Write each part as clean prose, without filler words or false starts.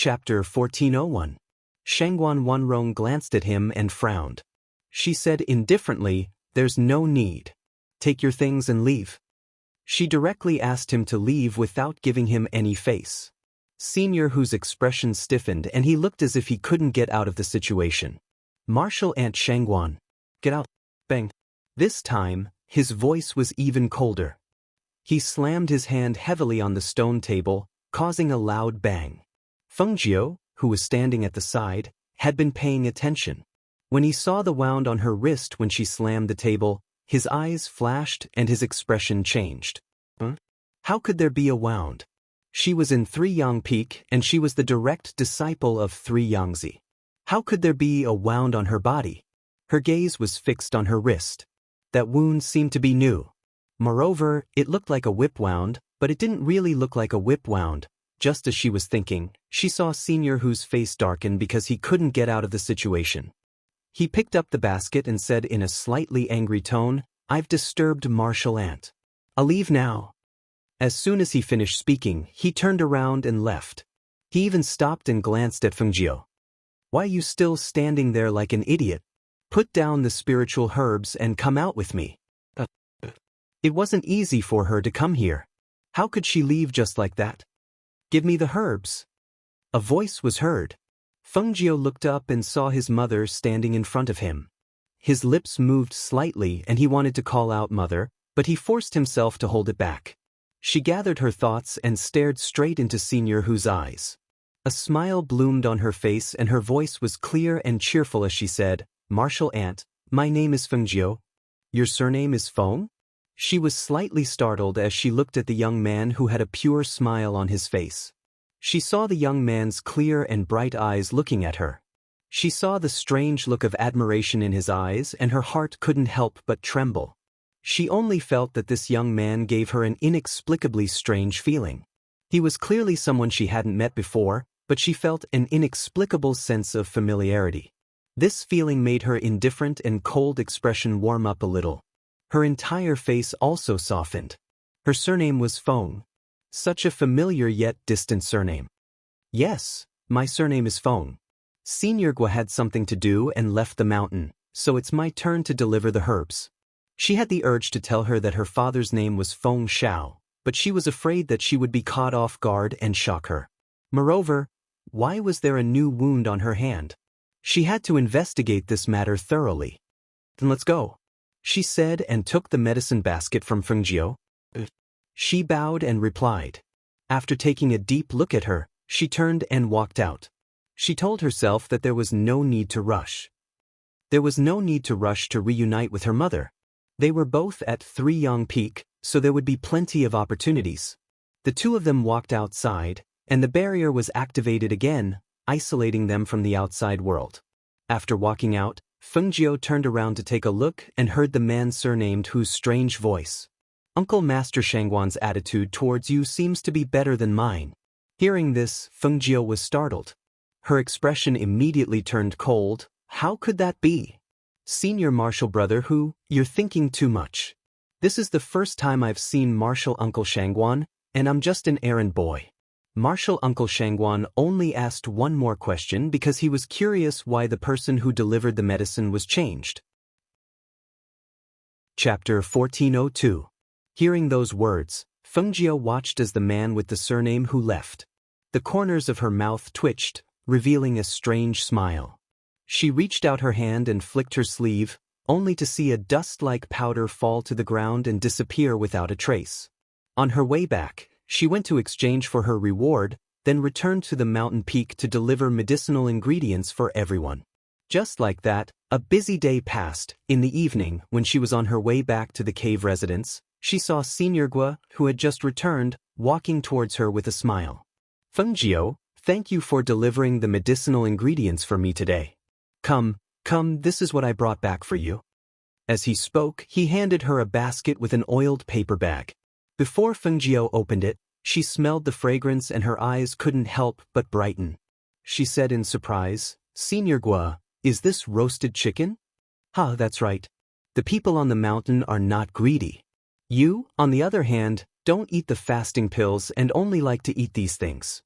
Chapter 1401. Shangguan Wanrong glanced at him and frowned. She said indifferently, "There's no need. Take your things and leave." She directly asked him to leave without giving him any face. Senior Hu's expression stiffened and he looked as if he couldn't get out of the situation. "Martial Ant Shangguan. Get out." Bang. This time, his voice was even colder. He slammed his hand heavily on the stone table, causing a loud bang. Feng Jiu, who was standing at the side, had been paying attention. When he saw the wound on her wrist when she slammed the table, his eyes flashed and his expression changed. Huh? How could there be a wound? She was in 3 Yang Peak and she was the direct disciple of 3 Yangzi. How could there be a wound on her body? Her gaze was fixed on her wrist. That wound seemed to be new. Moreover, it looked like a whip wound, but it didn't really look like a whip wound. Just as she was thinking, she saw Senior Hu's face darken because he couldn't get out of the situation. He picked up the basket and said in a slightly angry tone, "I've disturbed Martial Ant. I'll leave now." As soon as he finished speaking, he turned around and left. He even stopped and glanced at Feng Jiu. "Why are you still standing there like an idiot? Put down the spiritual herbs and come out with me." It wasn't easy for her to come here. How could she leave just like that? "Give me the herbs." A voice was heard. Feng Jiu looked up and saw his mother standing in front of him. His lips moved slightly and he wanted to call out "Mother," but he forced himself to hold it back. She gathered her thoughts and stared straight into Senior Hu's eyes. A smile bloomed on her face and her voice was clear and cheerful as she said, "Martial Ant, my name is Feng Jiu. Your surname is Feng?" She was slightly startled as she looked at the young man who had a pure smile on his face. She saw the young man's clear and bright eyes looking at her. She saw the strange look of admiration in his eyes and her heart couldn't help but tremble. She only felt that this young man gave her an inexplicably strange feeling. He was clearly someone she hadn't met before, but she felt an inexplicable sense of familiarity. This feeling made her indifferent and cold expression warm up a little. Her entire face also softened. Her surname was Feng. Such a familiar yet distant surname. "Yes, my surname is Feng. Senior Gua had something to do and left the mountain, so it's my turn to deliver the herbs." She had the urge to tell her that her father's name was Feng Shao, but she was afraid that she would be caught off guard and shock her. Moreover, why was there a new wound on her hand? She had to investigate this matter thoroughly. "Then let's go," she said and took the medicine basket from Feng Jiu. She bowed and replied. After taking a deep look at her, she turned and walked out. She told herself that there was no need to rush. There was no need to rush to reunite with her mother. They were both at 3 Yang Peak, so there would be plenty of opportunities. The two of them walked outside, and the barrier was activated again, isolating them from the outside world. After walking out, Feng Jiu turned around to take a look and heard the man surnamed Hu's strange voice. "Uncle Master Shangguan's attitude towards you seems to be better than mine." Hearing this, Feng Jiu was startled. Her expression immediately turned cold. How could that be? "Senior Martial Brother Hu, you're thinking too much. This is the first time I've seen Martial Uncle Shangguan, and I'm just an errand boy." Martial Uncle Shangguan only asked one more question because he was curious why the person who delivered the medicine was changed. Chapter 1402. Hearing those words, Feng Jiu watched as the man with the surname Hu left. The corners of her mouth twitched, revealing a strange smile. She reached out her hand and flicked her sleeve, only to see a dust-like powder fall to the ground and disappear without a trace. On her way back, she went to exchange for her reward, then returned to the mountain peak to deliver medicinal ingredients for everyone. Just like that, a busy day passed. In the evening, when she was on her way back to the cave residence, she saw Senior Gua, who had just returned, walking towards her with a smile. "Feng Jiu, thank you for delivering the medicinal ingredients for me today. Come, this is what I brought back for you." As he spoke, he handed her a basket with an oiled paper bag. Before Feng Jiu opened it, she smelled the fragrance and her eyes couldn't help but brighten. She said in surprise, "Senior Gua, is this roasted chicken?" "Ha, that's right. The people on the mountain are not greedy. You, on the other hand, don't eat the fasting pills and only like to eat these things."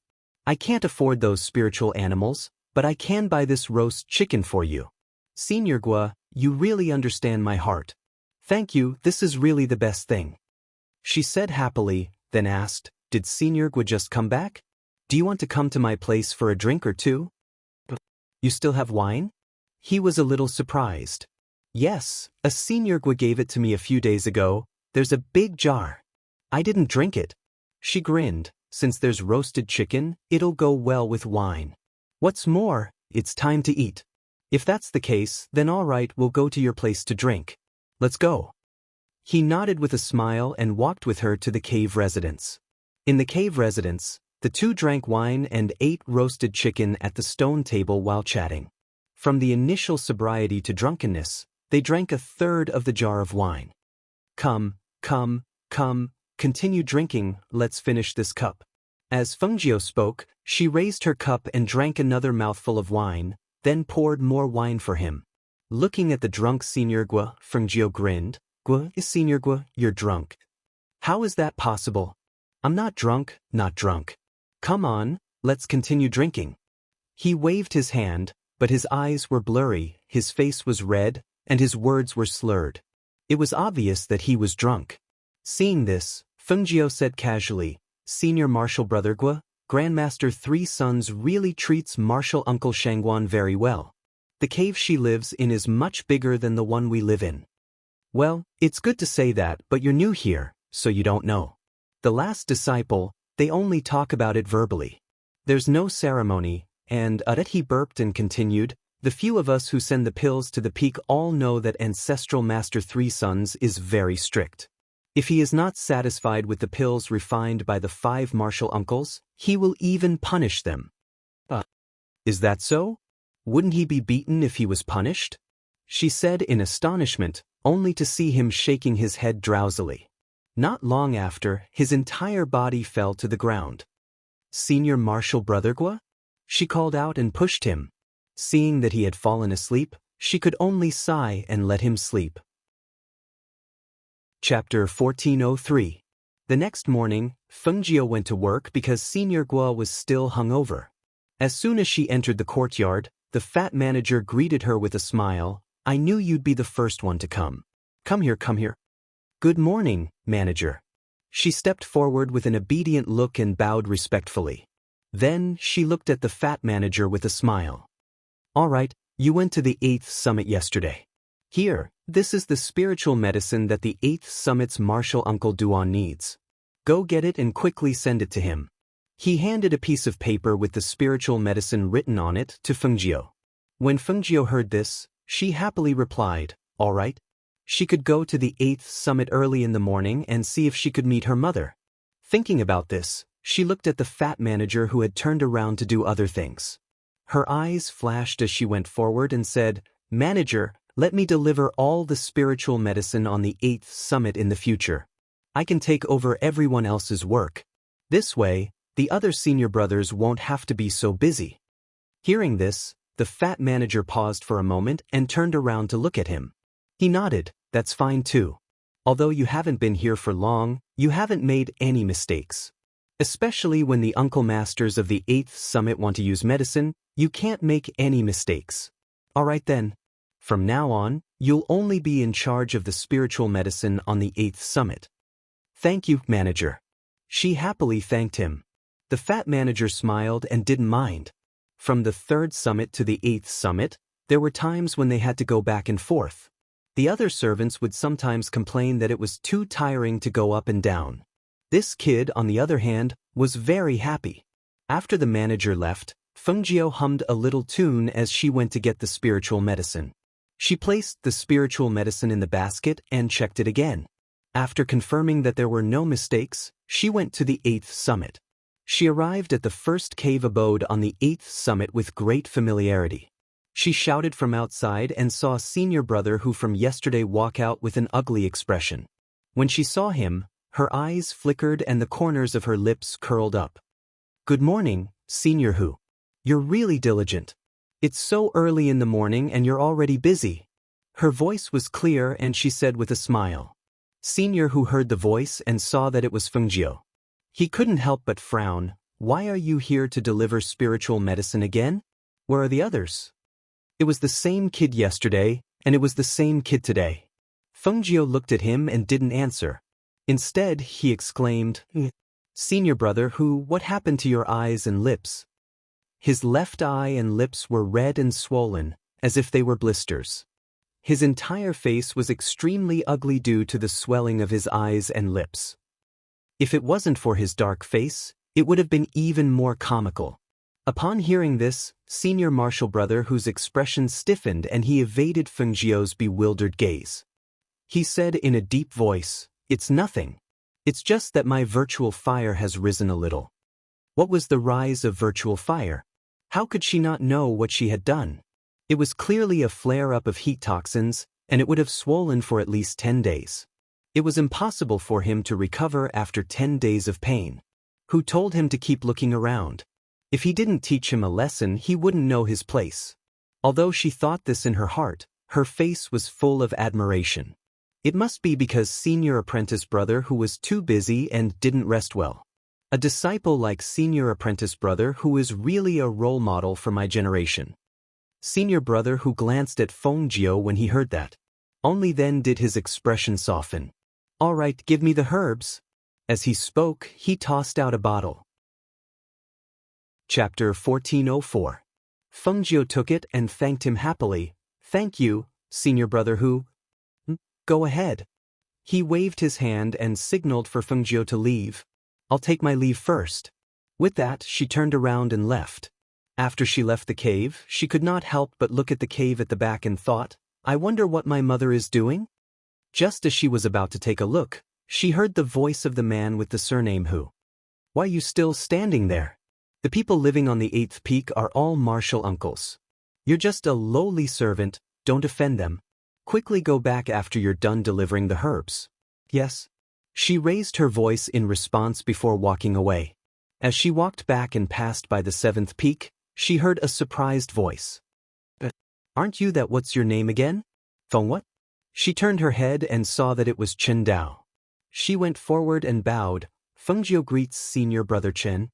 I can't afford those spiritual animals, but I can buy this roast chicken for you. Senior Gua, you really understand my heart. Thank you, this is really the best thing. She said happily, then asked, did Senior Gua just come back? Do you want to come to my place for a drink or two? You still have wine? He was a little surprised. Yes, a Senior Gua gave it to me a few days ago. There's a big jar. I didn't drink it. She grinned. Since there's roasted chicken, it'll go well with wine. What's more, it's time to eat. If that's the case, then all right, we'll go to your place to drink. Let's go. He nodded with a smile and walked with her to the cave residence. In the cave residence, the two drank wine and ate roasted chicken at the stone table while chatting. From the initial sobriety to drunkenness, they drank a third of the jar of wine. Come, continue drinking, let's finish this cup. As Fengjiu spoke, she raised her cup and drank another mouthful of wine, then poured more wine for him. Looking at the drunk Senior Gua, Fengjiu grinned. Gua, Senior Gua, you're drunk. How is that possible? I'm not drunk, not drunk. Come on, let's continue drinking. He waved his hand, but his eyes were blurry, his face was red, and his words were slurred. It was obvious that he was drunk. Seeing this, Fengjiu said casually, Senior Martial Brother Gua, Grandmaster Three Sons really treats Martial Uncle Shangguan very well. The cave she lives in is much bigger than the one we live in. Well, it's good to say that, but you're new here, so you don't know. The last disciple, they only talk about it verbally. There's no ceremony, and he burped and continued, the few of us who send the pills to the peak all know that Ancestral Master Three Sons is very strict. If he is not satisfied with the pills refined by the 5 martial uncles, he will even punish them. Is that so? Wouldn't he be beaten if he was punished? She said in astonishment, only to see him shaking his head drowsily. Not long after, his entire body fell to the ground. Senior Martial Brother Gua? She called out and pushed him. Seeing that he had fallen asleep, she could only sigh and let him sleep. Chapter 1403. The next morning, Fengjiu went to work because Senior Gua was still hungover. As soon as she entered the courtyard, the fat manager greeted her with a smile. I knew you'd be the first one to come. Come here. Good morning, manager. She stepped forward with an obedient look and bowed respectfully. Then she looked at the fat manager with a smile. All right, you went to the 8th summit yesterday. Here, this is the spiritual medicine that the 8th summit's martial uncle Duan needs. Go get it and quickly send it to him. He handed a piece of paper with the spiritual medicine written on it to Fengjiu. When Fengjiu heard this, she happily replied, all right. She could go to the 8th summit early in the morning and see if she could meet her mother. Thinking about this, she looked at the fat manager who had turned around to do other things. Her eyes flashed as she went forward and said, Manager, let me deliver all the spiritual medicine on the 8th summit in the future. I can take over everyone else's work. This way, the other senior brothers won't have to be so busy. Hearing this, the fat manager paused for a moment and turned around to look at him. He nodded, that's fine too. Although you haven't been here for long, you haven't made any mistakes. Especially when the uncle masters of the 8th summit want to use medicine, you can't make any mistakes. All right then. From now on, you'll only be in charge of the spiritual medicine on the 8th summit. Thank you, manager. She happily thanked him. The fat manager smiled and didn't mind. From the 3rd summit to the 8th summit, there were times when they had to go back and forth. The other servants would sometimes complain that it was too tiring to go up and down. This kid, on the other hand, was very happy. After the manager left, Fengjiu hummed a little tune as she went to get the spiritual medicine. She placed the spiritual medicine in the basket and checked it again. After confirming that there were no mistakes, she went to the 8th summit. She arrived at the first cave abode on the 8th summit with great familiarity. She shouted from outside and saw a senior brother who from yesterday walk out with an ugly expression. When she saw him, her eyes flickered and the corners of her lips curled up. Good morning, Senior Hu. You're really diligent. It's so early in the morning and you're already busy. Her voice was clear and she said with a smile. Senior Hu heard the voice and saw that it was Fengjiu. He couldn't help but frown. Why are you here to deliver spiritual medicine again? Where are the others? It was the same kid yesterday, and it was the same kid today. Fengjiu looked at him and didn't answer. Instead, he exclaimed, Senior brother, what happened to your eyes and lips? His left eye and lips were red and swollen, as if they were blisters. His entire face was extremely ugly due to the swelling of his eyes and lips. If it wasn't for his dark face, it would have been even more comical. Upon hearing this, Senior Martial Brother whose expression stiffened and he evaded Fengjiu's bewildered gaze. He said in a deep voice, It's nothing. It's just that my virtual fire has risen a little. What was the rise of virtual fire? How could she not know what she had done? It was clearly a flare-up of heat toxins, and it would have swollen for at least 10 days. It was impossible for him to recover after 10 days of pain. Who told him to keep looking around? If he didn't teach him a lesson, he wouldn't know his place. Although she thought this in her heart, her face was full of admiration. It must be because Senior Apprentice Brother who was too busy and didn't rest well. A disciple like Senior Apprentice Brother who is really a role model for my generation. Senior Brother who glanced at Fengjiu when he heard that. Only then did his expression soften. All right, give me the herbs. As he spoke, he tossed out a bottle. Chapter 1404. Fengjiu took it and thanked him happily. Thank you, Senior Brother who. Go ahead. He waved his hand and signaled for Fengjiu to leave. I'll take my leave first. With that, she turned around and left. After she left the cave, she could not help but look at the cave at the back and thought, I wonder what my mother is doing? Just as she was about to take a look, she heard the voice of the man with the surname Hu. Why are you still standing there? The people living on the 8th peak are all martial uncles. You're just a lowly servant, don't offend them. Quickly go back after you're done delivering the herbs. Yes. She raised her voice in response before walking away. As she walked back and passed by the 7th peak, she heard a surprised voice. Aren't you that what's your name again? Feng what? She turned her head and saw that it was Chen Dao. She went forward and bowed. Fengjiu greets Senior Brother Chen.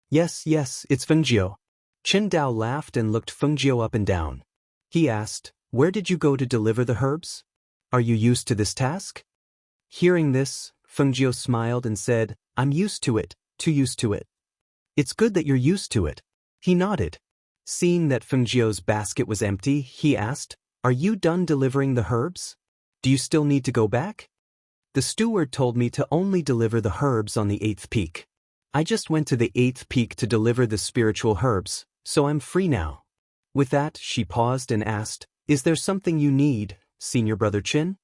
Yes, it's Fengjiu. Chen Dao laughed and looked Fengjiu up and down. He asked, Where did you go to deliver the herbs? Are you used to this task? Hearing this, Fengjiu smiled and said, I'm used to it, too used to it. It's good that you're used to it. He nodded. Seeing that Fengjiu's basket was empty, he asked, Are you done delivering the herbs? Do you still need to go back? The steward told me to only deliver the herbs on the 8th peak. I just went to the 8th peak to deliver the spiritual herbs, so I'm free now. With that, she paused and asked, Is there something you need, Senior Brother Chin?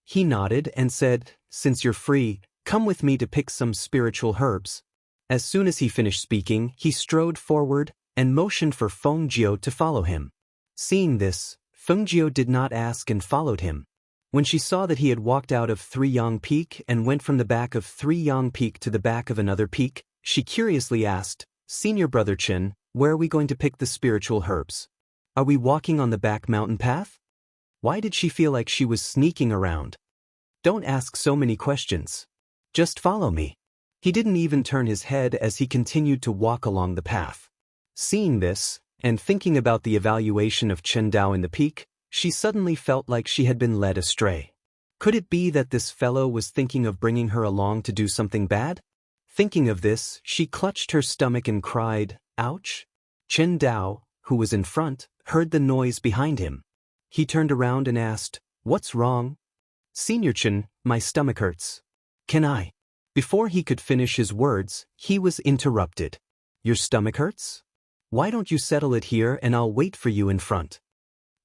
He nodded and said, Since you're free, come with me to pick some spiritual herbs. As soon as he finished speaking, he strode forward and motioned for Fengjiu to follow him. Seeing this, Fengjiu did not ask and followed him. When she saw that he had walked out of 3 Yang Peak and went from the back of 3 Yang Peak to the back of another peak, she curiously asked, Senior Brother Chen, where are we going to pick the spiritual herbs? Are we walking on the back mountain path? Why did she feel like she was sneaking around? Don't ask so many questions. Just follow me. He didn't even turn his head as he continued to walk along the path. Seeing this, and thinking about the evaluation of Chen Dao in the peak, she suddenly felt like she had been led astray. Could it be that this fellow was thinking of bringing her along to do something bad? Thinking of this, she clutched her stomach and cried, Ouch! Chen Dao, who was in front, heard the noise behind him. He turned around and asked, What's wrong? Senior Chen, my stomach hurts. Can I? Before he could finish his words, he was interrupted. Your stomach hurts? Why don't you settle it here and I'll wait for you in front?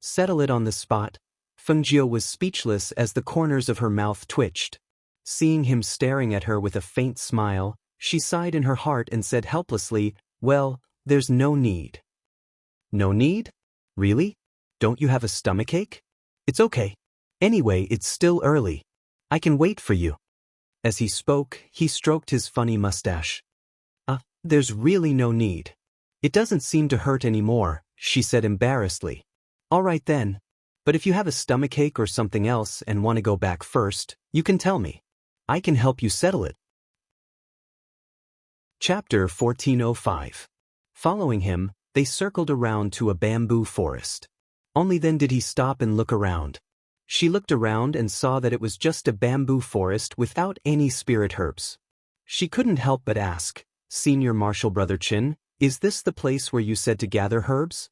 Settle it on the spot. Fengjiu was speechless as the corners of her mouth twitched. Seeing him staring at her with a faint smile, she sighed in her heart and said helplessly, Well, there's no need. No need? Really? Don't you have a stomachache? It's okay. Anyway, it's still early. I can wait for you. As he spoke, he stroked his funny mustache. There's really no need. It doesn't seem to hurt anymore, she said embarrassedly. All right then. But if you have a stomachache or something else and want to go back first, you can tell me. I can help you settle it. Chapter 1405. Following him, they circled around to a bamboo forest. Only then did he stop and look around. She looked around and saw that it was just a bamboo forest without any spirit herbs. She couldn't help but ask, "Senior Marshal Brother Chin, is this the place where you said to gather herbs?"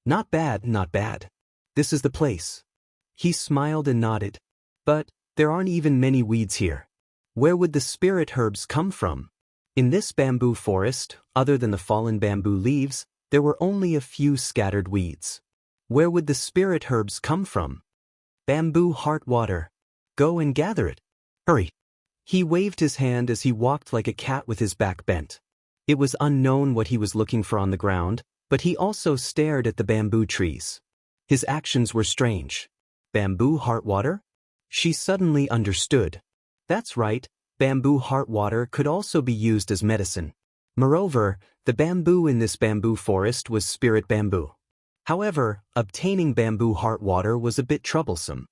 "Not bad, not bad. This is the place." He smiled and nodded. "But there aren't even many weeds here. Where would the spirit herbs come from?" In this bamboo forest, other than the fallen bamboo leaves, there were only a few scattered weeds. Where would the spirit herbs come from? Bamboo heart water. Go and gather it. Hurry. He waved his hand as he walked like a cat with his back bent. It was unknown what he was looking for on the ground, but he also stared at the bamboo trees. His actions were strange. Bamboo heart water? She suddenly understood. That's right, bamboo heart water could also be used as medicine. Moreover, the bamboo in this bamboo forest was spirit bamboo. However, obtaining bamboo heart water was a bit troublesome.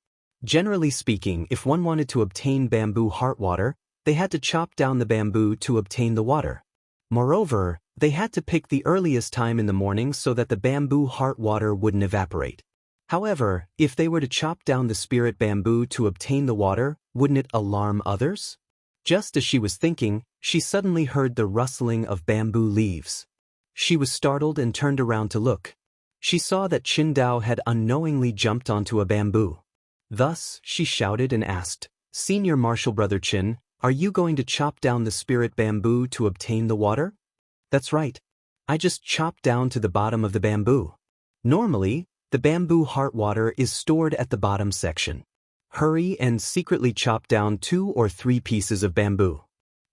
Generally speaking, if one wanted to obtain bamboo heart water, they had to chop down the bamboo to obtain the water. Moreover, they had to pick the earliest time in the morning so that the bamboo heart water wouldn't evaporate. However, if they were to chop down the spirit bamboo to obtain the water, wouldn't it alarm others? Just as she was thinking, she suddenly heard the rustling of bamboo leaves. She was startled and turned around to look. She saw that Qin Dao had unknowingly jumped onto a bamboo. Thus, she shouted and asked, "Senior Marshal Brother Qin, are you going to chop down the spirit bamboo to obtain the water?" "That's right. I just chopped down to the bottom of the bamboo." Normally, the bamboo heart water is stored at the bottom section. Hurry and secretly chop down 2 or 3 pieces of bamboo.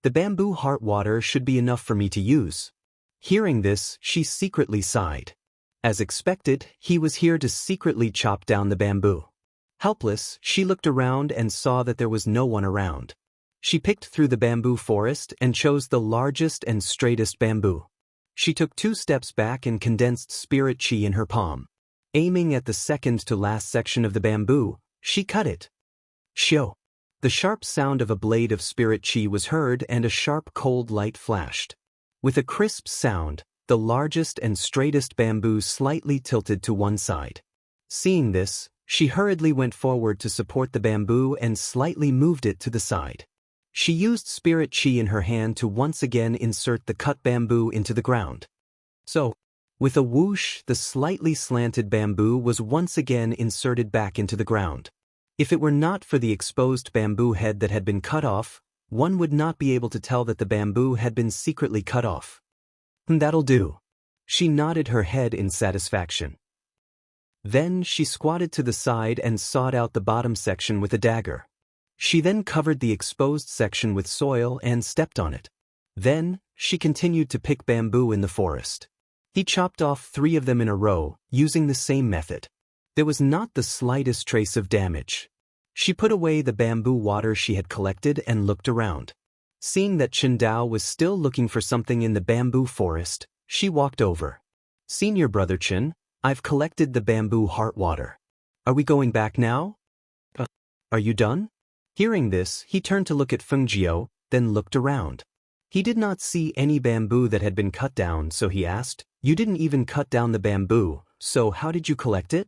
The bamboo heart water should be enough for me to use. Hearing this, she secretly sighed. As expected, he was here to secretly chop down the bamboo. Helpless, she looked around and saw that there was no one around. She picked through the bamboo forest and chose the largest and straightest bamboo. She took 2 steps back and condensed spirit chi in her palm. Aiming at the second to last section of the bamboo, she cut it. Shio! The sharp sound of a blade of spirit chi was heard and a sharp cold light flashed. With a crisp sound, the largest and straightest bamboo slightly tilted to one side. Seeing this, she hurriedly went forward to support the bamboo and slightly moved it to the side. She used spirit chi in her hand to once again insert the cut bamboo into the ground. So, with a whoosh, the slightly slanted bamboo was once again inserted back into the ground. If it were not for the exposed bamboo head that had been cut off, one would not be able to tell that the bamboo had been secretly cut off. "That'll do." She nodded her head in satisfaction. Then she squatted to the side and sawed out the bottom section with a dagger. She then covered the exposed section with soil and stepped on it. Then, she continued to pick bamboo in the forest. He chopped off 3 of them in a row, using the same method. There was not the slightest trace of damage. She put away the bamboo water she had collected and looked around. Seeing that Qin Dao was still looking for something in the bamboo forest, she walked over. "Senior Brother Qin, I've collected the bamboo heart water. Are we going back now?" Are you done?" Hearing this, he turned to look at Feng Jiao, then looked around. He did not see any bamboo that had been cut down, so he asked, "You didn't even cut down the bamboo, so how did you collect it?"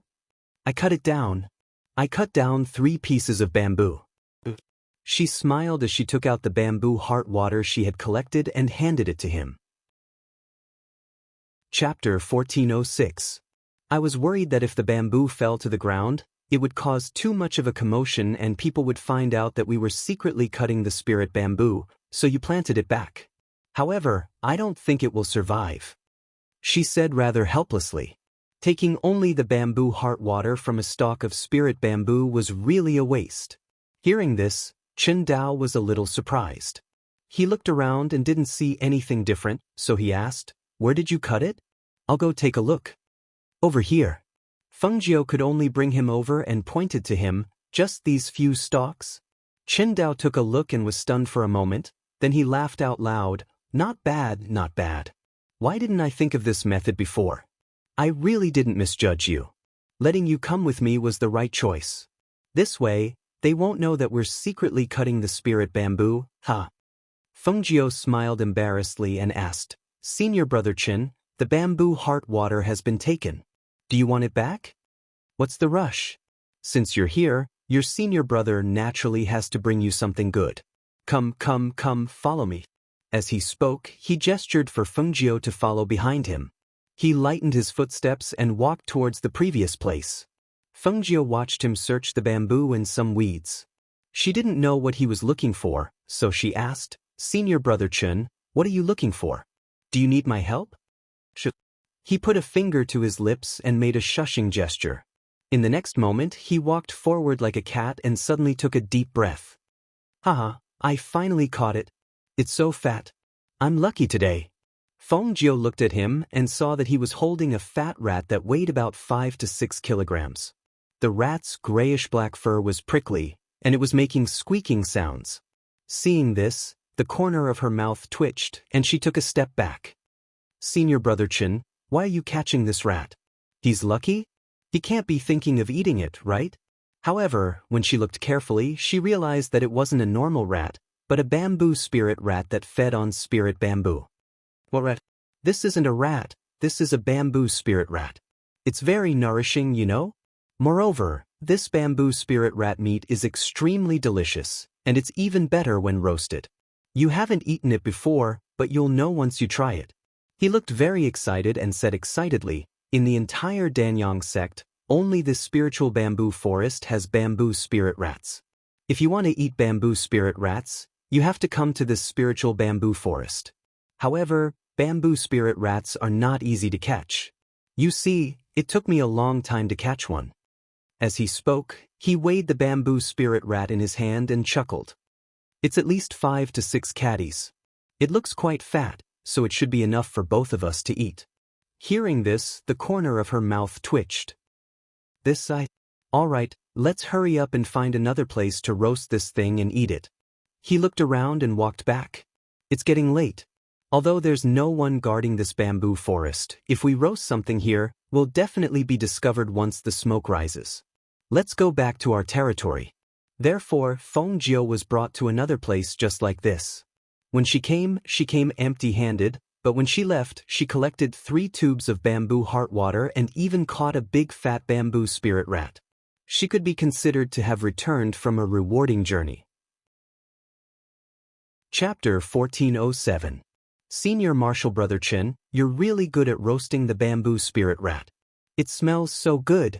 "I cut it down. I cut down 3 pieces of bamboo." She smiled as she took out the bamboo heart water she had collected and handed it to him. Chapter 1406. I was worried that if the bamboo fell to the ground, it would cause too much of a commotion and people would find out that we were secretly cutting the spirit bamboo, so you planted it back. However, I don't think it will survive," she said rather helplessly. Taking only the bamboo heart water from a stalk of spirit bamboo was really a waste. Hearing this, Qin Dao was a little surprised. He looked around and didn't see anything different, so he asked, "Where did you cut it?" "I'll go take a look." "Over here." Feng Jiao could only bring him over and pointed to him, "Just these few stalks?" Qin Dao took a look and was stunned for a moment, then he laughed out loud, "Not bad, not bad. Why didn't I think of this method before? I really didn't misjudge you. Letting you come with me was the right choice. This way, they won't know that we're secretly cutting the spirit bamboo, huh?" Fengjio smiled embarrassedly and asked, Senior Brother Chin, the bamboo heart water has been taken. Do you want it back? What's the rush? Since you're here, your senior brother naturally has to bring you something good. Come, follow me. As he spoke, he gestured for Fengjio to follow behind him. He lightened his footsteps and walked towards the previous place. Fengjio watched him search the bamboo and some weeds. She didn't know what he was looking for, so she asked, Senior Brother Chun, what are you looking for? Do you need my help? He put a finger to his lips and made a shushing gesture. In the next moment, he walked forward like a cat and suddenly took a deep breath. Haha, I finally caught it. It's so fat. I'm lucky today. Fengjio looked at him and saw that he was holding a fat rat that weighed about 5 to 6 kilograms. The rat's grayish-black fur was prickly, and it was making squeaking sounds. Seeing this, the corner of her mouth twitched, and she took a step back. Senior Brother Chin, why are you catching this rat? He's lucky? He can't be thinking of eating it, right? However, when she looked carefully, she realized that it wasn't a normal rat, but a bamboo spirit rat that fed on spirit bamboo. What rat? This isn't a rat, this is a bamboo spirit rat. It's very nourishing, you know? Moreover, this bamboo spirit rat meat is extremely delicious, and it's even better when roasted. You haven't eaten it before, but you'll know once you try it. He looked very excited and said excitedly, in the entire Danyang sect, only this spiritual bamboo forest has bamboo spirit rats. If you want to eat bamboo spirit rats, you have to come to this spiritual bamboo forest. However, bamboo spirit rats are not easy to catch. You see, it took me a long time to catch one. As he spoke, he weighed the bamboo spirit rat in his hand and chuckled. It's at least 5 to 6 caddies. It looks quite fat, so it should be enough for both of us to eat. Hearing this, the corner of her mouth twitched. This side? All right, let's hurry up and find another place to roast this thing and eat it. He looked around and walked back. It's getting late. Although there's no one guarding this bamboo forest, if we roast something here, we'll definitely be discovered once the smoke rises. Let's go back to our territory. Therefore, Fengjio was brought to another place just like this. When she came empty-handed, but when she left, she collected 3 tubes of bamboo heart water and even caught a big fat bamboo spirit rat. She could be considered to have returned from a rewarding journey. Chapter 1407. Senior Martial Brother Chin, you're really good at roasting the bamboo spirit rat. It smells so good.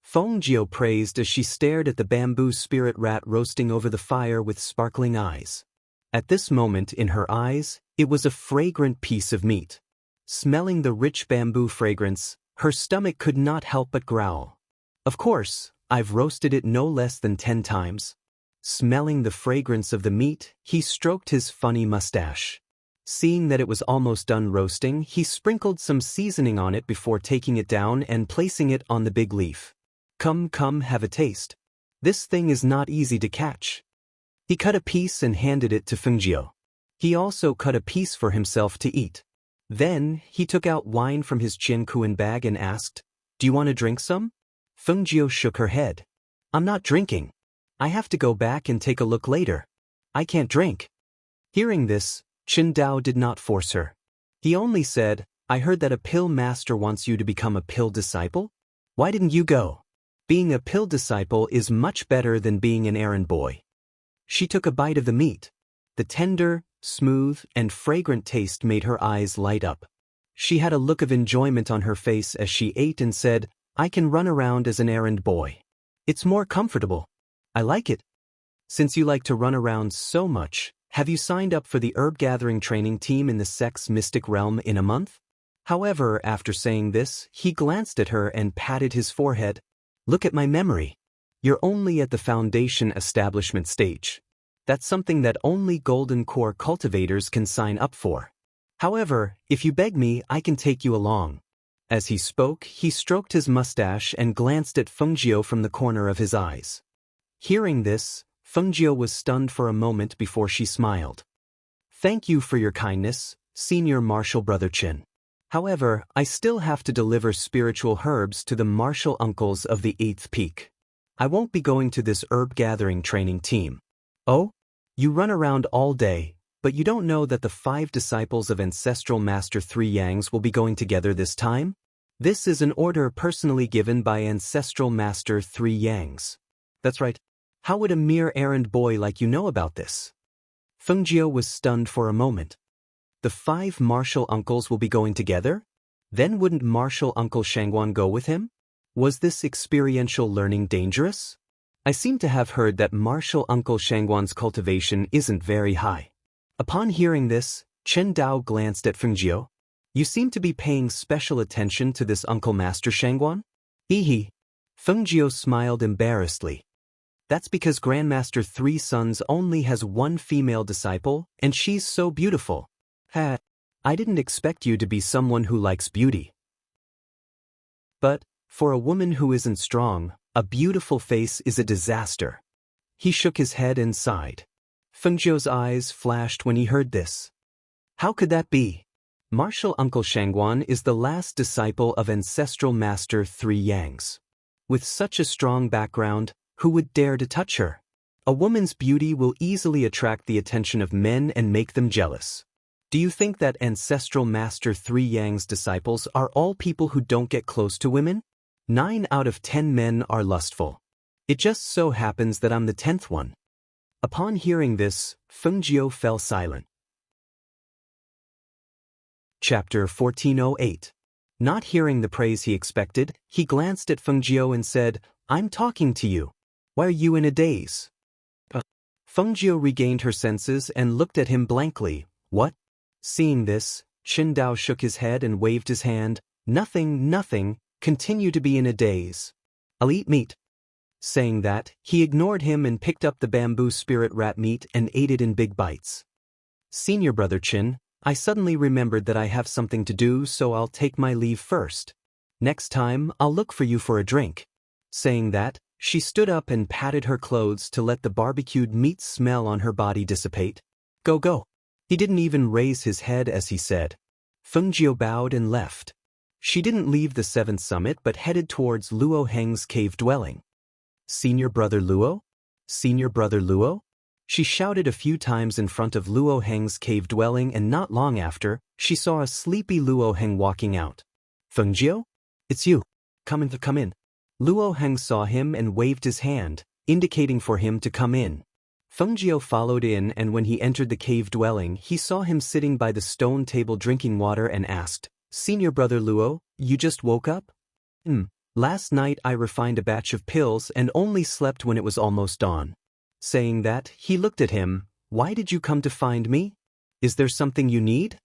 Fengjio praised as she stared at the bamboo spirit rat roasting over the fire with sparkling eyes. At this moment in her eyes, it was a fragrant piece of meat. Smelling the rich bamboo fragrance, her stomach could not help but growl. Of course, I've roasted it no less than 10 times. Smelling the fragrance of the meat, he stroked his funny mustache. Seeing that it was almost done roasting, he sprinkled some seasoning on it before taking it down and placing it on the big leaf. Come, have a taste. This thing is not easy to catch. He cut a piece and handed it to Fengjio. He also cut a piece for himself to eat. Then, he took out wine from his chinkuan bag and asked, Do you want to drink some? Fengjio shook her head. I'm not drinking. I have to go back and take a look later. I can't drink. Hearing this, Chen Dao did not force her. He only said, I heard that a pill master wants you to become a pill disciple? Why didn't you go? Being a pill disciple is much better than being an errand boy. She took a bite of the meat. The tender, smooth, and fragrant taste made her eyes light up. She had a look of enjoyment on her face as she ate and said, I can run around as an errand boy. It's more comfortable. I like it. Since you like to run around so much, have you signed up for the herb gathering training team in the sect's mystic realm in a month? However, after saying this, he glanced at her and patted his forehead. Look at my memory. You're only at the foundation establishment stage. That's something that only golden core cultivators can sign up for. However, if you beg me, I can take you along. As he spoke, he stroked his mustache and glanced at Fengjio from the corner of his eyes. Hearing this, Fengjio was stunned for a moment before she smiled. Thank you for your kindness, Senior Martial Brother Chin. However, I still have to deliver spiritual herbs to the martial uncles of the 8th peak. I won't be going to this herb gathering training team. Oh? You run around all day, But you don't know that the 5 disciples of Ancestral Master Three Yangs will be going together this time? This is an order personally given by Ancestral Master Three Yangs. That's right. How would a mere errand boy like you know about this? Fengjiu was stunned for a moment. The 5 martial uncles will be going together? Then wouldn't martial uncle Shangguan go with him? Was this experiential learning dangerous? I seem to have heard that martial uncle Shangguan's cultivation isn't very high. Upon hearing this, Chen Dao glanced at Fengjiu. You seem to be paying special attention to this Uncle Master Shangguan? Hee. Fengjiu smiled embarrassedly. That's because Grandmaster Three Sons only has 1 female disciple, and she's so beautiful. Ha! I didn't expect you to be someone who likes beauty. But, for a woman who isn't strong, a beautiful face is a disaster. He shook his head and sighed. Fengjiu's eyes flashed when he heard this. How could that be? Martial Uncle Shangguan is the last disciple of Ancestral Master Three Yangs. With such a strong background, who would dare to touch her? A woman's beauty will easily attract the attention of men and make them jealous. Do you think that Ancestral Master Three Yang's disciples are all people who don't get close to women? 9 out of 10 men are lustful. It just so happens that I'm the 10th one. Upon hearing this, Fengjiu fell silent. Chapter 1408. Not hearing the praise he expected, he glanced at Fengjiu and said, I'm talking to you. Why are you in a daze? Fengjiu regained her senses and looked at him blankly. What? Seeing this, Chen Dao shook his head and waved his hand. Nothing, continue to be in a daze. I'll eat meat. Saying that, he ignored him and picked up the bamboo spirit rat meat and ate it in big bites. Senior brother Chin, I suddenly remembered that I have something to do, so I'll take my leave first. Next time, I'll look for you for a drink. Saying that, she stood up and patted her clothes to let the barbecued meat smell on her body dissipate. Go. He didn't even raise his head as he said. Fengjiu bowed and left. She didn't leave the 7th summit but headed towards Luo Heng's cave dwelling. Senior brother Luo? Senior brother Luo? She shouted a few times in front of Luo Heng's cave dwelling, and not long after, she saw a sleepy Luo Heng walking out. Fengjiu? It's you. Come in. Luo Heng saw him and waved his hand, indicating for him to come in. Fengjiu followed in, and when he entered the cave dwelling, he saw him sitting by the stone table drinking water and asked, Senior brother Luo, you just woke up? Last night I refined a batch of pills and only slept when it was almost dawn. Saying that, he looked at him. Why did you come to find me? Is there something you need?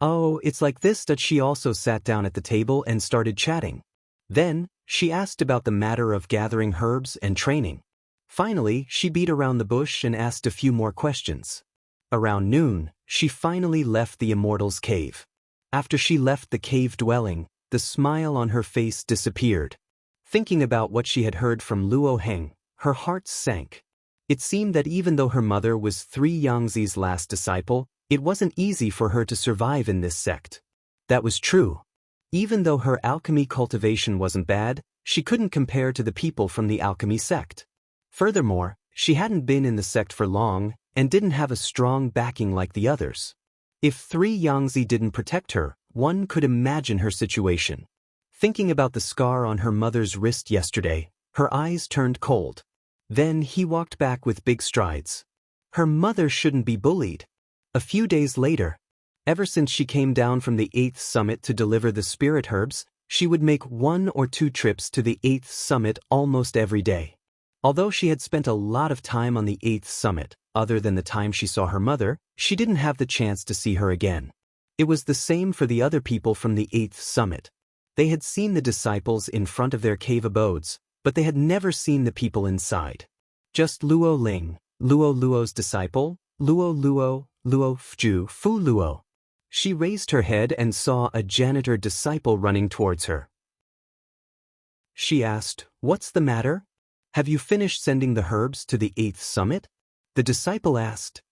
Oh, it's like this that she also sat down at the table and started chatting. Then, she asked about the matter of gathering herbs and training. Finally, she beat around the bush and asked a few more questions. Around noon, she finally left the Immortal's cave. After she left the cave dwelling, the smile on her face disappeared. Thinking about what she had heard from Luo Heng, her heart sank. It seemed that even though her mother was Three Yangzi's last disciple, it wasn't easy for her to survive in this sect. That was true. Even though her alchemy cultivation wasn't bad, she couldn't compare to the people from the alchemy sect. Furthermore, she hadn't been in the sect for long and didn't have a strong backing like the others. If Three Yangzi didn't protect her, one could imagine her situation. Thinking about the scar on her mother's wrist yesterday, her eyes turned cold. Then he walked back with big strides. Her mother shouldn't be bullied. A few days later, ever since she came down from the 8th summit to deliver the spirit herbs, she would make 1 or 2 trips to the 8th summit almost every day. Although she had spent a lot of time on the 8th summit, other than the time she saw her mother, she didn't have the chance to see her again. It was the same for the other people from the 8th summit. They had seen the disciples in front of their cave abodes, but they had never seen the people inside. Just Luo Ling, Luo's disciple, Luo Fju Fu Luo. She raised her head and saw a janitor disciple running towards her. She asked, "What's the matter? Have you finished sending the herbs to the 8th summit?" The disciple asked,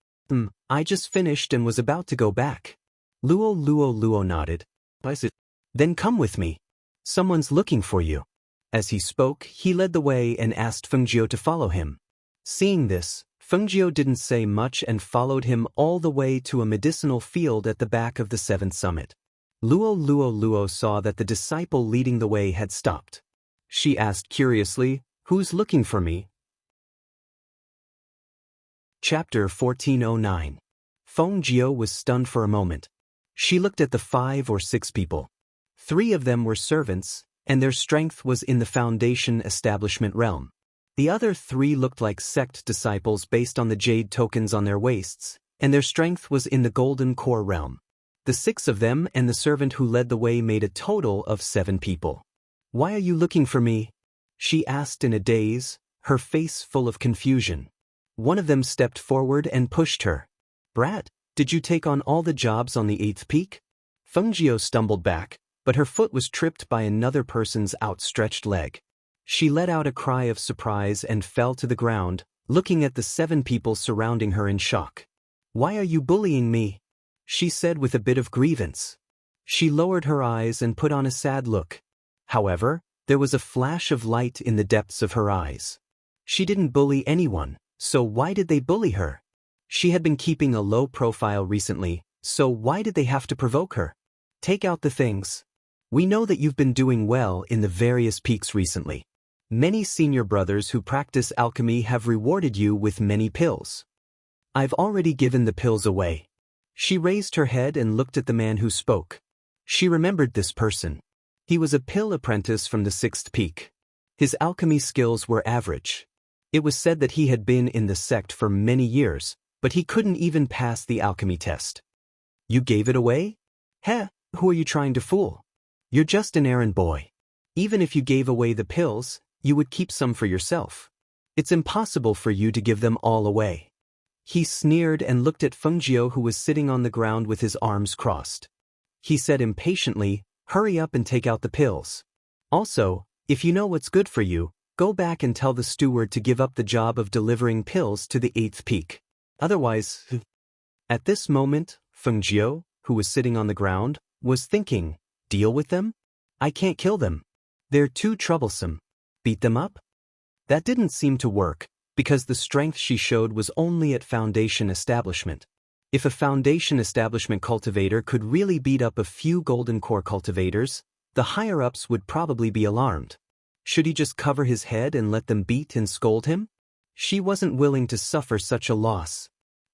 I just finished and was about to go back. Luo nodded. I said, "Then come with me. Someone's looking for you." As he spoke, he led the way and asked Fengjiu to follow him. Seeing this, Fengjiu didn't say much and followed him all the way to a medicinal field at the back of the 7th summit. Luo saw that the disciple leading the way had stopped. She asked curiously, "Who's looking for me?" Chapter 1409. Fengjiu was stunned for a moment. She looked at the 5 or 6 people. 3 of them were servants, and their strength was in the foundation establishment realm. The other 3 looked like sect disciples based on the jade tokens on their waists, and their strength was in the golden core realm. The 6 of them and the servant who led the way made a total of 7 people. "Why are you looking for me?" she asked in a daze, her face full of confusion. One of them stepped forward and pushed her. "Brat, did you take on all the jobs on the 8th peak?" Fengjiu stumbled back, but her foot was tripped by another person's outstretched leg. She let out a cry of surprise and fell to the ground, looking at the 7 people surrounding her in shock. "Why are you bullying me?" she said with a bit of grievance. She lowered her eyes and put on a sad look. However, there was a flash of light in the depths of her eyes. She didn't bully anyone, so why did they bully her? She had been keeping a low profile recently, so why did they have to provoke her? "Take out the things. We know that you've been doing well in the various peaks recently. Many senior brothers who practice alchemy have rewarded you with many pills. I've already given the pills away." She raised her head and looked at the man who spoke. She remembered this person. He was a pill apprentice from the 6th peak. His alchemy skills were average. It was said that he had been in the sect for many years, but he couldn't even pass the alchemy test. "You gave it away? Heh, who are you trying to fool? You're just an errand boy. Even if you gave away the pills, you would keep some for yourself. It's impossible for you to give them all away." He sneered and looked at Fengjiu, who was sitting on the ground with his arms crossed. He said impatiently, "Hurry up and take out the pills. Also, if you know what's good for you, go back and tell the steward to give up the job of delivering pills to the 8th peak. Otherwise..." At this moment, Fengjiu, who was sitting on the ground, was thinking, "Deal with them? I can't kill them. They're too troublesome. Beat them up?" That didn't seem to work, because the strength she showed was only at foundation establishment. If a foundation establishment cultivator could really beat up a few golden core cultivators, the higher-ups would probably be alarmed. Should he just cover his head and let them beat and scold him? She wasn't willing to suffer such a loss.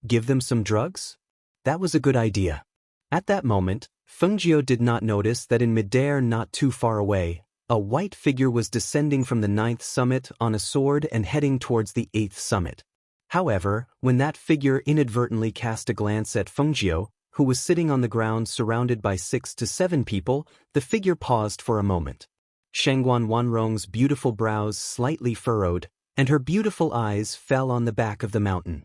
Give them some drugs? That was a good idea. At that moment, Fengjiu did not notice that in midair not too far away, a white figure was descending from the 9th summit on a sword and heading towards the 8th summit. However, when that figure inadvertently cast a glance at Fengjiu, who was sitting on the ground surrounded by 6 to 7 people, the figure paused for a moment. Shangguan Wanrong's beautiful brows slightly furrowed, and her beautiful eyes fell on the back of the mountain.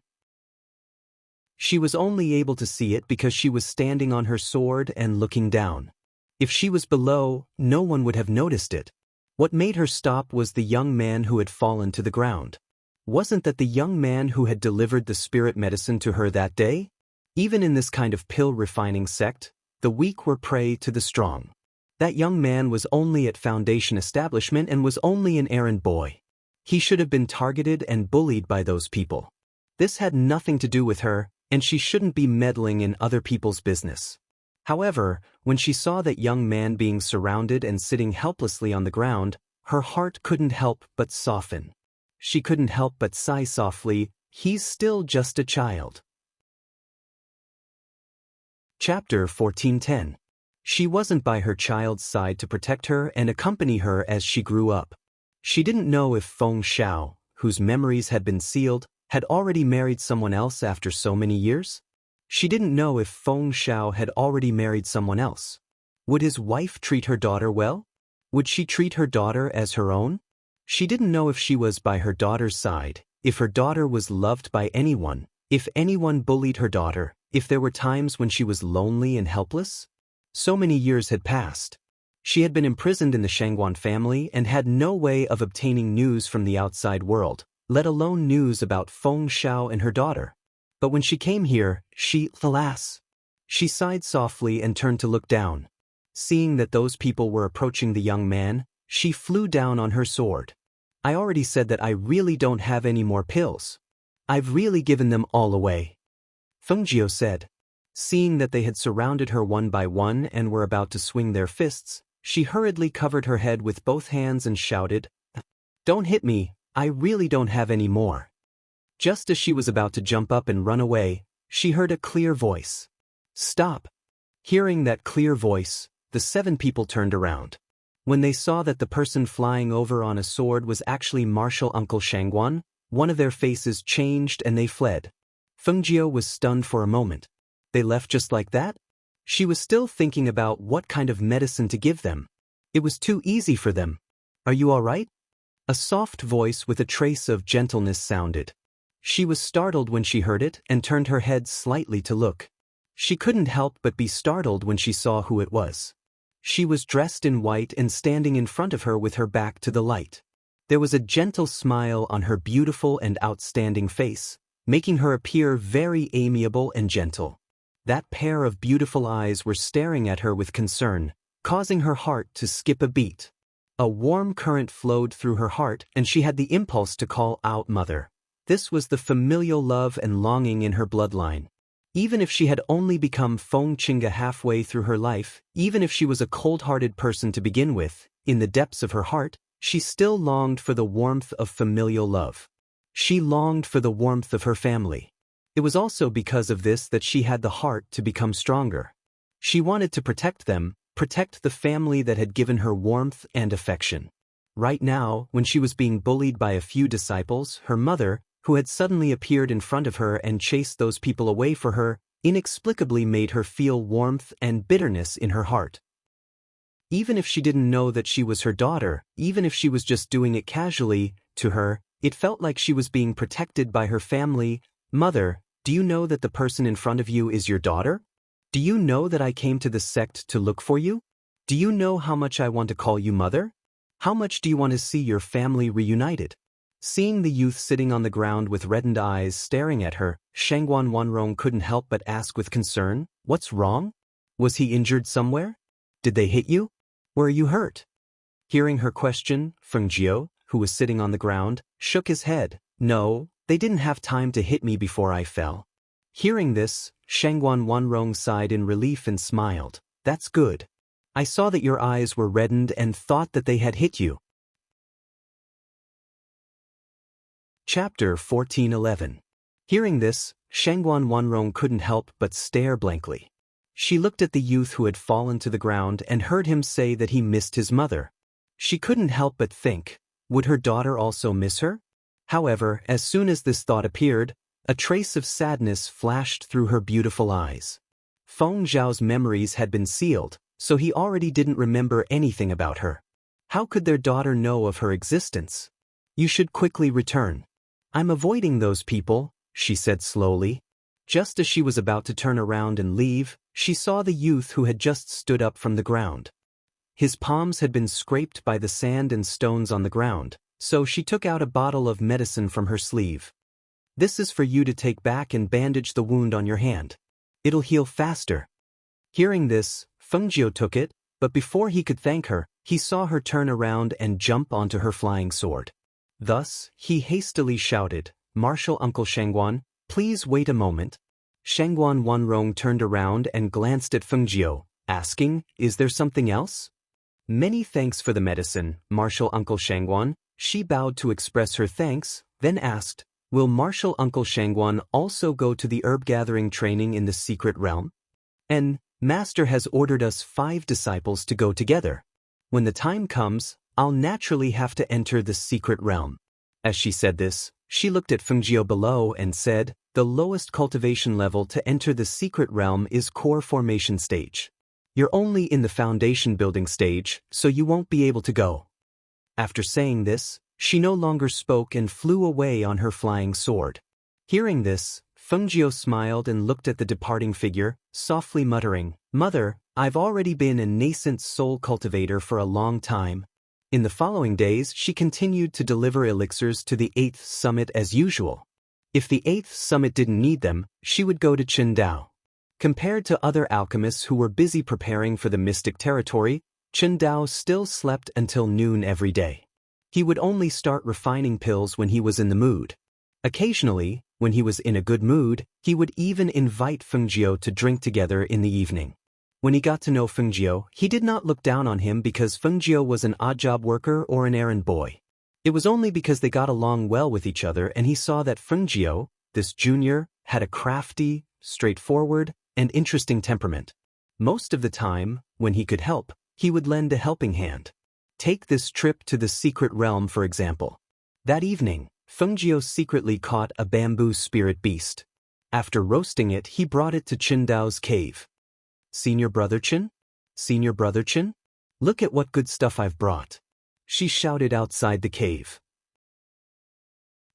She was only able to see it because she was standing on her sword and looking down. If she was below, no one would have noticed it. What made her stop was the young man who had fallen to the ground. Wasn't that the young man who had delivered the spirit medicine to her that day? Even in this kind of pill-refining sect, the weak were prey to the strong. That young man was only at foundation establishment and was only an errand boy. He should have been targeted and bullied by those people. This had nothing to do with her, and she shouldn't be meddling in other people's business. However, when she saw that young man being surrounded and sitting helplessly on the ground, her heart couldn't help but soften. She couldn't help but sigh softly, "He's still just a child." Chapter 1410. She wasn't by her child's side to protect her and accompany her as she grew up. She didn't know if Feng Xiao, whose memories had been sealed, had already married someone else after so many years. She didn't know if Feng Xiao had already married someone else. Would his wife treat her daughter well? Would she treat her daughter as her own? She didn't know if she was by her daughter's side, if her daughter was loved by anyone, if anyone bullied her daughter, if there were times when she was lonely and helpless. So many years had passed. She had been imprisoned in the Shangguan family and had no way of obtaining news from the outside world, let alone news about Feng Xiao and her daughter. But when she came here, alas! She sighed softly and turned to look down. Seeing that those people were approaching the young man, she flew down on her sword. "I already said that I really don't have any more pills. I've really given them all away. Fengjiu said. Seeing that they had surrounded her one by one and were about to swing their fists, she hurriedly covered her head with both hands and shouted, "Don't hit me, I really don't have any more." Just as she was about to jump up and run away, she heard a clear voice. "Stop." Hearing that clear voice, the 7 people turned around. When they saw that the person flying over on a sword was actually Martial Uncle Shangguan, one of their faces changed and they fled. Fengjiu was stunned for a moment. They left just like that? She was still thinking about what kind of medicine to give them. It was too easy for them. "Are you all right?" A soft voice with a trace of gentleness sounded. She was startled when she heard it and turned her head slightly to look. She couldn't help but be startled when she saw who it was. She was dressed in white and standing in front of her with her back to the light. There was a gentle smile on her beautiful and outstanding face, making her appear very amiable and gentle. That pair of beautiful eyes were staring at her with concern, causing her heart to skip a beat. A warm current flowed through her heart and she had the impulse to call out "Mother." This was the familial love and longing in her bloodline. Even if she had only become Feng Qingge halfway through her life, even if she was a cold-hearted person to begin with, in the depths of her heart, she still longed for the warmth of familial love. She longed for the warmth of her family. It was also because of this that she had the heart to become stronger. She wanted to protect them, protect the family that had given her warmth and affection. Right now, when she was being bullied by a few disciples, her mother, who had suddenly appeared in front of her and chased those people away for her, inexplicably made her feel warmth and bitterness in her heart. Even if she didn't know that she was her daughter, even if she was just doing it casually, to her, it felt like she was being protected by her family. "Mother, do you know that the person in front of you is your daughter? Do you know that I came to the sect to look for you? Do you know how much I want to call you mother? How much do you want to see your family reunited?" Seeing the youth sitting on the ground with reddened eyes staring at her, Shangguan Wanrong couldn't help but ask with concern, "What's wrong? Was he injured somewhere? Did they hit you? Were you hurt?" Hearing her question, Fengjiu, who was sitting on the ground, shook his head. "No, they didn't have time to hit me before I fell." Hearing this, Shangguan Wanrong sighed in relief and smiled. "That's good. I saw that your eyes were reddened and thought that they had hit you." Chapter 14:11. Hearing this, Shangguan Wanrong couldn't help but stare blankly. She looked at the youth who had fallen to the ground and heard him say that he missed his mother. She couldn't help but think, would her daughter also miss her? However, as soon as this thought appeared, a trace of sadness flashed through her beautiful eyes. Feng Zhao's memories had been sealed, so he already didn't remember anything about her. How could their daughter know of her existence? "You should quickly return. I'm avoiding those people," she said slowly. Just as she was about to turn around and leave, she saw the youth who had just stood up from the ground. His palms had been scraped by the sand and stones on the ground, so she took out a bottle of medicine from her sleeve. "This is for you to take back and bandage the wound on your hand. It'll heal faster." Hearing this, Fengjiu took it, but before he could thank her, he saw her turn around and jump onto her flying sword. Thus, he hastily shouted, "Martial Uncle Shangguan, please wait a moment." Shangguan Wanrong turned around and glanced at Fengjiu, asking, "Is there something else?" "Many thanks for the medicine, Martial Uncle Shangguan." She bowed to express her thanks, then asked, "Will Martial Uncle Shangguan also go to the herb-gathering training in the secret realm?" Master has ordered us 5 disciples to go together. When the time comes, I'll naturally have to enter the secret realm." As she said this, she looked at Fengjiu below and said, "The lowest cultivation level to enter the secret realm is core formation stage. You're only in the foundation building stage, so you won't be able to go." After saying this, she no longer spoke and flew away on her flying sword. Hearing this, Fengjiu smiled and looked at the departing figure, softly muttering, "Mother, I've already been a nascent soul cultivator for a long time." In the following days, she continued to deliver elixirs to the 8th summit as usual. If the 8th summit didn't need them, she would go to Qingdao. Compared to other alchemists who were busy preparing for the mystic territory, Qingdao still slept until noon every day. He would only start refining pills when he was in the mood. Occasionally, When he was in a good mood, he would even invite Fengjiu to drink together in the evening. When he got to know Fengjiu, he did not look down on him because Fengjiu was an odd job worker or an errand boy. It was only because they got along well with each other and he saw that Fengjiu, this junior, had a crafty, straightforward, and interesting temperament. Most of the time, when he could help, he would lend a helping hand. Take this trip to the secret realm for example. That evening, Fengjiu secretly caught a bamboo spirit beast. After roasting it, he brought it to Qindao's cave. Senior brother Qin? Senior brother Qin? Look at what good stuff I've brought. She shouted outside the cave.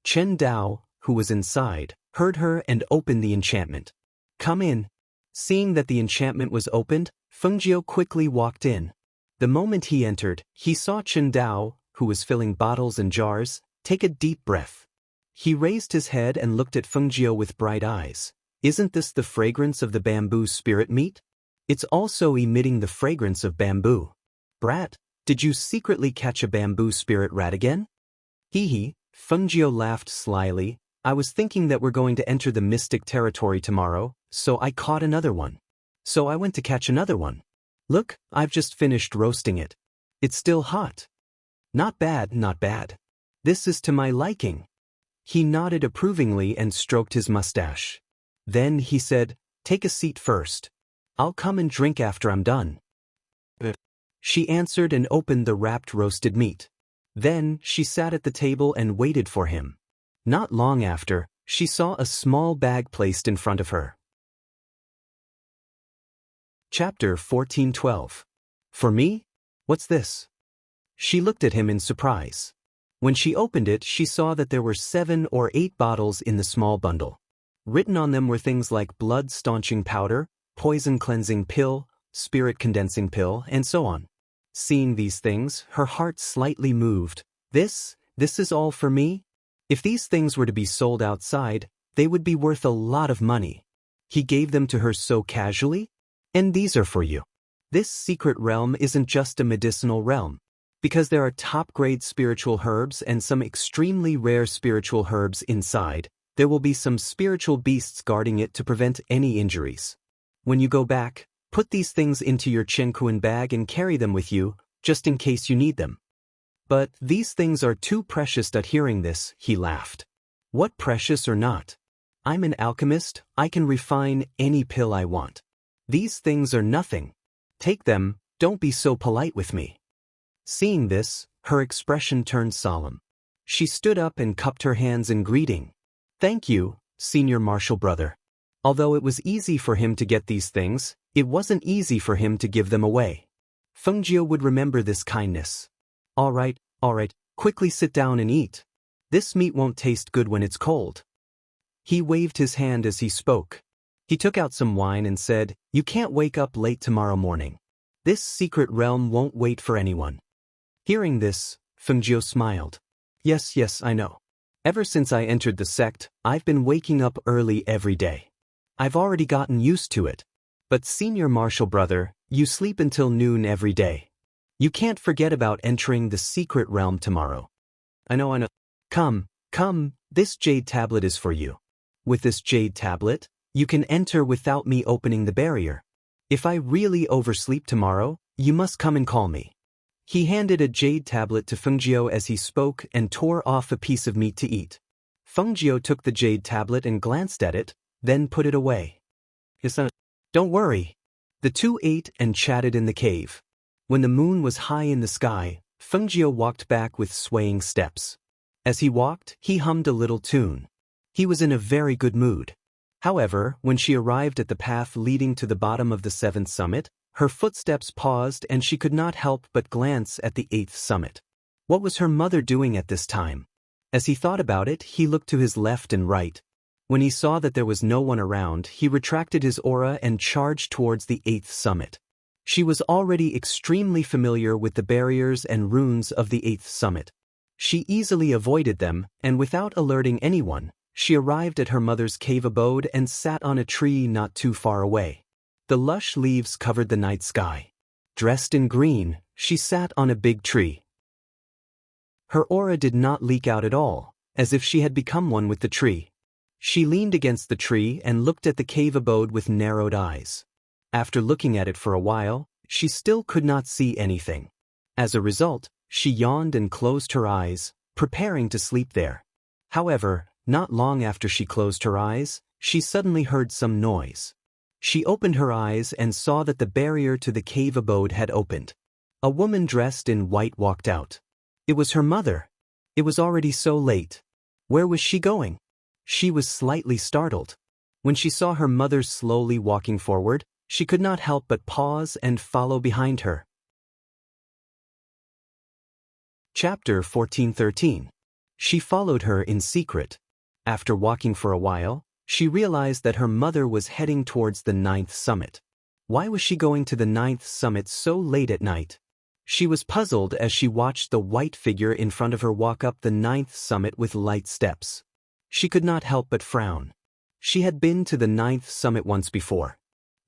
Chen Dao, who was inside, heard her and opened the enchantment. Come in. Seeing that the enchantment was opened, Fengjiu quickly walked in. The moment he entered, he saw Chen Dao, who was filling bottles and jars, take a deep breath. He raised his head and looked at Fengjiu with bright eyes. Isn't this the fragrance of the bamboo spirit meat? It's also emitting the fragrance of bamboo. Brat, did you secretly catch a bamboo spirit rat again? Hee hee, Fengjiu laughed slyly. I was thinking that we're going to enter the mystic territory tomorrow, so I caught another one. So I went to catch another one. Look, I've just finished roasting it. It's still hot. Not bad, not bad. This is to my liking. He nodded approvingly and stroked his mustache. Then he said, take a seat first. I'll come and drink after I'm done. She answered and opened the wrapped roasted meat. Then she sat at the table and waited for him. Not long after, she saw a small bag placed in front of her. Chapter 14:12. For me? What's this? She looked at him in surprise. When she opened it, she saw that there were 7 or 8 bottles in the small bundle. Written on them were things like blood-staunching powder, poison-cleansing pill, spirit-condensing pill, and so on. Seeing these things, her heart slightly moved. This is all for me? If these things were to be sold outside, they would be worth a lot of money. He gave them to her so casually? And these are for you. This secret realm isn't just a medicinal realm. Because there are top-grade spiritual herbs and some extremely rare spiritual herbs inside, there will be some spiritual beasts guarding it to prevent any injuries. When you go back, put these things into your Chenkuan bag and carry them with you, just in case you need them. But these things are too precious. Hearing this, he laughed. What precious or not? I'm an alchemist, I can refine any pill I want. These things are nothing. Take them, don't be so polite with me. Seeing this, her expression turned solemn. She stood up and cupped her hands in greeting. Thank you, senior martial brother. Although it was easy for him to get these things, it wasn't easy for him to give them away. Fengjiu would remember this kindness. All right, quickly sit down and eat. This meat won't taste good when it's cold. He waved his hand as he spoke. He took out some wine and said, you can't wake up late tomorrow morning. This secret realm won't wait for anyone. Hearing this, Fengjiu smiled. Yes, I know. Ever since I entered the sect, I've been waking up early every day. I've already gotten used to it. But senior martial brother, you sleep until noon every day. You can't forget about entering the secret realm tomorrow. I know. Come, this jade tablet is for you. With this jade tablet, you can enter without me opening the barrier. If I really oversleep tomorrow, you must come and call me. He handed a jade tablet to Fengjiu as he spoke and tore off a piece of meat to eat. Fengjiu took the jade tablet and glanced at it, then put it away. Don't worry. The two ate and chatted in the cave. When the moon was high in the sky, Fengjiu walked back with swaying steps. As he walked, he hummed a little tune. He was in a very good mood. However, when she arrived at the path leading to the bottom of the 7th summit, her footsteps paused and she could not help but glance at the 8th summit. What was her mother doing at this time? As he thought about it, he looked to his left and right. When he saw that there was no one around, he retracted his aura and charged towards the 8th summit. She was already extremely familiar with the barriers and runes of the 8th summit. She easily avoided them, and without alerting anyone, she arrived at her mother's cave abode and sat on a tree not too far away. The lush leaves covered the night sky. Dressed in green, she sat on a big tree. Her aura did not leak out at all, as if she had become one with the tree. She leaned against the tree and looked at the cave abode with narrowed eyes. After looking at it for a while, she still could not see anything. As a result, she yawned and closed her eyes, preparing to sleep there. However, not long after she closed her eyes, she suddenly heard some noise. She opened her eyes and saw that the barrier to the cave abode had opened. A woman dressed in white walked out. It was her mother. It was already so late. Where was she going? She was slightly startled. When she saw her mother slowly walking forward, she could not help but pause and follow behind her. Chapter 14:13. She followed her in secret. After walking for a while, she realized that her mother was heading towards the 9th summit. Why was she going to the 9th summit so late at night? She was puzzled as she watched the white figure in front of her walk up the 9th summit with light steps. She could not help but frown. She had been to the 9th summit once before.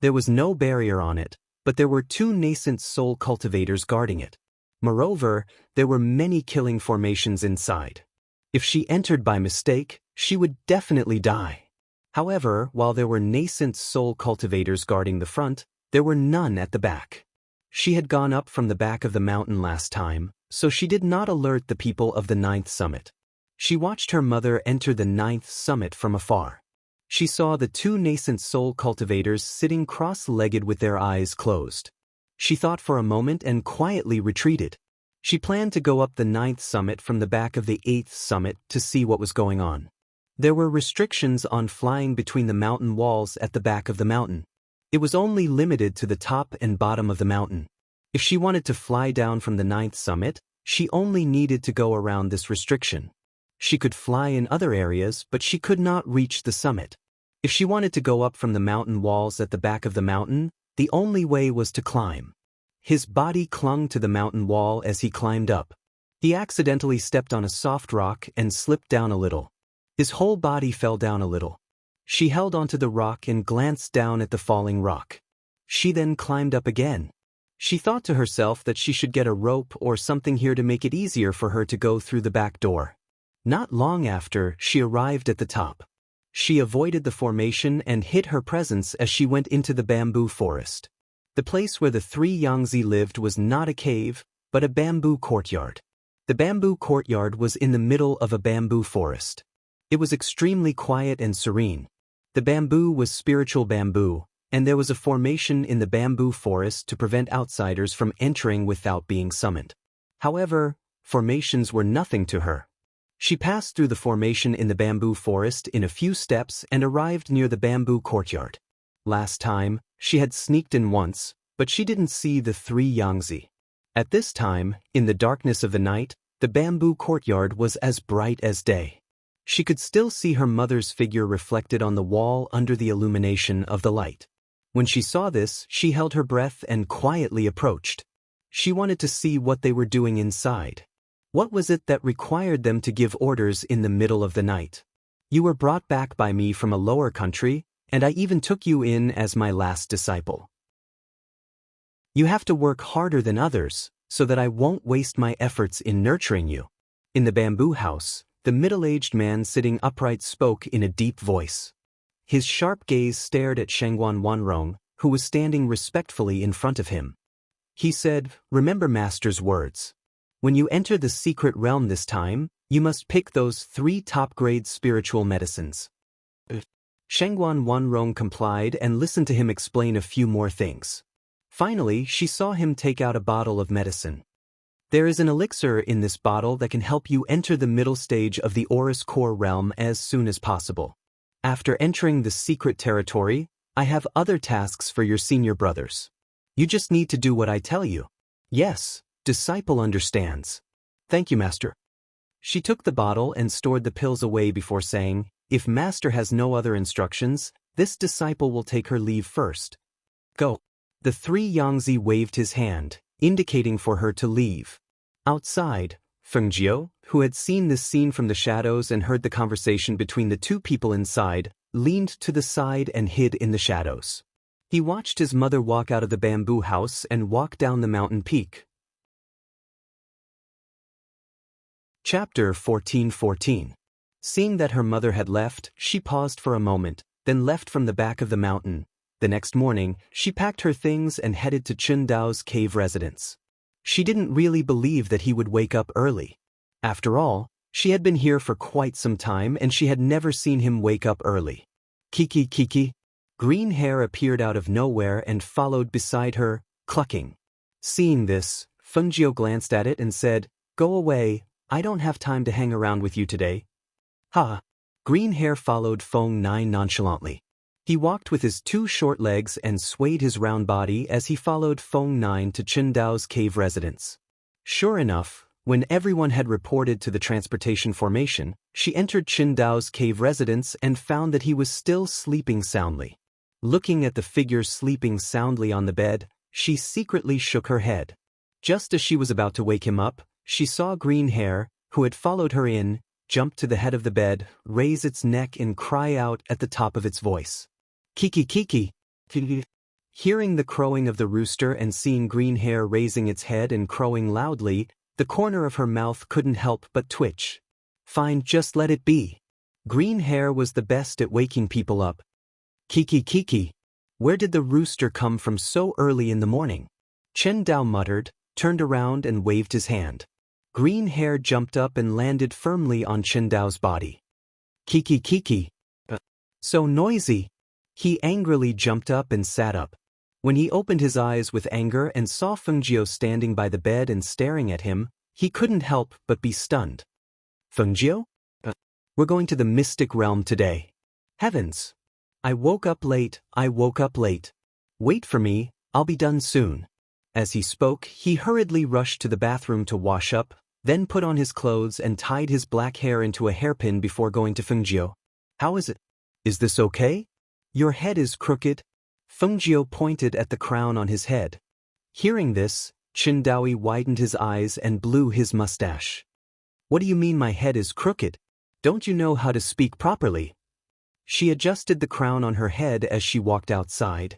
There was no barrier on it, but there were 2 nascent soul cultivators guarding it. Moreover, there were many killing formations inside. If she entered by mistake, she would definitely die. However, while there were nascent soul cultivators guarding the front, there were none at the back. She had gone up from the back of the mountain last time, so she did not alert the people of the 9th summit. She watched her mother enter the 9th summit from afar. She saw the 2 nascent soul cultivators sitting cross-legged with their eyes closed. She thought for a moment and quietly retreated. She planned to go up the 9th summit from the back of the 8th summit to see what was going on. There were restrictions on flying between the mountain walls at the back of the mountain. It was only limited to the top and bottom of the mountain. If she wanted to fly down from the 9th summit, she only needed to go around this restriction. She could fly in other areas, but she could not reach the summit. If she wanted to go up from the mountain walls at the back of the mountain, the only way was to climb. His body clung to the mountain wall as he climbed up. He accidentally stepped on a soft rock and slipped down a little. His whole body fell down a little. She held onto the rock and glanced down at the falling rock. She then climbed up again. She thought to herself that she should get a rope or something here to make it easier for her to go through the back door. Not long after, she arrived at the top. She avoided the formation and hid her presence as she went into the bamboo forest. The place where the 3 Yangtze lived was not a cave, but a bamboo courtyard. The bamboo courtyard was in the middle of a bamboo forest. It was extremely quiet and serene. The bamboo was spiritual bamboo, and there was a formation in the bamboo forest to prevent outsiders from entering without being summoned. However, formations were nothing to her. She passed through the formation in the bamboo forest in a few steps and arrived near the bamboo courtyard. Last time, she had sneaked in once, but she didn't see the 3 Yangtze. At this time, in the darkness of the night, the bamboo courtyard was as bright as day. She could still see her mother's figure reflected on the wall under the illumination of the light. When she saw this, she held her breath and quietly approached. She wanted to see what they were doing inside. What was it that required them to give orders in the middle of the night? You were brought back by me from a lower country, and I even took you in as my last disciple. You have to work harder than others, so that I won't waste my efforts in nurturing you. In the bamboo house, the middle-aged man sitting upright spoke in a deep voice. His sharp gaze stared at Shengguan Wanrong, who was standing respectfully in front of him. He said, "Remember Master's words. When you enter the secret realm this time, you must pick those 3 top-grade spiritual medicines." Shengguan Wanrong complied and listened to him explain a few more things. Finally, she saw him take out a bottle of medicine. There is an elixir in this bottle that can help you enter the middle stage of the Aurous Core realm as soon as possible. After entering the secret territory, I have other tasks for your senior brothers. You just need to do what I tell you. Yes, disciple understands. Thank you, Master. She took the bottle and stored the pills away before saying, "If Master has no other instructions, this disciple will take her leave first. Go." The 3 Yangtze waved his hand, indicating for her to leave. Outside, Fengjiu, who had seen this scene from the shadows and heard the conversation between the 2 people inside, leaned to the side and hid in the shadows. He watched his mother walk out of the bamboo house and walk down the mountain peak. Chapter 14:14. Seeing that her mother had left, she paused for a moment, then left from the back of the mountain. The next morning, she packed her things and headed to Chun Dao's cave residence. She didn't really believe that he would wake up early. After all, she had been here for quite some time and she had never seen him wake up early. Kiki Kiki. Green hair appeared out of nowhere and followed beside her, clucking. Seeing this, Fengjiu glanced at it and said, "Go away, I don't have time to hang around with you today." Ha! Green hair followed Feng Nine nonchalantly. He walked with his two short legs and swayed his round body as he followed Feng Nine to Chun Dao's cave residence. Sure enough, when everyone had reported to the transportation formation, she entered Chun Dao's cave residence and found that he was still sleeping soundly. Looking at the figure sleeping soundly on the bed, she secretly shook her head. Just as she was about to wake him up, she saw Green Hair, who had followed her in, jump to the head of the bed, raise its neck and cry out at the top of its voice. Kiki Kiki. Hearing the crowing of the rooster and seeing Green Hair raising its head and crowing loudly, the corner of her mouth couldn't help but twitch. Fine, just let it be. Green Hair was the best at waking people up. Kiki Kiki. Where did the rooster come from so early in the morning? Chen Dao muttered, turned around and waved his hand. Green Hair jumped up and landed firmly on Chen Dao's body. Kiki Kiki. So noisy. He angrily jumped up and sat up. When he opened his eyes with anger and saw Fengjiu standing by the bed and staring at him, he couldn't help but be stunned. Fengjiu? We're going to the mystic realm today. Heavens! I woke up late. Wait for me, I'll be done soon. As he spoke, he hurriedly rushed to the bathroom to wash up, then put on his clothes and tied his black hair into a hairpin before going to Fengjiu. How is it? Is this okay? Your head is crooked. Fengjiu pointed at the crown on his head. Hearing this, Chen Daoi widened his eyes and blew his mustache. What do you mean my head is crooked? Don't you know how to speak properly? She adjusted the crown on her head as she walked outside.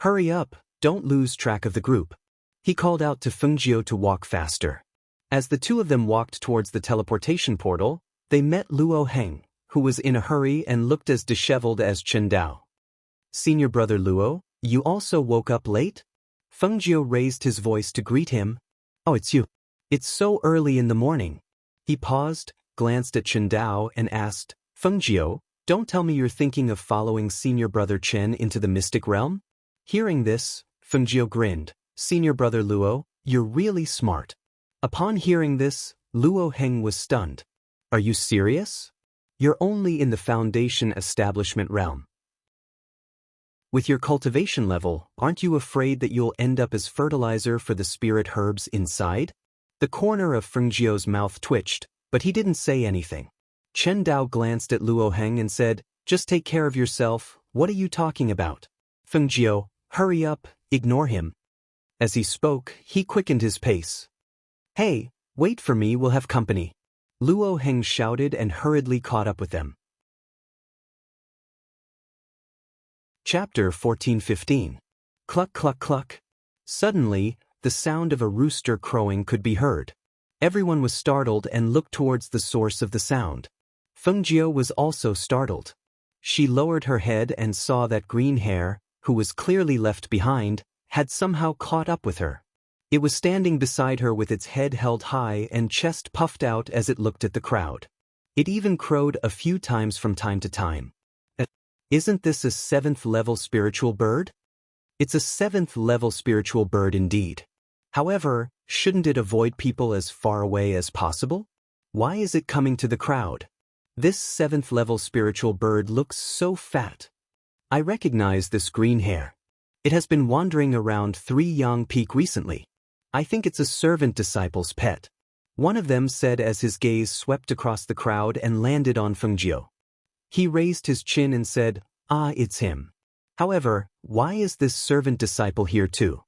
Hurry up, don't lose track of the group. He called out to Fengjiu to walk faster. As the two of them walked towards the teleportation portal, they met Luo Heng, who was in a hurry and looked as disheveled as Chen Dao. Senior brother Luo, you also woke up late? Fengjiu raised his voice to greet him. Oh, it's you. It's so early in the morning. He paused, glanced at Chen Dao and asked, Fengjiu, don't tell me you're thinking of following senior brother Chen into the mystic realm? Hearing this, Fengjiu grinned. Senior brother Luo, you're really smart. Upon hearing this, Luo Heng was stunned. Are you serious? You're only in the foundation establishment realm. With your cultivation level, aren't you afraid that you'll end up as fertilizer for the spirit herbs inside? The corner of Fengjiu's mouth twitched, but he didn't say anything. Chen Dao glanced at Luo Heng and said, just take care of yourself, what are you talking about? Fengjiu, hurry up, ignore him. As he spoke, he quickened his pace. Hey, wait for me, we'll have company. Luo Heng shouted and hurriedly caught up with them. Chapter 14-15. Cluck cluck cluck. Suddenly, the sound of a rooster crowing could be heard. Everyone was startled and looked towards the source of the sound. Fengjiu was also startled. She lowered her head and saw that Green Hair, who was clearly left behind, had somehow caught up with her. It was standing beside her with its head held high and chest puffed out as it looked at the crowd. It even crowed a few times from time to time. Isn't this a 7th-level spiritual bird? It's a 7th-level spiritual bird indeed. However, shouldn't it avoid people as far away as possible? Why is it coming to the crowd? This 7th-level spiritual bird looks so fat. I recognize this Green Hair. It has been wandering around 3 Yang Peak recently. I think it's a servant disciple's pet. One of them said as his gaze swept across the crowd and landed on Fengjiu. He raised his chin and said, ah, it's him. However, why is this servant disciple here too?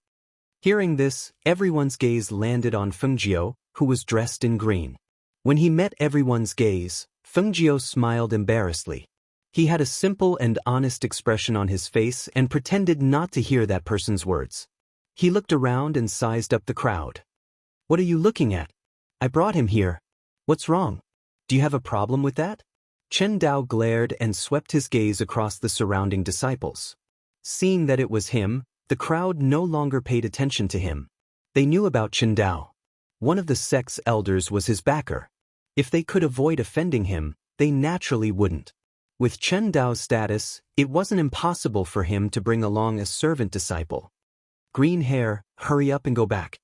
Hearing this, everyone's gaze landed on Fengjiu, who was dressed in green. When he met everyone's gaze, Fengjiu smiled embarrassedly. He had a simple and honest expression on his face and pretended not to hear that person's words. He looked around and sized up the crowd. What are you looking at? I brought him here. What's wrong? Do you have a problem with that? Chen Dao glared and swept his gaze across the surrounding disciples. Seeing that it was him, the crowd no longer paid attention to him. They knew about Chen Dao. One of the sect's elders was his backer. If they could avoid offending him, they naturally wouldn't. With Chen Dao's status, it wasn't impossible for him to bring along a servant disciple. Green Hair, hurry up and go back.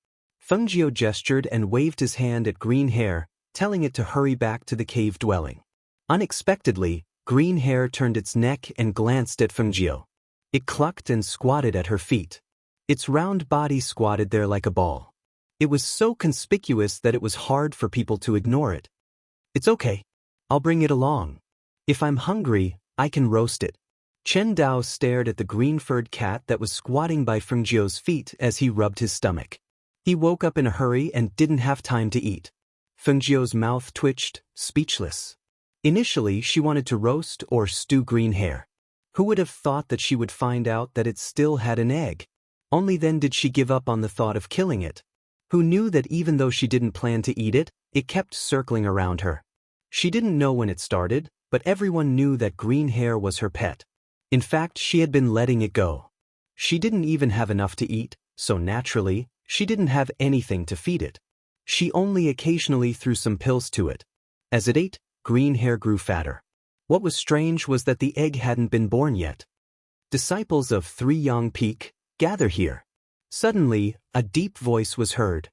Fengjiu gestured and waved his hand at Green Hair, telling it to hurry back to the cave dwelling. Unexpectedly, Green Hair turned its neck and glanced at Fengjiu. It clucked and squatted at her feet. Its round body squatted there like a ball. It was so conspicuous that it was hard for people to ignore it. It's okay. I'll bring it along. If I'm hungry, I can roast it. Chen Dao stared at the green-furred cat that was squatting by Fengjiu's feet as he rubbed his stomach. He woke up in a hurry and didn't have time to eat. Fengjiu's mouth twitched, speechless. Initially, she wanted to roast or stew Green Hair. Who would have thought that she would find out that it still had an egg? Only then did she give up on the thought of killing it. Who knew that even though she didn't plan to eat it, it kept circling around her? She didn't know when it started, but everyone knew that Green Hair was her pet. In fact, she had been letting it go. She didn't even have enough to eat, so naturally, she didn't have anything to feed it. She only occasionally threw some pills to it. As it ate, Green Hair grew fatter. What was strange was that the egg hadn't been born yet. Disciples of Three Yang Peak, gather here. Suddenly, a deep voice was heard.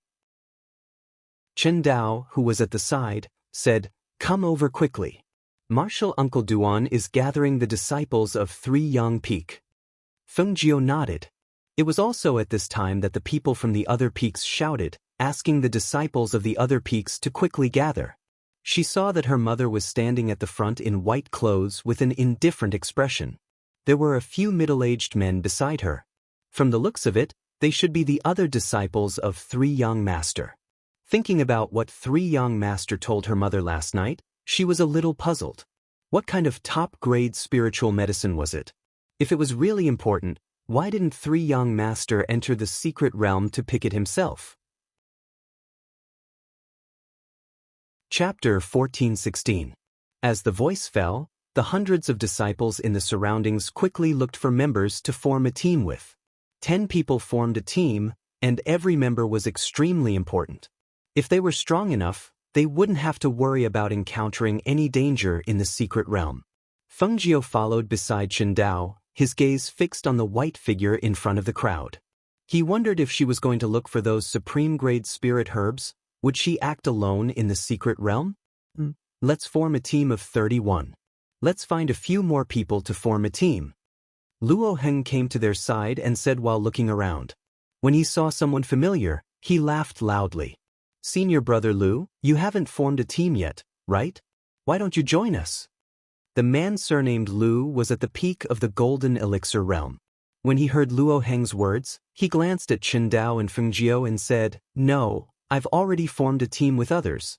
Chen Dao, who was at the side, said, "Come over quickly. Martial Uncle Duan is gathering the disciples of Three Yang Peak." Fengjiu nodded. It was also at this time that the people from the other peaks shouted, asking the disciples of the other peaks to quickly gather. She saw that her mother was standing at the front in white clothes with an indifferent expression. There were a few middle-aged men beside her. From the looks of it, they should be the other disciples of Three Yang Master. Thinking about what Three Yang Master told her mother last night, she was a little puzzled. What kind of top-grade spiritual medicine was it? If it was really important, why didn't Three Yang Master enter the secret realm to pick it himself? Chapter 14:16. As the voice fell, the hundreds of disciples in the surroundings quickly looked for members to form a team with. 10 people formed a team, and every member was extremely important. If they were strong enough, they wouldn't have to worry about encountering any danger in the secret realm. Fengjiu followed beside Chen Dao, his gaze fixed on the white figure in front of the crowd. He wondered if she was going to look for those supreme-grade spirit herbs. Would she act alone in the secret realm? Let's form a team of 31. Let's find a few more people to form a team. Luo Heng came to their side and said while looking around. When he saw someone familiar, he laughed loudly. "Senior brother Lu, you haven't formed a team yet, right? Why don't you join us?" The man surnamed Lu was at the peak of the Golden Elixir realm. When he heard Luo Heng's words, he glanced at Chen Dao and Fengjiu and said, "No, I've already formed a team with others."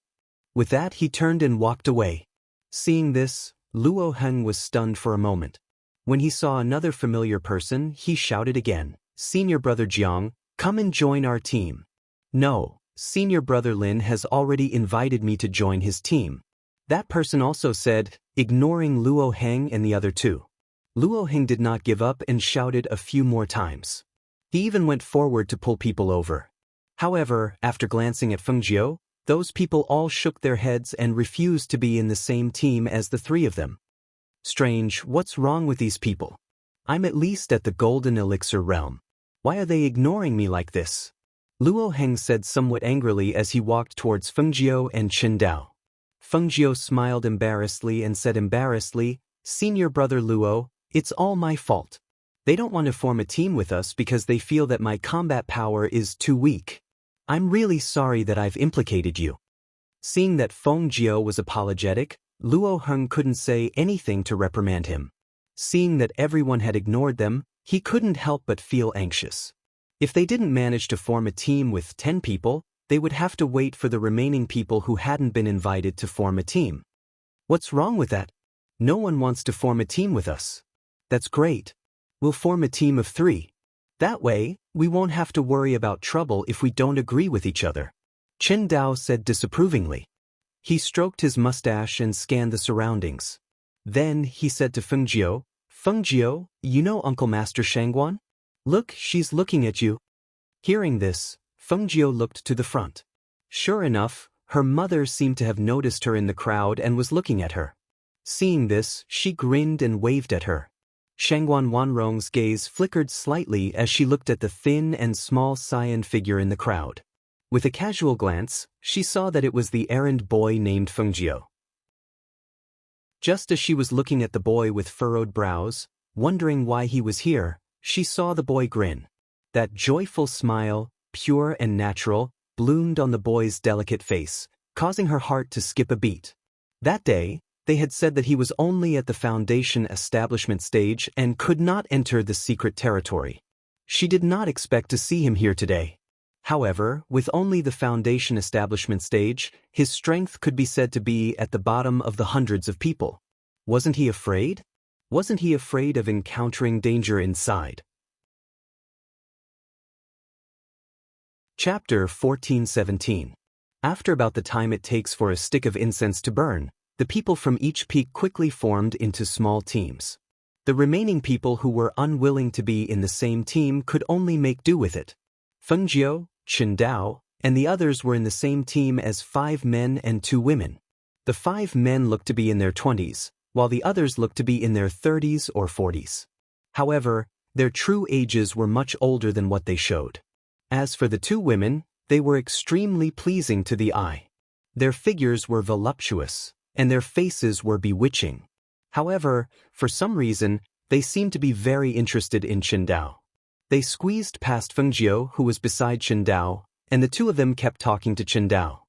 With that, he turned and walked away. Seeing this, Luo Heng was stunned for a moment. When he saw another familiar person, he shouted again, "Senior brother Jiang, come and join our team." "No, senior brother Lin has already invited me to join his team." That person also said, ignoring Luo Heng and the other two. Luo Heng did not give up and shouted a few more times. He even went forward to pull people over. However, after glancing at Fengjiu, those people all shook their heads and refused to be in the same team as the three of them. Strange, what's wrong with these people? I'm at least at the Golden Elixir realm. Why are they ignoring me like this? Luo Heng said somewhat angrily as he walked towards Fengjiu and Chen Dao. Fengjiu smiled embarrassedly and said embarrassedly, "Senior brother Luo, it's all my fault. They don't want to form a team with us because they feel that my combat power is too weak. I'm really sorry that I've implicated you." Seeing that Fengjiu was apologetic, Luo Heng couldn't say anything to reprimand him. Seeing that everyone had ignored them, he couldn't help but feel anxious. If they didn't manage to form a team with 10 people, they would have to wait for the remaining people who hadn't been invited to form a team. What's wrong with that? No one wants to form a team with us. That's great. We'll form a team of 3. That way, we won't have to worry about trouble if we don't agree with each other. Chen Dao said disapprovingly. He stroked his mustache and scanned the surroundings. Then he said to Fengjiu, "Fengjiu, you know Uncle Master Shangguan? Look, she's looking at you." Hearing this, Fengjiu looked to the front. Sure enough, her mother seemed to have noticed her in the crowd and was looking at her. Seeing this, she grinned and waved at her. Shangguan Wanrong's gaze flickered slightly as she looked at the thin and small cyan figure in the crowd. With a casual glance, she saw that it was the errand boy named Fengjiu. Just as she was looking at the boy with furrowed brows, wondering why he was here, she saw the boy grin. That joyful smile, pure and natural, bloomed on the boy's delicate face, causing her heart to skip a beat. That day, they had said that he was only at the foundation establishment stage and could not enter the secret territory. She did not expect to see him here today. However, with only the foundation establishment stage, his strength could be said to be at the bottom of the hundreds of people. Wasn't he afraid? Wasn't he afraid of encountering danger inside? Chapter 14:17. After about the time it takes for a stick of incense to burn, the people from each peak quickly formed into small teams. The remaining people who were unwilling to be in the same team could only make do with it. Fengjiu, Qindao, and the others were in the same team as 5 men and 2 women. The 5 men looked to be in their 20s, while the others looked to be in their 30s or 40s. However, their true ages were much older than what they showed. As for the 2 women, they were extremely pleasing to the eye. Their figures were voluptuous, and their faces were bewitching. However, for some reason, they seemed to be very interested in Qindao. They squeezed past Fengjiu, who was beside Qindao, and the 2 of them kept talking to Qindao.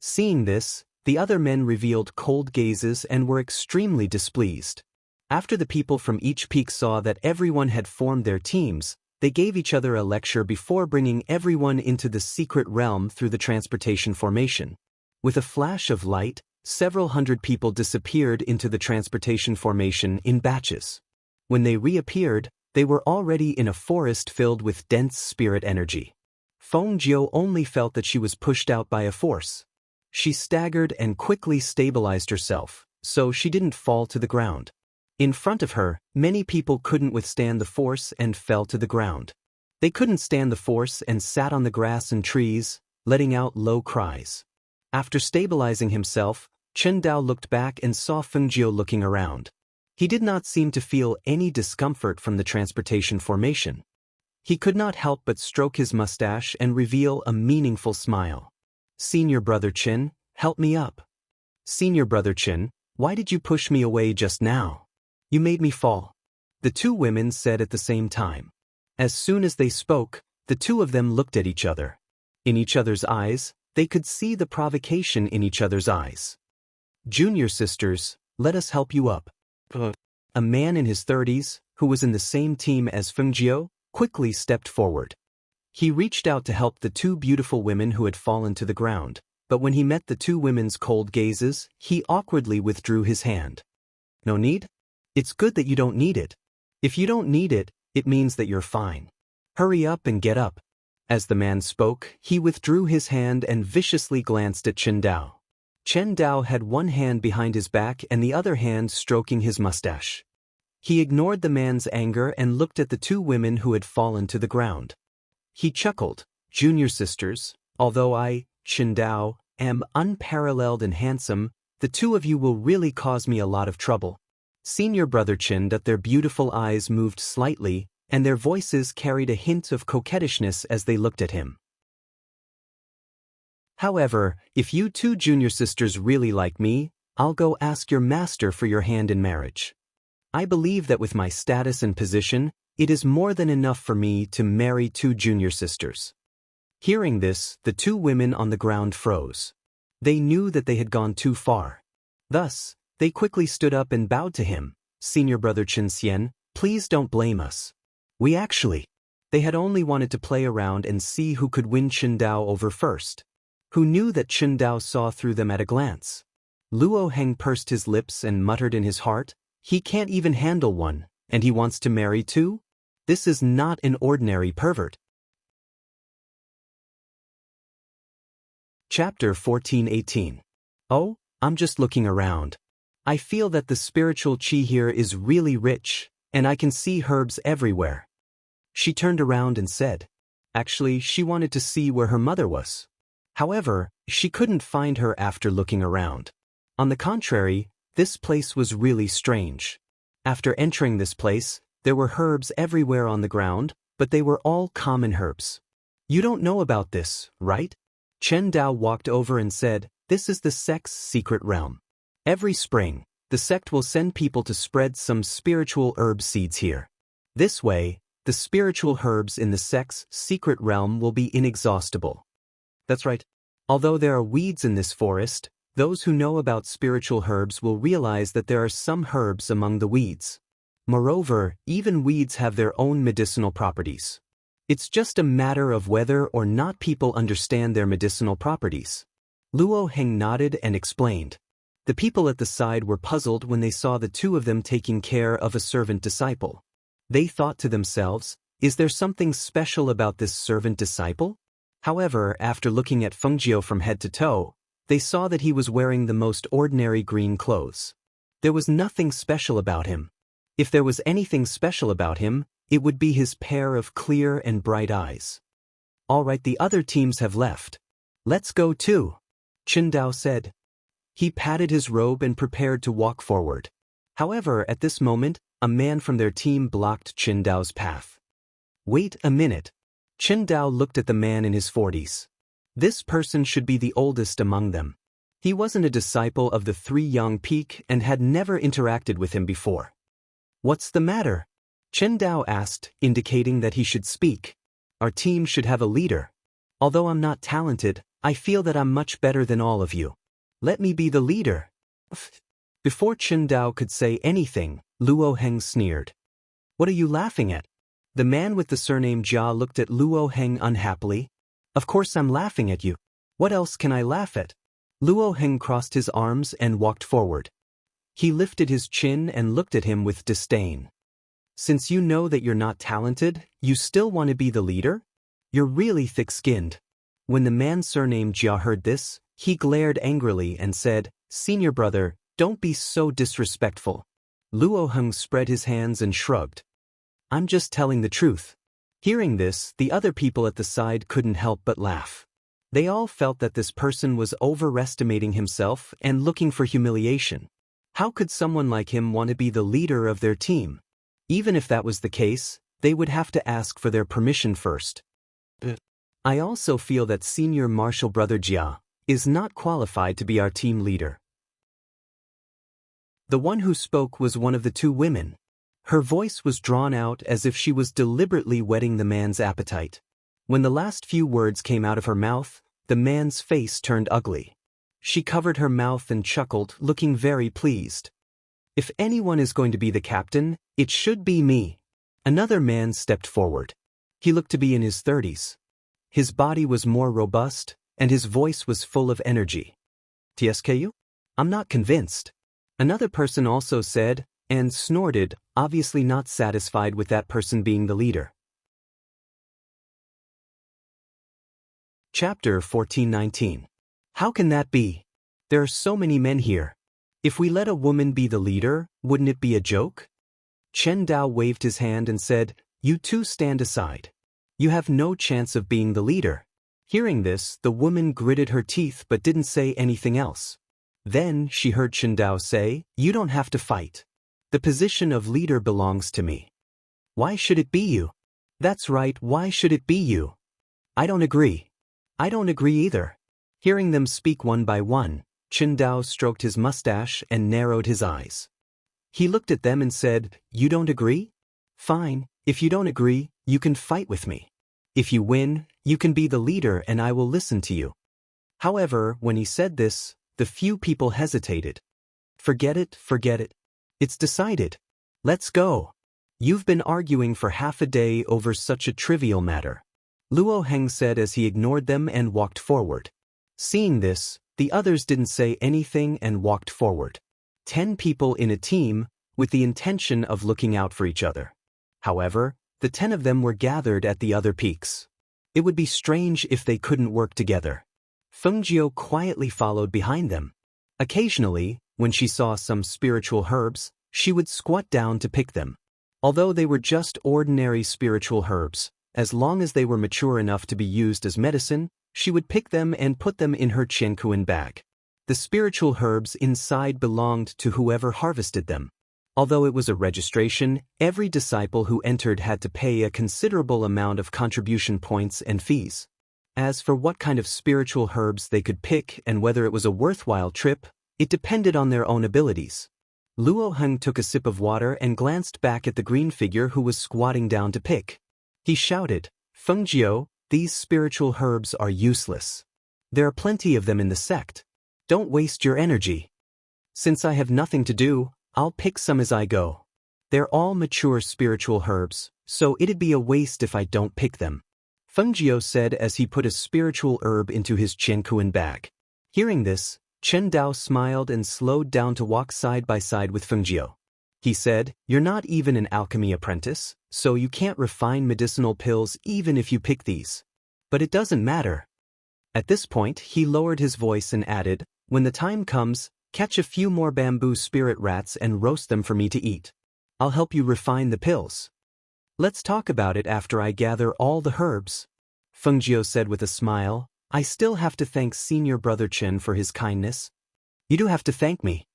Seeing this, the other men revealed cold gazes and were extremely displeased. After the people from each peak saw that everyone had formed their teams, they gave each other a lecture before bringing everyone into the secret realm through the transportation formation. With a flash of light, several hundred people disappeared into the transportation formation in batches. When they reappeared, they were already in a forest filled with dense spirit energy. Fengjiu only felt that she was pushed out by a force. She staggered and quickly stabilized herself, so she didn't fall to the ground. In front of her, many people couldn't withstand the force and fell to the ground. They couldn't stand the force and sat on the grass and trees, letting out low cries. After stabilizing himself, Qindao looked back and saw Fengjiu looking around. He did not seem to feel any discomfort from the transportation formation. He could not help but stroke his mustache and reveal a meaningful smile. "Senior Brother Qin, help me up." "Senior Brother Qin, why did you push me away just now? You made me fall," the 2 women said at the same time. As soon as they spoke, the 2 of them looked at each other. In each other's eyes, they could see the provocation in each other's eyes. "Junior sisters, let us help you up." A man in his 30s, who was in the same team as Fengjiu, quickly stepped forward. He reached out to help the 2 beautiful women who had fallen to the ground, but when he met the 2 women's cold gazes, he awkwardly withdrew his hand. "No need? It's good that you don't need it. If you don't need it, it means that you're fine. Hurry up and get up." As the man spoke, he withdrew his hand and viciously glanced at Qindao. Qindao had one hand behind his back and the other hand stroking his mustache. He ignored the man's anger and looked at the 2 women who had fallen to the ground. He chuckled, "Junior sisters, although I, Qindao, am unparalleled and handsome, the 2 of you will really cause me a lot of trouble." Senior Brother Qin, that their beautiful eyes moved slightly, and their voices carried a hint of coquettishness as they looked at him. "However, if you 2 junior sisters really like me, I'll go ask your master for your hand in marriage. I believe that with my status and position, it is more than enough for me to marry 2 junior sisters." Hearing this, the 2 women on the ground froze. They knew that they had gone too far. Thus, they quickly stood up and bowed to him. "Senior Brother Qin Xian, please don't blame us. They had only wanted to play around and see who could win Qindao over first. Who knew that Qindao saw through them at a glance? Luo Heng pursed his lips and muttered in his heart, "He can't even handle one, and he wants to marry 2? This is not an ordinary pervert." Chapter 14:18. "Oh, I'm just looking around." I feel that the spiritual chi here is really rich, and I can see herbs everywhere. She turned around and said. Actually, she wanted to see where her mother was. However, she couldn't find her after looking around. On the contrary, this place was really strange. After entering this place, there were herbs everywhere on the ground, but they were all common herbs. You don't know about this, right? Chen Dao walked over and said, this is the sect's secret realm. Every spring, the sect will send people to spread some spiritual herb seeds here. This way, the spiritual herbs in the sect's secret realm will be inexhaustible. That's right. Although there are weeds in this forest, those who know about spiritual herbs will realize that there are some herbs among the weeds. Moreover, even weeds have their own medicinal properties. It's just a matter of whether or not people understand their medicinal properties. Luo Heng nodded and explained. The people at the side were puzzled when they saw the two of them taking care of a servant disciple. They thought to themselves, is there something special about this servant disciple? However, after looking at Fengjiu from head to toe, they saw that he was wearing the most ordinary green clothes. There was nothing special about him. If there was anything special about him, it would be his pair of clear and bright eyes. All right, the other teams have left. Let's go too, Chen Dao said. He patted his robe and prepared to walk forward. However, at this moment, a man from their team blocked Chen Dao's path. Wait a minute. Chen Dao looked at the man in his 40s. This person should be the oldest among them. He wasn't a disciple of the three young peak and had never interacted with him before. What's the matter? Chen Dao asked, indicating that he should speak. Our team should have a leader. Although I'm not talented, I feel that I'm much better than all of you. Let me be the leader. Before Chen Dao could say anything, Luo Heng sneered. What are you laughing at? The man with the surname Jia looked at Luo Heng unhappily. Of course I'm laughing at you. What else can I laugh at? Luo Heng crossed his arms and walked forward. He lifted his chin and looked at him with disdain. Since you know that you're not talented, you still want to be the leader? You're really thick-skinned. When the man surnamed Jia heard this, he glared angrily and said, Senior brother, don't be so disrespectful. Luo Heng spread his hands and shrugged. I'm just telling the truth. Hearing this, the other people at the side couldn't help but laugh. They all felt that this person was overestimating himself and looking for humiliation. How could someone like him want to be the leader of their team? Even if that was the case, they would have to ask for their permission first. I also feel that senior martial brother Jia is not qualified to be our team leader. The one who spoke was one of the two women. Her voice was drawn out as if she was deliberately whetting the man's appetite. When the last few words came out of her mouth, the man's face turned ugly. She covered her mouth and chuckled, looking very pleased. If anyone is going to be the captain, it should be me. Another man stepped forward. He looked to be in his 30s. His body was more robust, and his voice was full of energy. TSKU? I'm not convinced. Another person also said, and snorted, obviously not satisfied with that person being the leader. Chapter 14:19. How can that be? There are so many men here. If we let a woman be the leader, wouldn't it be a joke? Chen Dao waved his hand and said, You two stand aside. You have no chance of being the leader. Hearing this, the woman gritted her teeth but didn't say anything else. Then she heard Chen Dao say, You don't have to fight. The position of leader belongs to me. Why should it be you? That's right, why should it be you? I don't agree. I don't agree either. Hearing them speak one by one, Chen Dao stroked his mustache and narrowed his eyes. He looked at them and said, You don't agree? Fine, if you don't agree, you can fight with me. If you win, you can be the leader and I will listen to you. However, when he said this, the few people hesitated. Forget it, forget it. It's decided. Let's go. You've been arguing for half a day over such a trivial matter. Luo Heng said as he ignored them and walked forward. Seeing this, the others didn't say anything and walked forward. 10 people in a team, with the intention of looking out for each other. However, the 10 of them were gathered at the other peaks. It would be strange if they couldn't work together. Fengjiu quietly followed behind them. Occasionally, When she saw some spiritual herbs, she would squat down to pick them. Although they were just ordinary spiritual herbs, as long as they were mature enough to be used as medicine, she would pick them and put them in her chenkuan bag. The spiritual herbs inside belonged to whoever harvested them. Although it was a registration, every disciple who entered had to pay a considerable amount of contribution points and fees. As for what kind of spiritual herbs they could pick and whether it was a worthwhile trip, it depended on their own abilities. Luo Heng took a sip of water and glanced back at the green figure who was squatting down to pick. He shouted, "Fengjiu, these spiritual herbs are useless. There are plenty of them in the sect. Don't waste your energy. Since I have nothing to do, I'll pick some as I go. They're all mature spiritual herbs, so it'd be a waste if I don't pick them," Fengjiu said as he put a spiritual herb into his chenkuan bag. Hearing this, Chen Dao smiled and slowed down to walk side by side with Fengjiu. He said, "You're not even an alchemy apprentice, so you can't refine medicinal pills even if you pick these. But it doesn't matter." At this point, he lowered his voice and added, "When the time comes, catch a few more bamboo spirit rats and roast them for me to eat. I'll help you refine the pills. Let's talk about it after I gather all the herbs," Fengjiu said with a smile. "I still have to thank Senior Brother Chen for his kindness." "You do have to thank me."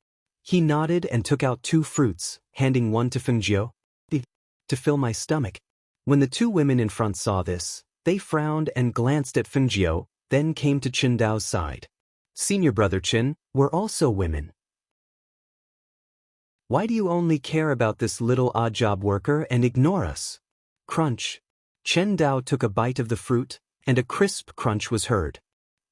He nodded and took out 2 fruits, handing one to Fengjiu. "To fill my stomach." When the 2 women in front saw this, they frowned and glanced at Fengjiu, then came to Chen Dao's side. "Senior Brother Chen, we're also women. Why do you only care about this little odd job worker and ignore us?" Crunch. Chen Dao took a bite of the fruit, and a crisp crunch was heard.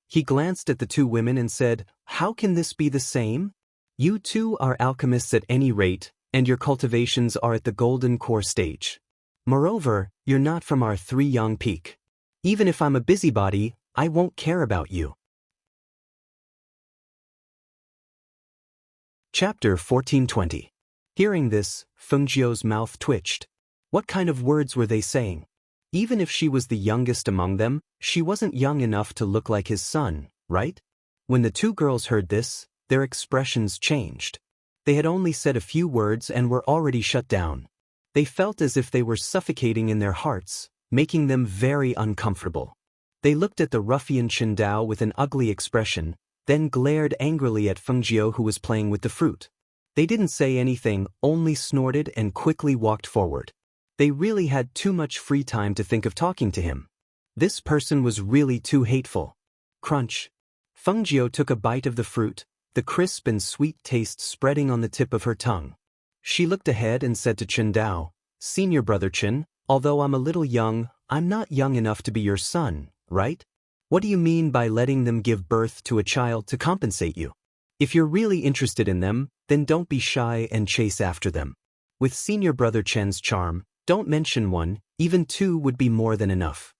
He glanced at the 2 women and said, "How can this be the same? You 2 are alchemists at any rate, and your cultivations are at the golden core stage. Moreover, you're not from our 3 young peak. Even if I'm a busybody, I won't care about you." Chapter 1420. Hearing this, Fengjiu's mouth twitched. What kind of words were they saying? Even if she was the youngest among them, she wasn't young enough to look like his son, right? When the 2 girls heard this, their expressions changed. They had only said a few words and were already shut down. They felt as if they were suffocating in their hearts, making them very uncomfortable. They looked at the ruffian Chen Dao with an ugly expression, then glared angrily at Fengjiu who was playing with the fruit. They didn't say anything, only snorted and quickly walked forward. They really had too much free time to think of talking to him. This person was really too hateful. Crunch. Fengjiu took a bite of the fruit, the crisp and sweet taste spreading on the tip of her tongue. She looked ahead and said to Chen Dao, "Senior Brother Chen, although I'm a little young, I'm not young enough to be your son, right? What do you mean by letting them give birth to a child to compensate you? If you're really interested in them, then don't be shy and chase after them. With Senior Brother Chen's charm, don't mention 1, even 2 would be more than enough."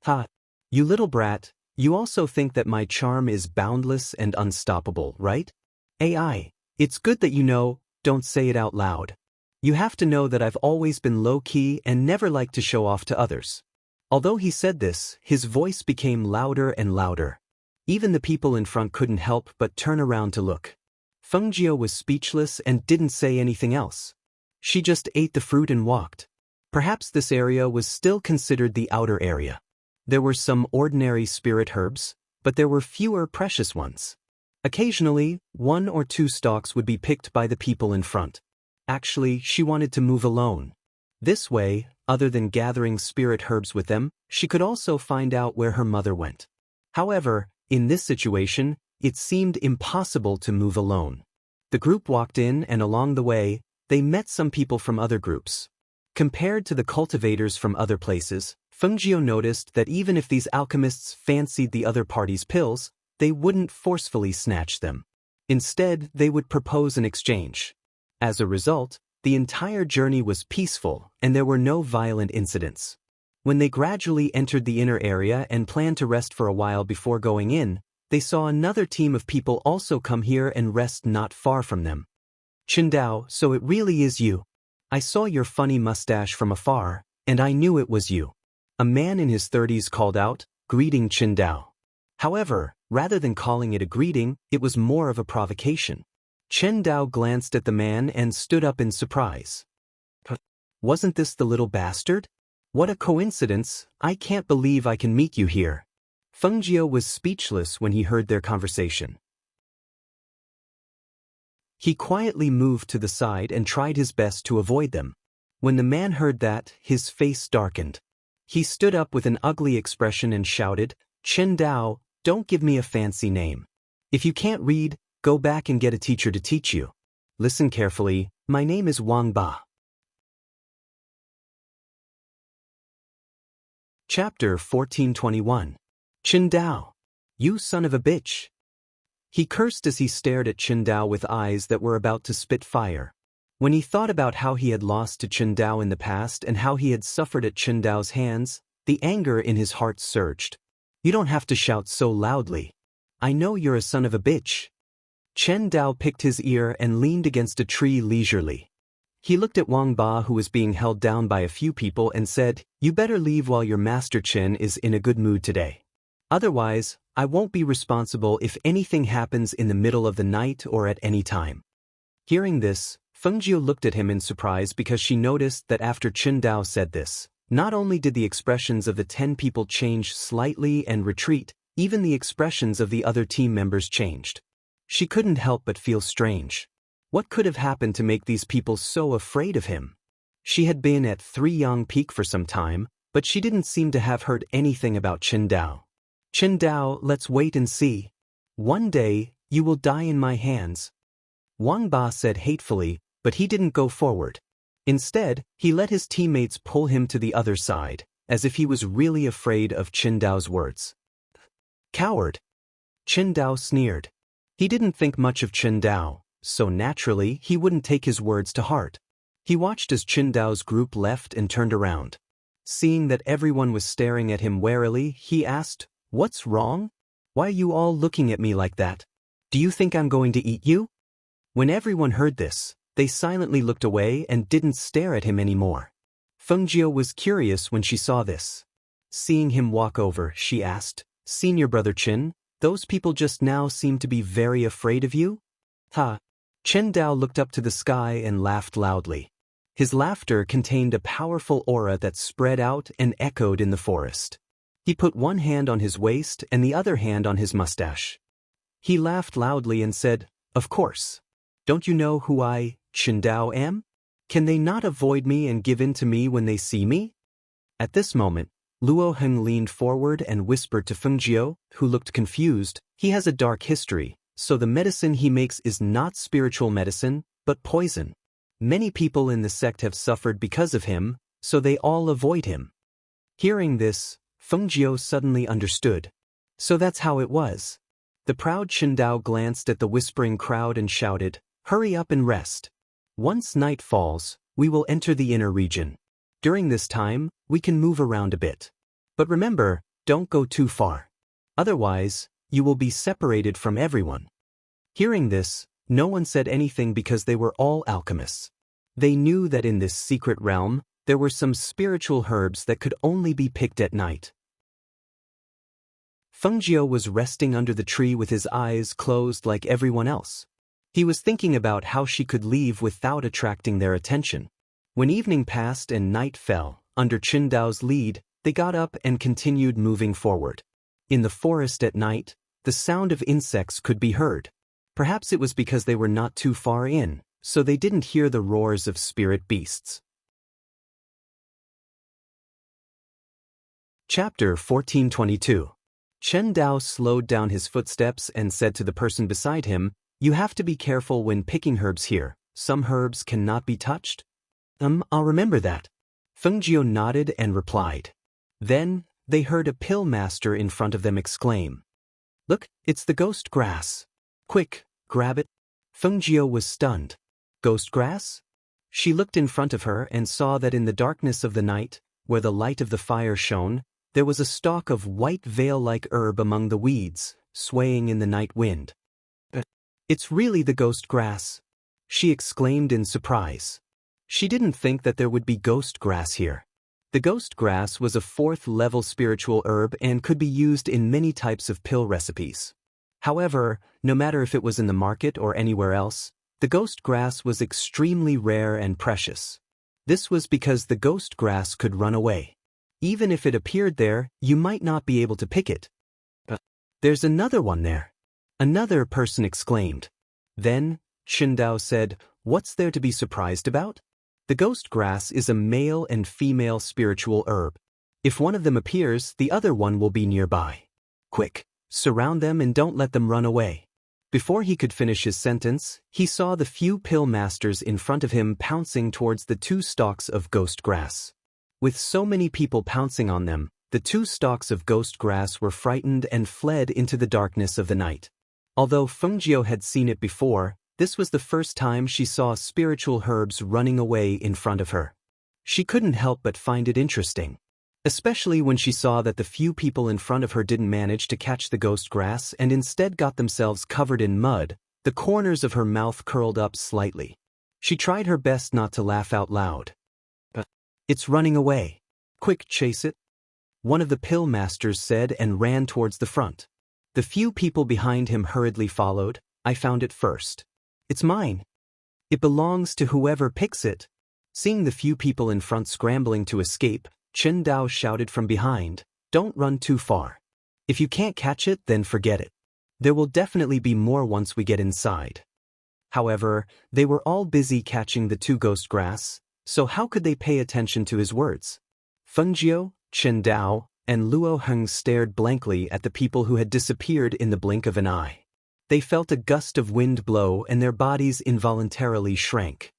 "Ha! You little brat, you also think that my charm is boundless and unstoppable, right? AI, it's good that you know, don't say it out loud. You have to know that I've always been low-key and never liked to show off to others." Although he said this, his voice became louder and louder. Even the people in front couldn't help but turn around to look. Fengjiu was speechless and didn't say anything else. She just ate the fruit and walked. Perhaps this area was still considered the outer area. There were some ordinary spirit herbs, but there were fewer precious ones. Occasionally, 1 or 2 stalks would be picked by the people in front. Actually, she wanted to move alone. This way, other than gathering spirit herbs with them, she could also find out where her mother went. However, in this situation, it seemed impossible to move alone. The group walked in and along the way, they met some people from other groups. Compared to the cultivators from other places, Fengjiu noticed that even if these alchemists fancied the other party's pills, they wouldn't forcefully snatch them. Instead, they would propose an exchange. As a result, the entire journey was peaceful and there were no violent incidents. When they gradually entered the inner area and planned to rest for a while before going in, they saw another team of people also come here and rest not far from them. "Chen Dao, so it really is you. I saw your funny mustache from afar, and I knew it was you," a man in his 30s called out, greeting Chen Dao. However, rather than calling it a greeting, it was more of a provocation. Chen Dao glanced at the man and stood up in surprise. Wasn't this the little bastard? What a coincidence, I can't believe I can meet you here. Feng Jiu was speechless when he heard their conversation. He quietly moved to the side and tried his best to avoid them. When the man heard that, his face darkened. He stood up with an ugly expression and shouted, Chen Dao, don't give me a fancy name. If you can't read, go back and get a teacher to teach you. Listen carefully, my name is Wang Ba. Chapter 1421. Chen Dao. You son of a bitch. He cursed as he stared at Chen Dao with eyes that were about to spit fire. When he thought about how he had lost to Chen Dao in the past and how he had suffered at Chen Dao's hands, the anger in his heart surged. You don't have to shout so loudly. I know you're a son of a bitch. Chen Dao picked his ear and leaned against a tree leisurely. He looked at Wang Ba, who was being held down by a few people, and said, You better leave while your master Chen is in a good mood today. Otherwise, I won't be responsible if anything happens in the middle of the night or at any time. Hearing this, Feng Jiu looked at him in surprise because she noticed that after Chen Dao said this, not only did the expressions of the 10 people change slightly and retreat, even the expressions of the other team members changed. She couldn't help but feel strange. What could have happened to make these people so afraid of him? She had been at Three Yang Peak for some time, but she didn't seem to have heard anything about Chen Dao. Chen Dao, let's wait and see. One day, you will die in my hands. Wang Ba said hatefully, but he didn't go forward. Instead, he let his teammates pull him to the other side, as if he was really afraid of Chen Dao's words. Coward. Chen Dao sneered. He didn't think much of Chen Dao, so naturally he wouldn't take his words to heart. He watched as Chen Dao's group left and turned around. Seeing that everyone was staring at him warily, he asked, What's wrong? Why are you all looking at me like that? Do you think I'm going to eat you? When everyone heard this, they silently looked away and didn't stare at him anymore. Feng Jiu was curious when she saw this. Seeing him walk over, she asked, Senior Brother Chen, those people just now seem to be very afraid of you? Ha! Chen Dao looked up to the sky and laughed loudly. His laughter contained a powerful aura that spread out and echoed in the forest. He put one hand on his waist and the other hand on his mustache. He laughed loudly and said, Of course. Don't you know who I, Chen Dao, am? Can they not avoid me and give in to me when they see me? At this moment, Luo Heng leaned forward and whispered to Feng Jiu, who looked confused, He has a dark history, so the medicine he makes is not spiritual medicine, but poison. Many people in the sect have suffered because of him, so they all avoid him. Hearing this, Feng Jiu suddenly understood. So that's how it was. The proud Chen Dao glanced at the whispering crowd and shouted, Hurry up and rest. Once night falls, we will enter the inner region. During this time, we can move around a bit. But remember, don't go too far. Otherwise, you will be separated from everyone. Hearing this, no one said anything because they were all alchemists. They knew that in this secret realm, there were some spiritual herbs that could only be picked at night. Feng Jiu was resting under the tree with his eyes closed like everyone else. He was thinking about how she could leave without attracting their attention. When evening passed and night fell, under Chen Dao's lead, they got up and continued moving forward. In the forest at night, the sound of insects could be heard. Perhaps it was because they were not too far in, so they didn't hear the roars of spirit beasts. Chapter 1422. Chen Dao slowed down his footsteps and said to the person beside him, You have to be careful when picking herbs here. Some herbs cannot be touched. I'll remember that. Feng Jiu nodded and replied. Then, they heard a pill master in front of them exclaim, Look, it's the ghost grass. Quick, grab it. Feng Jiu was stunned. Ghost grass? She looked in front of her and saw that in the darkness of the night, where the light of the fire shone, there was a stalk of white veil-like herb among the weeds, swaying in the night wind. It's really the ghost grass, she exclaimed in surprise. She didn't think that there would be ghost grass here. The ghost grass was a 4th-level spiritual herb and could be used in many types of pill recipes. However, no matter if it was in the market or anywhere else, the ghost grass was extremely rare and precious. This was because the ghost grass could run away. Even if it appeared there, you might not be able to pick it. But there's another one there. Another person exclaimed. Then, Qingdao said, "What's there to be surprised about? The ghost grass is a male and female spiritual herb. If one of them appears, the other one will be nearby. Quick, surround them and don't let them run away." Before he could finish his sentence, he saw the few pill masters in front of him pouncing towards the 2 stalks of ghost grass. With so many people pouncing on them, the 2 stalks of ghost grass were frightened and fled into the darkness of the night. Although Fengjiu had seen it before, this was the first time she saw spiritual herbs running away in front of her. She couldn't help but find it interesting. Especially when she saw that the few people in front of her didn't manage to catch the ghost grass and instead got themselves covered in mud, the corners of her mouth curled up slightly. She tried her best not to laugh out loud. "But it's running away. Quick, chase it," one of the pill masters said and ran towards the front. The few people behind him hurriedly followed. "I found it first. It's mine. It belongs to whoever picks it." Seeing the few people in front scrambling to escape, Qingdao shouted from behind, "Don't run too far. If you can't catch it, then forget it. There will definitely be more once we get inside." However, they were all busy catching the 2 ghost grass, so how could they pay attention to his words? Fengjiu, Qingdao, and Luo Heng stared blankly at the people who had disappeared in the blink of an eye. They felt a gust of wind blow and their bodies involuntarily shrank.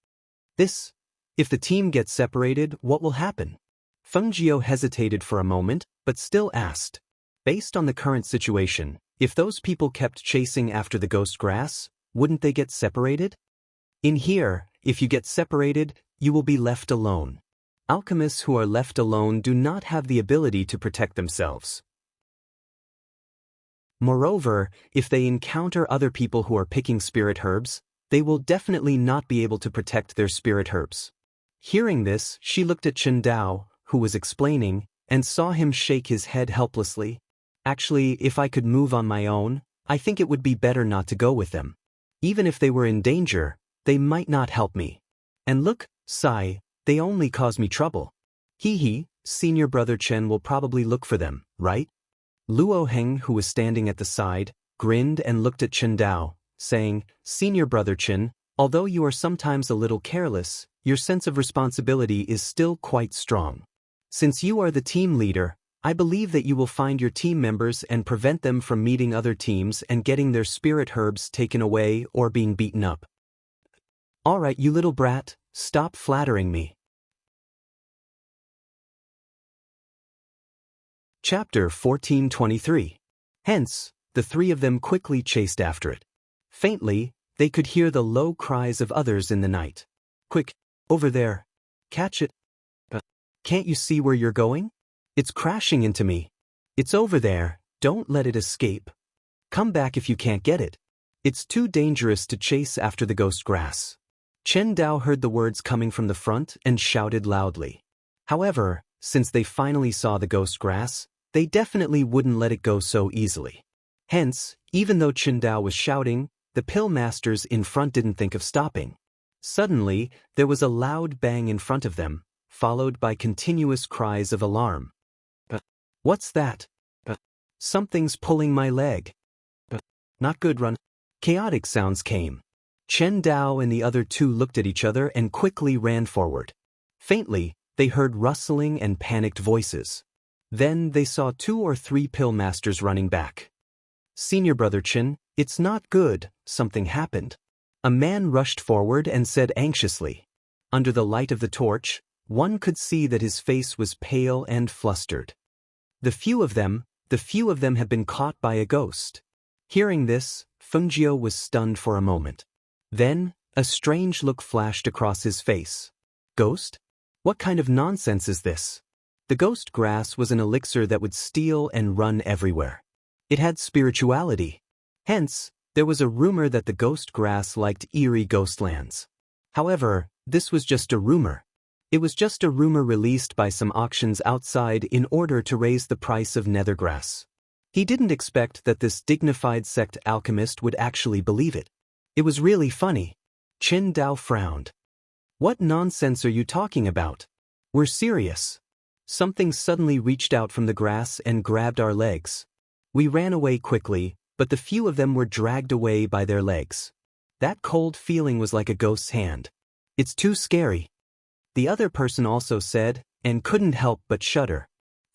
If the team gets separated, what will happen? Fengjiu hesitated for a moment, but still asked. Based on the current situation, if those people kept chasing after the ghost grass, wouldn't they get separated? In here, if you get separated, you will be left alone. Alchemists who are left alone do not have the ability to protect themselves. Moreover, if they encounter other people who are picking spirit herbs, they will definitely not be able to protect their spirit herbs. Hearing this, she looked at Qingdao, who was explaining, and saw him shake his head helplessly. "Actually, if I could move on my own, I think it would be better not to go with them. Even if they were in danger, they might not help me. And look, Sai, they only cause me trouble. Hee, senior brother Chen will probably look for them, right?" Luo Heng, who was standing at the side, grinned and looked at Qingdao, saying, "Senior brother Chen, although you are sometimes a little careless, your sense of responsibility is still quite strong. Since you are the team leader, I believe that you will find your team members and prevent them from meeting other teams and getting their spirit herbs taken away or being beaten up. All right, you little brat, stop flattering me." Chapter 14:23. Hence, the 3 of them quickly chased after it. Faintly, they could hear the low cries of others in the night. "Quick, over there. Catch it. Can't you see where you're going? It's crashing into me. It's over there, don't let it escape. Come back if you can't get it. It's too dangerous to chase after the ghost grass." Qingdao heard the words coming from the front and shouted loudly. However, since they finally saw the ghost grass, they definitely wouldn't let it go so easily. Hence, even though Qingdao was shouting, the pill masters in front didn't think of stopping. Suddenly, there was a loud bang in front of them, followed by continuous cries of alarm. What's that? Something's pulling my leg. Not good, run. Chaotic sounds came. Qingdao and the other 2 looked at each other and quickly ran forward. Faintly, they heard rustling and panicked voices. Then they saw 2 or 3 pill masters running back. "Senior brother Qin, it's not good, something happened." A man rushed forward and said anxiously. Under the light of the torch, one could see that his face was pale and flustered. The few of them have been caught by a ghost. Hearing this, Fengjiu was stunned for a moment. Then, a strange look flashed across his face. Ghost? What kind of nonsense is this? The ghost grass was an elixir that would steal and run everywhere. It had spirituality. Hence, there was a rumor that the ghost grass liked eerie ghostlands. However, this was just a rumor. It was just a rumor released by some auctions outside in order to raise the price of nethergrass. He didn't expect that this dignified sect alchemist would actually believe it. It was really funny. Qin Dao frowned. What nonsense are you talking about? We're serious. Something suddenly reached out from the grass and grabbed our legs. We ran away quickly, but the few of them were dragged away by their legs. That cold feeling was like a ghost's hand. It's too scary. The other person also said, and couldn't help but shudder.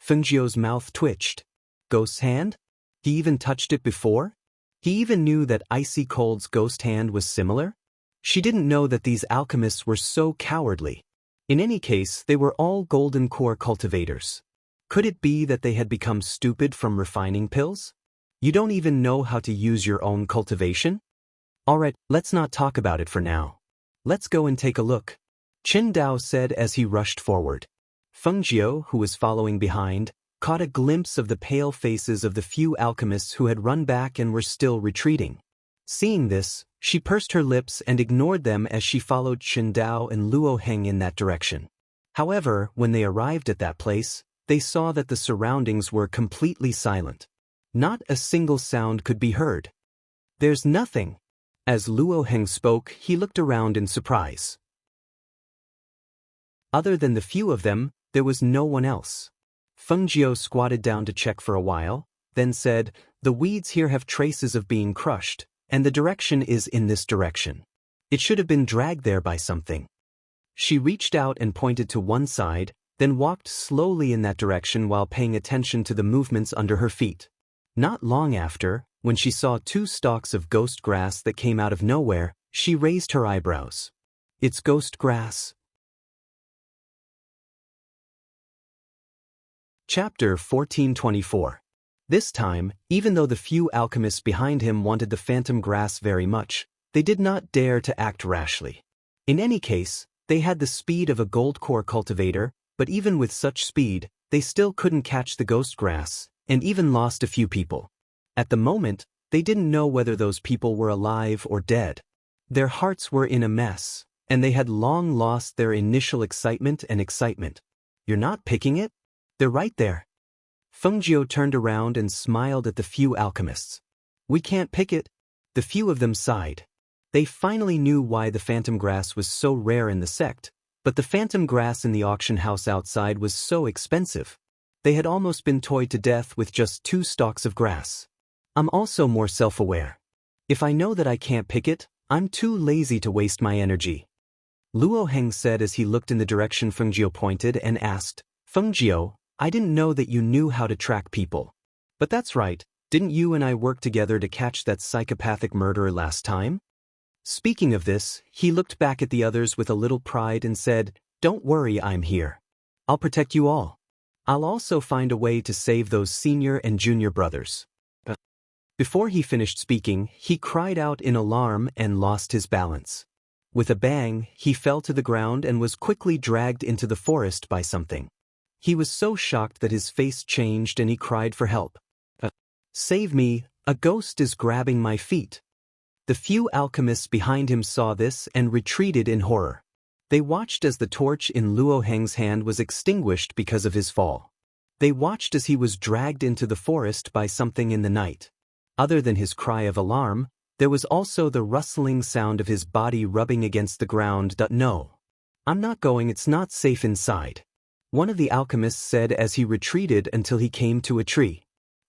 Fengjiu's mouth twitched. Ghost's hand? He even touched it before? He even knew that Icy Cold's ghost hand was similar? She didn't know that these alchemists were so cowardly. In any case, they were all golden core cultivators. Could it be that they had become stupid from refining pills? You don't even know how to use your own cultivation? Alright, let's not talk about it for now. Let's go and take a look. Qin Dao said as he rushed forward. Fengjiu, who was following behind, caught a glimpse of the pale faces of the few alchemists who had run back and were still retreating. Seeing this, she pursed her lips and ignored them as she followed Qin Dao and Luo Heng in that direction. However, when they arrived at that place, they saw that the surroundings were completely silent. Not a single sound could be heard. There's nothing. As Luo Heng spoke, he looked around in surprise. Other than the few of them, there was no one else. Fengjiu squatted down to check for a while, then said, "The weeds here have traces of being crushed, and the direction is in this direction. It should have been dragged there by something." She reached out and pointed to one side, then walked slowly in that direction while paying attention to the movements under her feet. Not long after, when she saw 2 stalks of ghost grass that came out of nowhere, she raised her eyebrows. "It's ghost grass." Chapter 1424. This time, even though the few alchemists behind him wanted the phantom grass very much, they did not dare to act rashly. In any case, they had the speed of a gold core cultivator, but even with such speed, they still couldn't catch the ghost grass, and even lost a few people. At the moment, they didn't know whether those people were alive or dead. Their hearts were in a mess, and they had long lost their initial excitement. "You're not picking it? They're right there." Fengjiu turned around and smiled at the few alchemists. "We can't pick it." The few of them sighed. They finally knew why the phantom grass was so rare in the sect, but the phantom grass in the auction house outside was so expensive. They had almost been toyed to death with just 2 stalks of grass. "I'm also more self-aware. If I know that I can't pick it, I'm too lazy to waste my energy." Luo Heng said as he looked in the direction Fengjiu pointed and asked, "Fengjiu, I didn't know that you knew how to track people. But that's right, didn't you and I work together to catch that psychopathic murderer last time?" Speaking of this, he looked back at the others with a little pride and said, "Don't worry, I'm here. I'll protect you all. I'll also find a way to save those senior and junior brothers." Before he finished speaking, he cried out in alarm and lost his balance. With a bang, he fell to the ground and was quickly dragged into the forest by something. He was so shocked that his face changed and he cried for help. "Save me, a ghost is grabbing my feet." The few alchemists behind him saw this and retreated in horror. They watched as the torch in Luo Heng's hand was extinguished because of his fall. They watched as he was dragged into the forest by something in the night. Other than his cry of alarm, there was also the rustling sound of his body rubbing against the ground. "No. I'm not going, it's not safe inside," one of the alchemists said as he retreated until he came to a tree.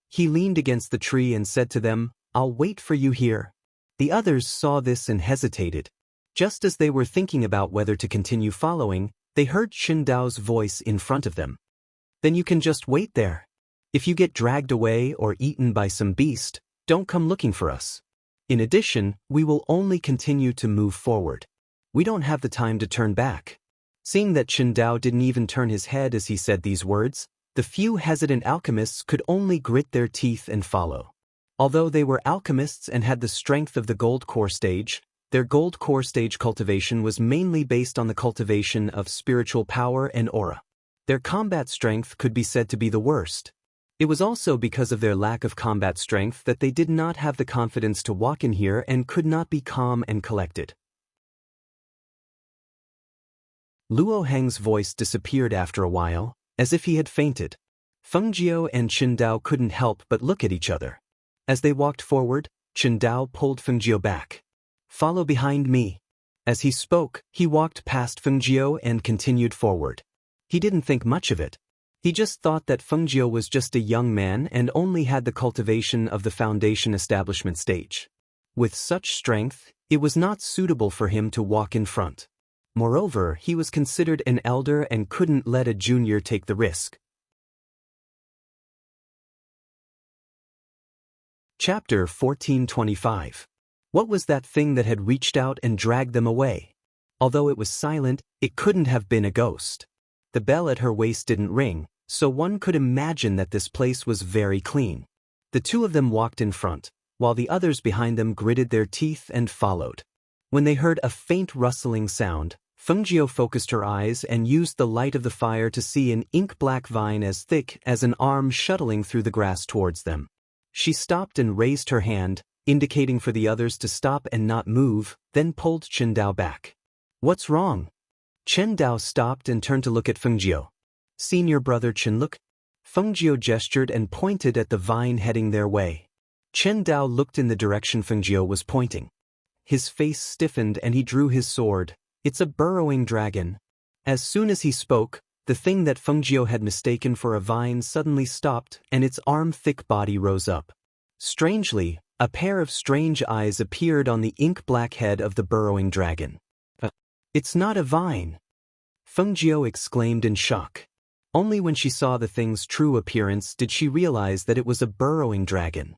He leaned against the tree and said to them, "I'll wait for you here." The others saw this and hesitated. Just as they were thinking about whether to continue following, they heard Qin Dao's voice in front of them. "Then you can just wait there. If you get dragged away or eaten by some beast, don't come looking for us. In addition, we will only continue to move forward. We don't have the time to turn back." Seeing that Qin Dao didn't even turn his head as he said these words, the few hesitant alchemists could only grit their teeth and follow. Although they were alchemists and had the strength of the gold core stage, their gold core stage cultivation was mainly based on the cultivation of spiritual power and aura. Their combat strength could be said to be the worst. It was also because of their lack of combat strength that they did not have the confidence to walk in here and could not be calm and collected. Luo Heng's voice disappeared after a while, as if he had fainted. Feng Jiao and Chen Dao couldn't help but look at each other. As they walked forward, Chen Dao pulled Feng Jiao back. "Follow behind me." As he spoke, he walked past Feng Jiao and continued forward. He didn't think much of it. He just thought that Feng Jiao was just a young man and only had the cultivation of the foundation establishment stage. With such strength, it was not suitable for him to walk in front. Moreover, he was considered an elder and couldn't let a junior take the risk. Chapter 1425. What was that thing that had reached out and dragged them away? Although it was silent, it couldn't have been a ghost. The bell at her waist didn't ring, so one could imagine that this place was very clean. The two of them walked in front, while the others behind them gritted their teeth and followed. When they heard a faint rustling sound, Feng Jiao focused her eyes and used the light of the fire to see an ink-black vine as thick as an arm shuttling through the grass towards them. She stopped and raised her hand, indicating for the others to stop and not move, then pulled Chen Dao back. "What's wrong?" Chen Dao stopped and turned to look at Feng Jiao. "Seen your brother Chen look?" Feng Jiao gestured and pointed at the vine heading their way. Chen Dao looked in the direction Feng Jiao was pointing. His face stiffened and he drew his sword. "It's a burrowing dragon." As soon as he spoke, the thing that Feng Jiao had mistaken for a vine suddenly stopped and its arm-thick body rose up. Strangely, a pair of strange eyes appeared on the ink-black head of the burrowing dragon. "It's not a vine!" Feng Jiao exclaimed in shock. Only when she saw the thing's true appearance did she realize that it was a burrowing dragon.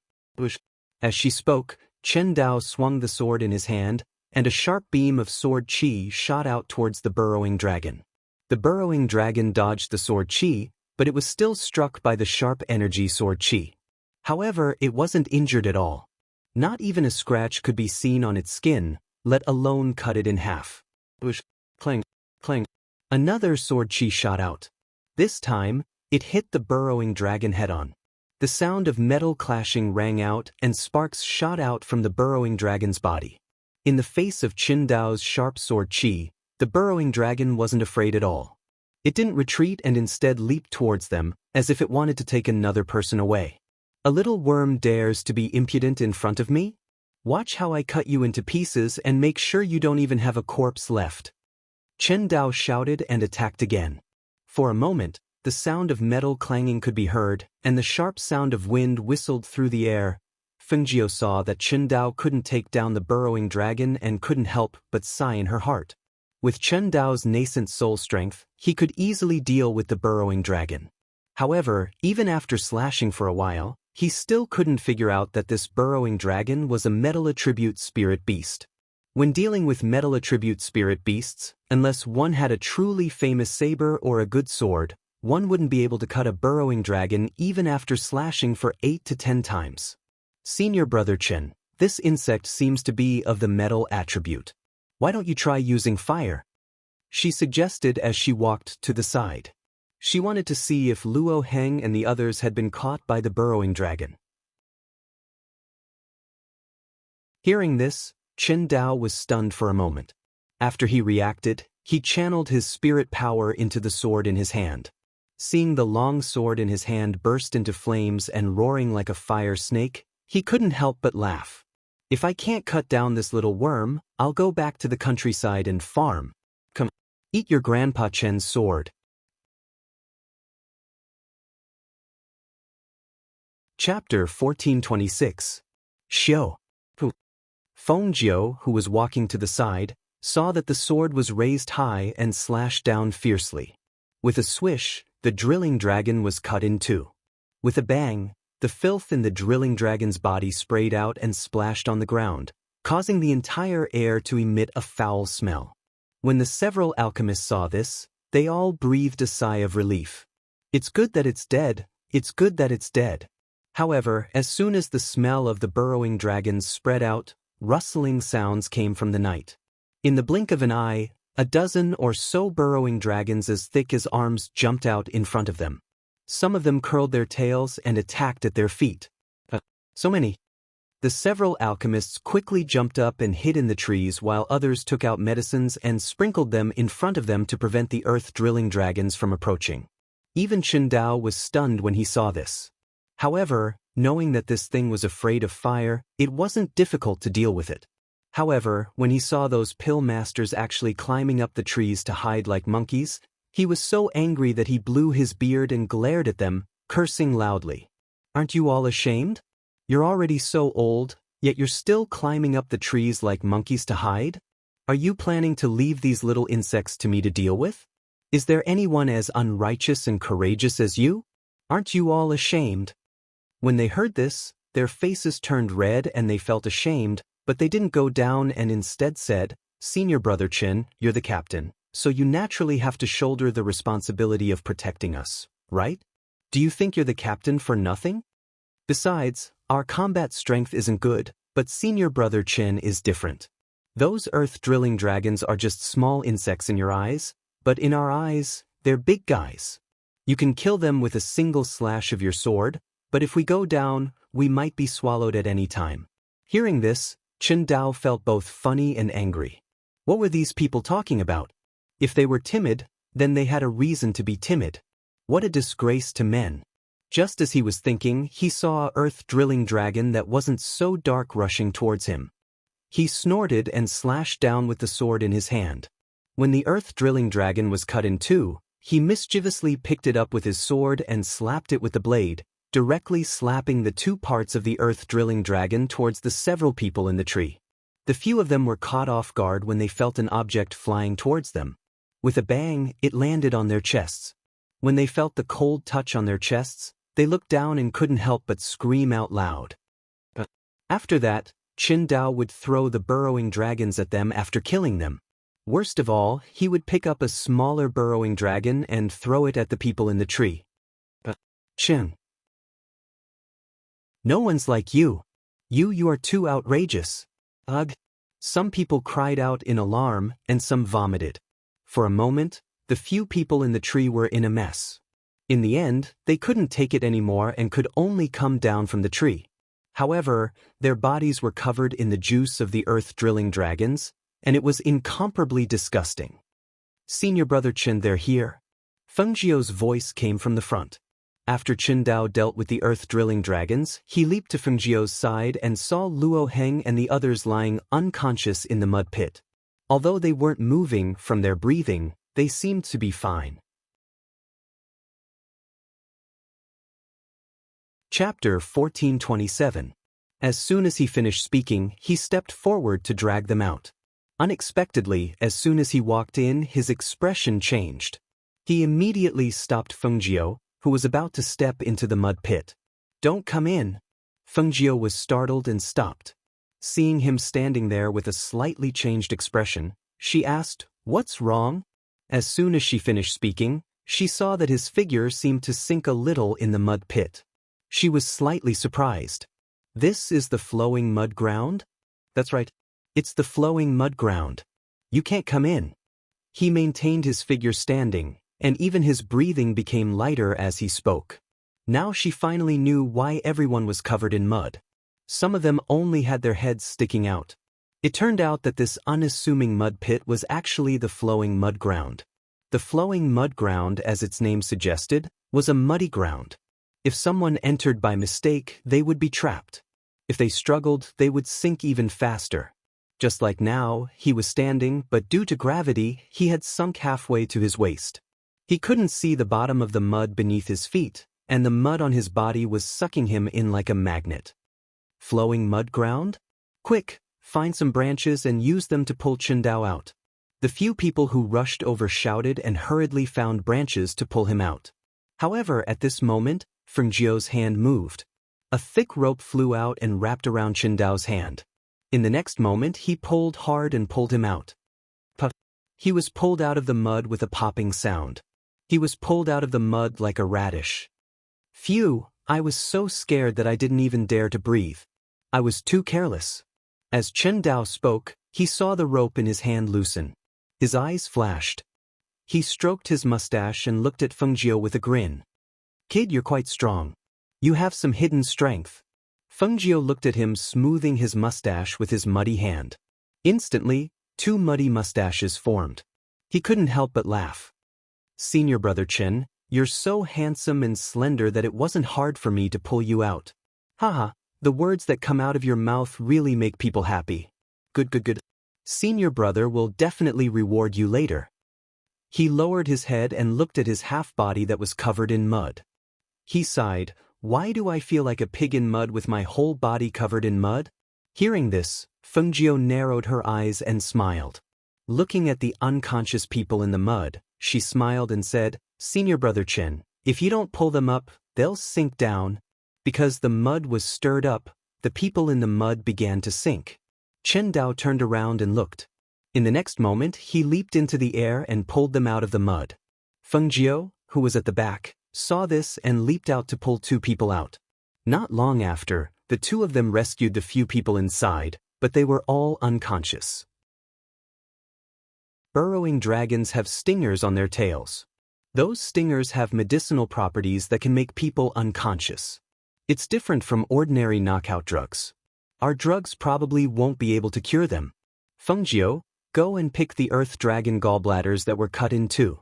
As she spoke, Chen Dao swung the sword in his hand, and a sharp beam of sword qi shot out towards the burrowing dragon. The burrowing dragon dodged the sword qi, but it was still struck by the sharp energy sword qi. However, it wasn't injured at all. Not even a scratch could be seen on its skin, let alone cut it in half. Clang, clang. Another sword qi shot out. This time, it hit the burrowing dragon head-on. The sound of metal clashing rang out and sparks shot out from the burrowing dragon's body. In the face of Chen Dao's sharp sword qi, the burrowing dragon wasn't afraid at all. It didn't retreat and instead leaped towards them, as if it wanted to take another person away. "A little worm dares to be impudent in front of me? Watch how I cut you into pieces and make sure you don't even have a corpse left." Chen Dao shouted and attacked again. For a moment, the sound of metal clanging could be heard, and the sharp sound of wind whistled through the air. Feng Jiao saw that Chen Dao couldn't take down the burrowing dragon and couldn't help but sigh in her heart. With Chen Dao's nascent soul strength, he could easily deal with the burrowing dragon. However, even after slashing for a while, he still couldn't figure out that this burrowing dragon was a metal attribute spirit beast. When dealing with metal attribute spirit beasts, unless one had a truly famous saber or a good sword, one wouldn't be able to cut a burrowing dragon even after slashing for 8 to 10 times. "Senior brother Chen, this insect seems to be of the metal attribute. Why don't you try using fire?" she suggested as she walked to the side. She wanted to see if Luo Heng and the others had been caught by the burrowing dragon. Hearing this, Chen Dao was stunned for a moment. After he reacted, he channeled his spirit power into the sword in his hand. Seeing the long sword in his hand burst into flames and roaring like a fire snake, he couldn't help but laugh. "If I can't cut down this little worm, I'll go back to the countryside and farm. Come, eat your grandpa Chen's sword." Chapter 1426. Xiao. Feng Jiao, who was walking to the side, saw that the sword was raised high and slashed down fiercely. With a swish, the drilling dragon was cut in two. With a bang, the filth in the drilling dragon's body sprayed out and splashed on the ground, causing the entire air to emit a foul smell. When the several alchemists saw this, they all breathed a sigh of relief. "It's good that it's dead, it's good that it's dead." However, as soon as the smell of the burrowing dragons spread out, rustling sounds came from the night. In the blink of an eye, a dozen or so burrowing dragons as thick as arms jumped out in front of them. Some of them curled their tails and attacked at their feet. So many. The several alchemists quickly jumped up and hid in the trees while others took out medicines and sprinkled them in front of them to prevent the earth-drilling dragons from approaching. Even Chen Dao was stunned when he saw this. However, knowing that this thing was afraid of fire, it wasn't difficult to deal with it. However, when he saw those pill masters actually climbing up the trees to hide like monkeys, he was so angry that he blew his beard and glared at them, cursing loudly. Aren't you all ashamed? You're already so old, yet you're still climbing up the trees like monkeys to hide? Are you planning to leave these little insects to me to deal with? Is there anyone as unrighteous and courageous as you? Aren't you all ashamed? When they heard this, their faces turned red and they felt ashamed, but they didn't go down and instead said, "Senior Brother Chen, you're the captain, so you naturally have to shoulder the responsibility of protecting us, right? Do you think you're the captain for nothing? Besides, our combat strength isn't good, but Senior Brother Chen is different. Those earth-drilling dragons are just small insects in your eyes, but in our eyes, they're big guys. You can kill them with a single slash of your sword, but if we go down, we might be swallowed at any time." Hearing this, Chen Dao felt both funny and angry. What were these people talking about? If they were timid, then they had a reason to be timid. What a disgrace to men. Just as he was thinking, he saw a earth-drilling dragon that wasn't so dark rushing towards him. He snorted and slashed down with the sword in his hand. When the earth-drilling dragon was cut in two, he mischievously picked it up with his sword and slapped it with the blade, directly slapping the two parts of the earth-drilling dragon towards the several people in the tree. The few of them were caught off guard when they felt an object flying towards them. With a bang, it landed on their chests. When they felt the cold touch on their chests, they looked down and couldn't help but scream out loud. After that, Chen Dao would throw the burrowing dragons at them after killing them. Worst of all, he would pick up a smaller burrowing dragon and throw it at the people in the tree. Chen. No one's like you. You are too outrageous. Ugh. Some people cried out in alarm, and some vomited. For a moment, the few people in the tree were in a mess. In the end, they couldn't take it anymore and could only come down from the tree. However, their bodies were covered in the juice of the earth-drilling dragons, and it was incomparably disgusting. "Senior Brother Chen, they're here." Feng Jiu's voice came from the front. After Chen Dao dealt with the earth-drilling dragons, he leaped to Feng Jiu's side and saw Luo Heng and the others lying unconscious in the mud pit. Although they weren't moving from their breathing, they seemed to be fine. Chapter 1427. As soon as he finished speaking, he stepped forward to drag them out. Unexpectedly, as soon as he walked in, his expression changed. He immediately stopped Feng Jiu, who was about to step into the mud pit. "Don't come in." Feng Jiu was startled and stopped. Seeing him standing there with a slightly changed expression, she asked, "What's wrong?" As soon as she finished speaking, she saw that his figure seemed to sink a little in the mud pit. She was slightly surprised. "This is the flowing mud ground?" "That's right. It's the flowing mud ground. You can't come in." He maintained his figure standing, and even his breathing became lighter as he spoke. Now she finally knew why everyone was covered in mud. Some of them only had their heads sticking out. It turned out that this unassuming mud pit was actually the flowing mud ground. The flowing mud ground, as its name suggested, was a muddy ground. If someone entered by mistake, they would be trapped. If they struggled, they would sink even faster. Just like now, he was standing, but due to gravity, he had sunk halfway to his waist. He couldn't see the bottom of the mud beneath his feet, and the mud on his body was sucking him in like a magnet. Flowing mud ground? Quick, find some branches and use them to pull Chen Dao out. The few people who rushed over shouted and hurriedly found branches to pull him out. However, at this moment, Feng Jiu's hand moved. A thick rope flew out and wrapped around Chen Dao's hand. In the next moment, he pulled hard and pulled him out. Puff! He was pulled out of the mud with a popping sound. He was pulled out of the mud like a radish. Phew, I was so scared that I didn't even dare to breathe. I was too careless. As Chen Dao spoke, he saw the rope in his hand loosen. His eyes flashed. He stroked his mustache and looked at Feng Jiu with a grin. "Kid, you're quite strong. You have some hidden strength." Feng Jiu looked at him, smoothing his mustache with his muddy hand. Instantly, two muddy mustaches formed. He couldn't help but laugh. "Senior Brother Chen, You're so handsome and slender that it wasn't hard for me to pull you out. Haha, the words that come out of your mouth really make people happy. Good. Senior brother will definitely reward you later. He lowered his head and looked at his half-body that was covered in mud. He sighed, why do I feel like a pig in mud with my whole body covered in mud? Hearing this, Fengjiu narrowed her eyes and smiled. Looking at the unconscious people in the mud, she smiled and said, Senior brother Chen, if you don't pull them up, they'll sink down. Because the mud was stirred up, the people in the mud began to sink. Chen Dao turned around and looked. In the next moment, he leaped into the air and pulled them out of the mud. Fengjiu, who was at the back, saw this and leaped out to pull 2 people out. Not long after, the 2 of them rescued the few people inside, but they were all unconscious. Burrowing dragons have stingers on their tails. Those stingers have medicinal properties that can make people unconscious. It's different from ordinary knockout drugs. Our drugs probably won't be able to cure them. Fengjiu, go and pick the earth dragon gallbladders that were cut in 2.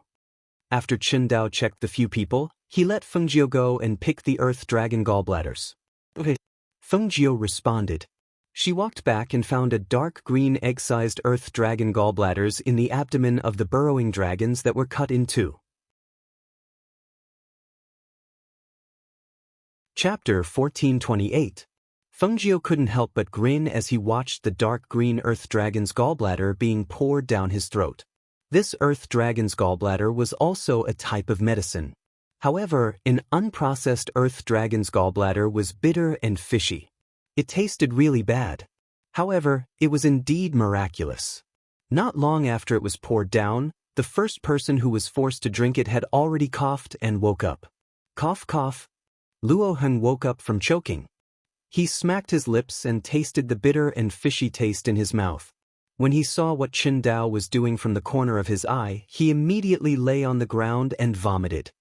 After Chen Dao checked the few people, he let Fengjiu go and pick the earth dragon gallbladders. Okay. Fengjiu responded. She walked back and found a dark green egg-sized earth dragon gallbladders in the abdomen of the burrowing dragons that were cut in 2. Chapter 1428. Fengjiu couldn't help but grin as he watched the dark green earth dragon's gallbladder being poured down his throat. This earth dragon's gallbladder was also a type of medicine. However, an unprocessed earth dragon's gallbladder was bitter and fishy. It tasted really bad. However, it was indeed miraculous. Not long after it was poured down, the first person who was forced to drink it had already coughed and woke up. Cough, cough. Luo Heng woke up from choking. He smacked his lips and tasted the bitter and fishy taste in his mouth. When he saw what Chen Dao was doing from the corner of his eye, he immediately lay on the ground and vomited.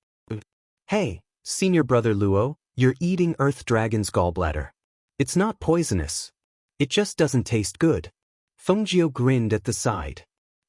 Hey, senior brother Luo, you're eating earth dragon's gallbladder. It's not poisonous. It just doesn't taste good. Fengjiu grinned at the side.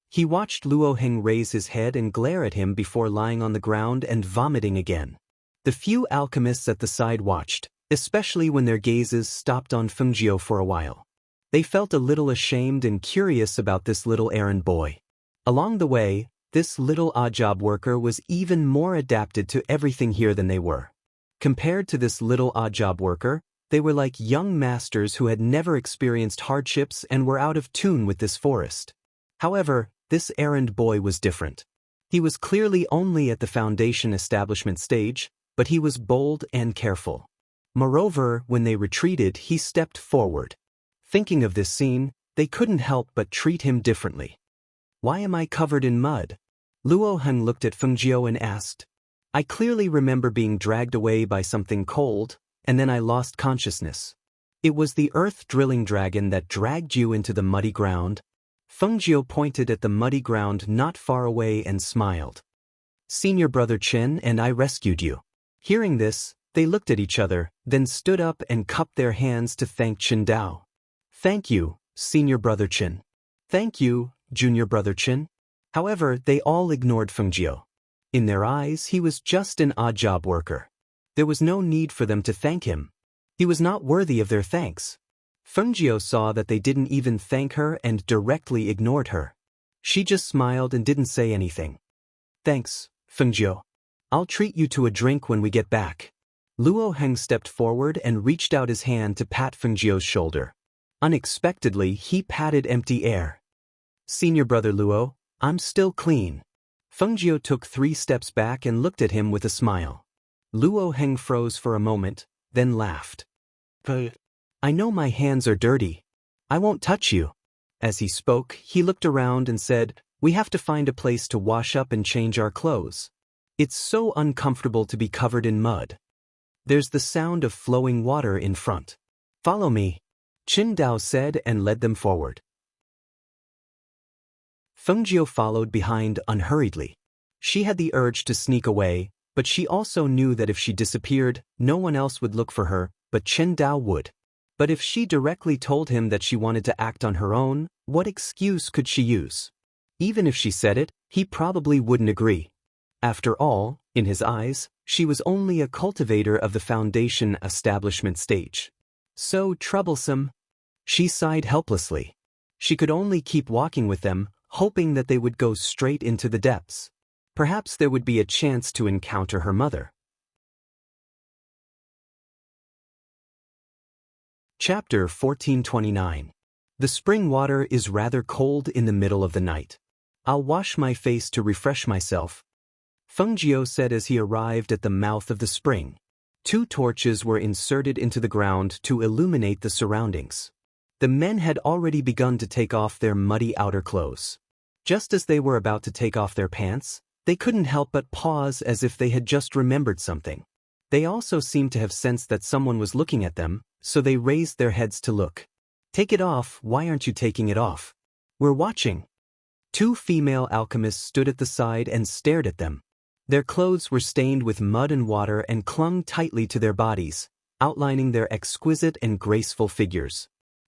He watched Luo Heng raise his head and glare at him before lying on the ground and vomiting again. The few alchemists at the side watched, especially when their gazes stopped on Fengjiu for a while. They felt a little ashamed and curious about this little errand boy. Along the way, this little odd job worker was even more adapted to everything here than they were. Compared to this little odd job worker, they were like young masters who had never experienced hardships and were out of tune with this forest. However, this errand boy was different. He was clearly only at the foundation establishment stage, but he was bold and careful. Moreover, when they retreated, he stepped forward. Thinking of this scene, they couldn't help but treat him differently. Why am I covered in mud? Luo Heng looked at Fengjiu and asked. I clearly remember being dragged away by something cold, and then I lost consciousness. It was the earth drilling dragon that dragged you into the muddy ground. Fengjiu pointed at the muddy ground not far away and smiled. Senior brother Chen and I rescued you. Hearing this, they looked at each other, then stood up and cupped their hands to thank Chen Dao. Thank you, senior brother Chen. Thank you, junior brother Chen. However, they all ignored Fengjiu. In their eyes, he was just an odd job worker. There was no need for them to thank him. He was not worthy of their thanks. Fengjiu saw that they didn't even thank her and directly ignored her. She just smiled and didn't say anything. Thanks, Fengjiu. I'll treat you to a drink when we get back. Luo Heng stepped forward and reached out his hand to pat Fengjiu's shoulder. Unexpectedly, he patted empty air. Senior brother Luo, I'm still clean. Fengjiu took 3 steps back and looked at him with a smile. Luo Heng froze for a moment, then laughed. I know my hands are dirty. I won't touch you. As he spoke, he looked around and said, we have to find a place to wash up and change our clothes. It's so uncomfortable to be covered in mud. There's the sound of flowing water in front. Follow me, Chen Dao said and led them forward. Fengjiu followed behind unhurriedly. She had the urge to sneak away, but she also knew that if she disappeared, no one else would look for her, but Chen Dao would. But if she directly told him that she wanted to act on her own, what excuse could she use? Even if she said it, he probably wouldn't agree. After all, in his eyes, she was only a cultivator of the foundation establishment stage. So troublesome. She sighed helplessly. She could only keep walking with them, hoping that they would go straight into the depths. Perhaps there would be a chance to encounter her mother. Chapter 1429. The spring water is rather cold in the middle of the night. I'll wash my face to refresh myself, Fengjiu said as he arrived at the mouth of the spring. 2 torches were inserted into the ground to illuminate the surroundings. The men had already begun to take off their muddy outer clothes. Just as they were about to take off their pants, they couldn't help but pause as if they had just remembered something. They also seemed to have sensed that someone was looking at them, so they raised their heads to look. Take it off, why aren't you taking it off? We're watching. 2 female alchemists stood at the side and stared at them. Their clothes were stained with mud and water and clung tightly to their bodies, outlining their exquisite and graceful figures.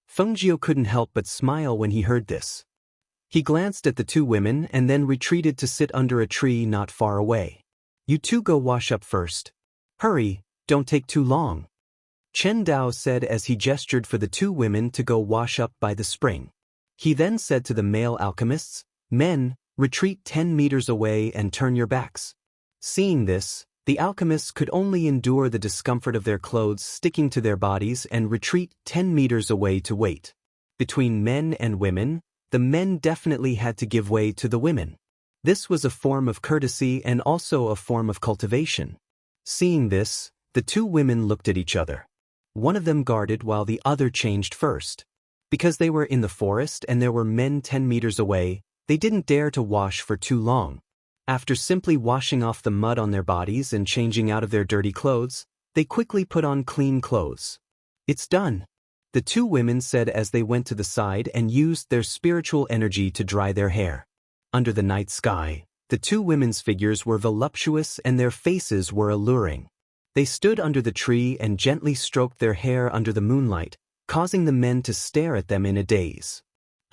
Fengjiu couldn't help but smile when he heard this. He glanced at the 2 women and then retreated to sit under a tree not far away. You 2 go wash up first. Hurry, don't take too long, Chen Dao said as he gestured for the 2 women to go wash up by the spring. He then said to the male alchemists, Men, retreat 10 meters away and turn your backs. Seeing this, the alchemists could only endure the discomfort of their clothes sticking to their bodies and retreat 10 meters away to wait. Between men and women, the men definitely had to give way to the women. This was a form of courtesy and also a form of cultivation. Seeing this, the 2 women looked at each other. One of them guarded while the other changed first. Because they were in the forest and there were men 10 meters away, they didn't dare to wash for too long. After simply washing off the mud on their bodies and changing out of their dirty clothes, they quickly put on clean clothes. It's done, the 2 women said as they went to the side and used their spiritual energy to dry their hair. Under the night sky, the 2 women's figures were voluptuous and their faces were alluring. They stood under the tree and gently stroked their hair under the moonlight, causing the men to stare at them in a daze.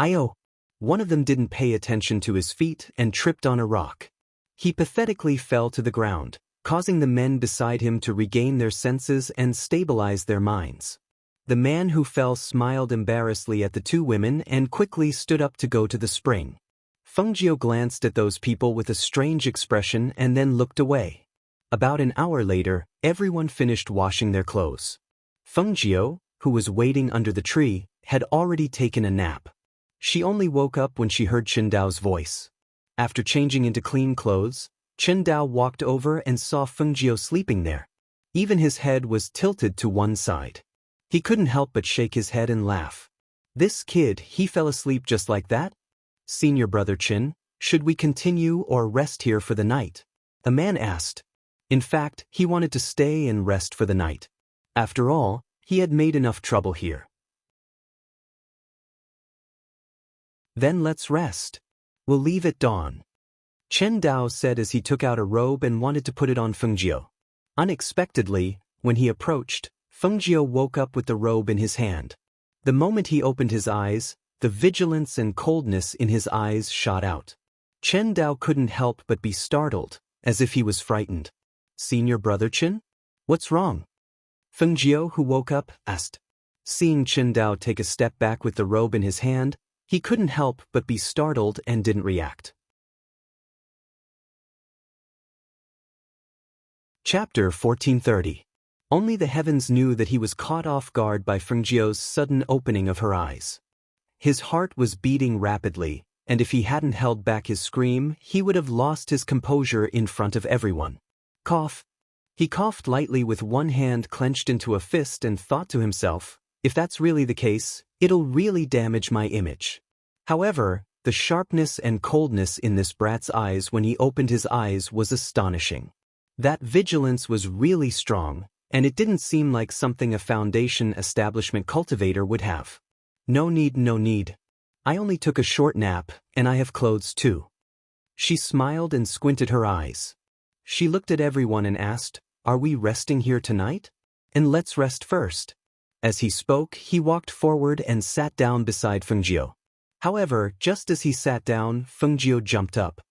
Ayo! One of them didn't pay attention to his feet and tripped on a rock. He pathetically fell to the ground, causing the men beside him to regain their senses and stabilize their minds. The man who fell smiled embarrassedly at the 2 women and quickly stood up to go to the spring. Fengjiu glanced at those people with a strange expression and then looked away. About an hour later, everyone finished washing their clothes. Fengjiu, who was waiting under the tree, had already taken a nap. She only woke up when she heard Chen Dao's voice. After changing into clean clothes, Chen Dao walked over and saw Fengjiu sleeping there. Even his head was tilted to one side. He couldn't help but shake his head and laugh. This kid, he fell asleep just like that? Senior brother Chen, should we continue or rest here for the night? A man asked. In fact, he wanted to stay and rest for the night. After all, he had made enough trouble here. Then let's rest. We'll leave at dawn, Chen Dao said as he took out a robe and wanted to put it on Fengjiu. Unexpectedly, when he approached, Fengjiu woke up with the robe in his hand. The moment he opened his eyes, the vigilance and coldness in his eyes shot out. Chen Dao couldn't help but be startled, as if he was frightened. Senior brother Chen? What's wrong? Fengjiu, who woke up, asked. Seeing Chen Dao take a step back with the robe in his hand, he couldn't help but be startled and didn't react. Chapter 1430. Only the heavens knew that he was caught off guard by Fengjiu's sudden opening of her eyes. His heart was beating rapidly, and if he hadn't held back his scream, he would have lost his composure in front of everyone. Cough. He coughed lightly with one hand clenched into a fist and thought to himself, if that's really the case, it'll really damage my image. However, the sharpness and coldness in this brat's eyes when he opened his eyes was astonishing. That vigilance was really strong, and it didn't seem like something a foundation establishment cultivator would have. No need, no need. I only took a short nap, and I have clothes too. She smiled and squinted her eyes. She looked at everyone and asked, Are we resting here tonight? And let's rest first. As he spoke, he walked forward and sat down beside Fengjiu. However, just as he sat down, Fengjiu jumped up.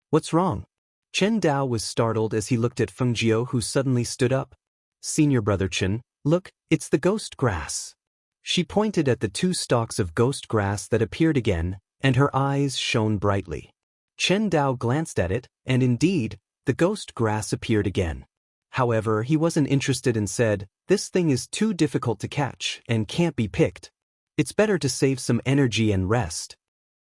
What's wrong? Chen Dao was startled as he looked at Feng Jiu, who suddenly stood up. Senior brother Chen, look, it's the ghost grass. She pointed at the 2 stalks of ghost grass that appeared again, and her eyes shone brightly. Chen Dao glanced at it, and indeed, the ghost grass appeared again. However, he wasn't interested and said, "This thing is too difficult to catch and can't be picked. It's better to save some energy and rest."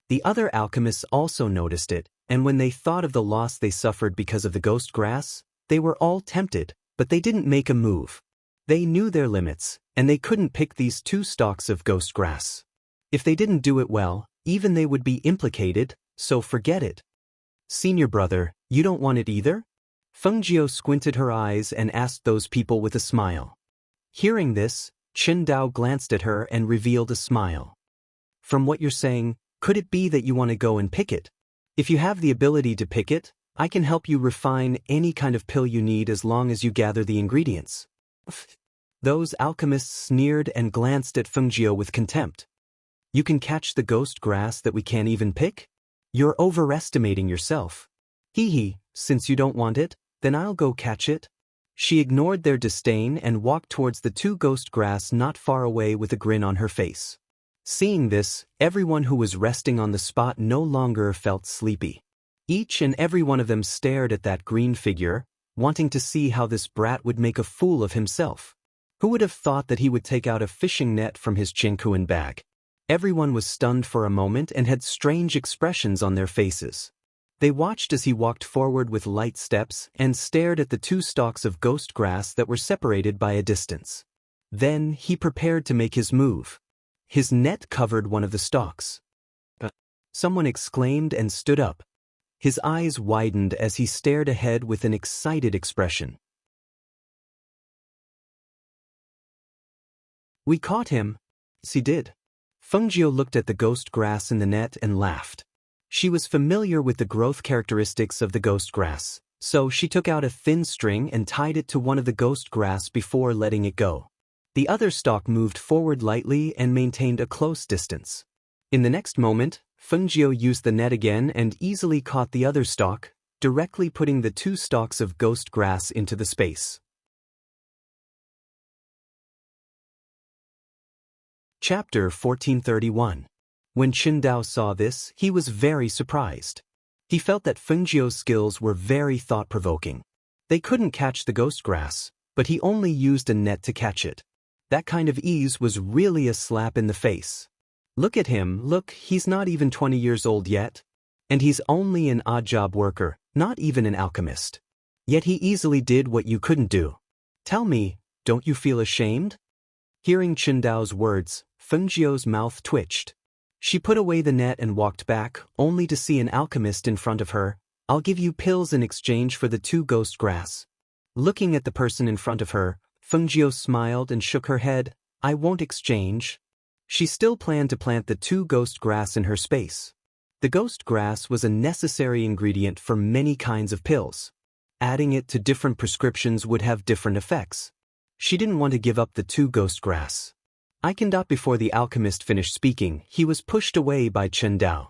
The other alchemists also noticed it, and when they thought of the loss they suffered because of the ghost grass, they were all tempted, but they didn't make a move. They knew their limits, and they couldn't pick these 2 stalks of ghost grass. If they didn't do it well, even they would be implicated, so forget it. Senior brother, you don't want it either? Feng Jiu squinted her eyes and asked those people with a smile. Hearing this, Chen Dao glanced at her and revealed a smile. From what you're saying, could it be that you want to go and pick it? If you have the ability to pick it, I can help you refine any kind of pill you need as long as you gather the ingredients. Those alchemists sneered and glanced at Feng Jiu with contempt. You can catch the ghost grass that we can't even pick? You're overestimating yourself. Hee hee, since you don't want it, then I'll go catch it. She ignored their disdain and walked towards the 2 ghost grass not far away with a grin on her face. Seeing this, everyone who was resting on the spot no longer felt sleepy. Each and every one of them stared at that green figure, wanting to see how this brat would make a fool of himself. Who would have thought that he would take out a fishing net from his Chenkuan bag? Everyone was stunned for a moment and had strange expressions on their faces. They watched as he walked forward with light steps and stared at the 2 stalks of ghost grass that were separated by a distance. Then he prepared to make his move. His net covered one of the stalks. Someone exclaimed and stood up. His eyes widened as he stared ahead with an excited expression. We caught him. Yes, he did. Feng Jiu looked at the ghost grass in the net and laughed. She was familiar with the growth characteristics of the ghost grass, so she took out a thin string and tied it to one of the ghost grass before letting it go. The other stalk moved forward lightly and maintained a close distance. In the next moment, Feng Jiu used the net again and easily caught the other stalk, directly putting the 2 stalks of ghost grass into the space. Chapter 1431. When Chen Dao saw this, he was very surprised. He felt that Feng Jiu's skills were very thought-provoking. They couldn't catch the ghost grass, but he only used a net to catch it. That kind of ease was really a slap in the face. Look at him, look, he's not even 20 years old yet. And he's only an odd-job worker, not even an alchemist. Yet he easily did what you couldn't do. Tell me, don't you feel ashamed? Hearing Chen Dao's words, Feng Jiu's mouth twitched. She put away the net and walked back, only to see an alchemist in front of her. I'll give you pills in exchange for the 2 ghost grass. Looking at the person in front of her, Feng Jiu smiled and shook her head. I won't exchange. She still planned to plant the 2 ghost grass in her space. The ghost grass was a necessary ingredient for many kinds of pills. Adding it to different prescriptions would have different effects. She didn't want to give up the 2 ghost grass. Before the alchemist finished speaking, he was pushed away by Chen Dao.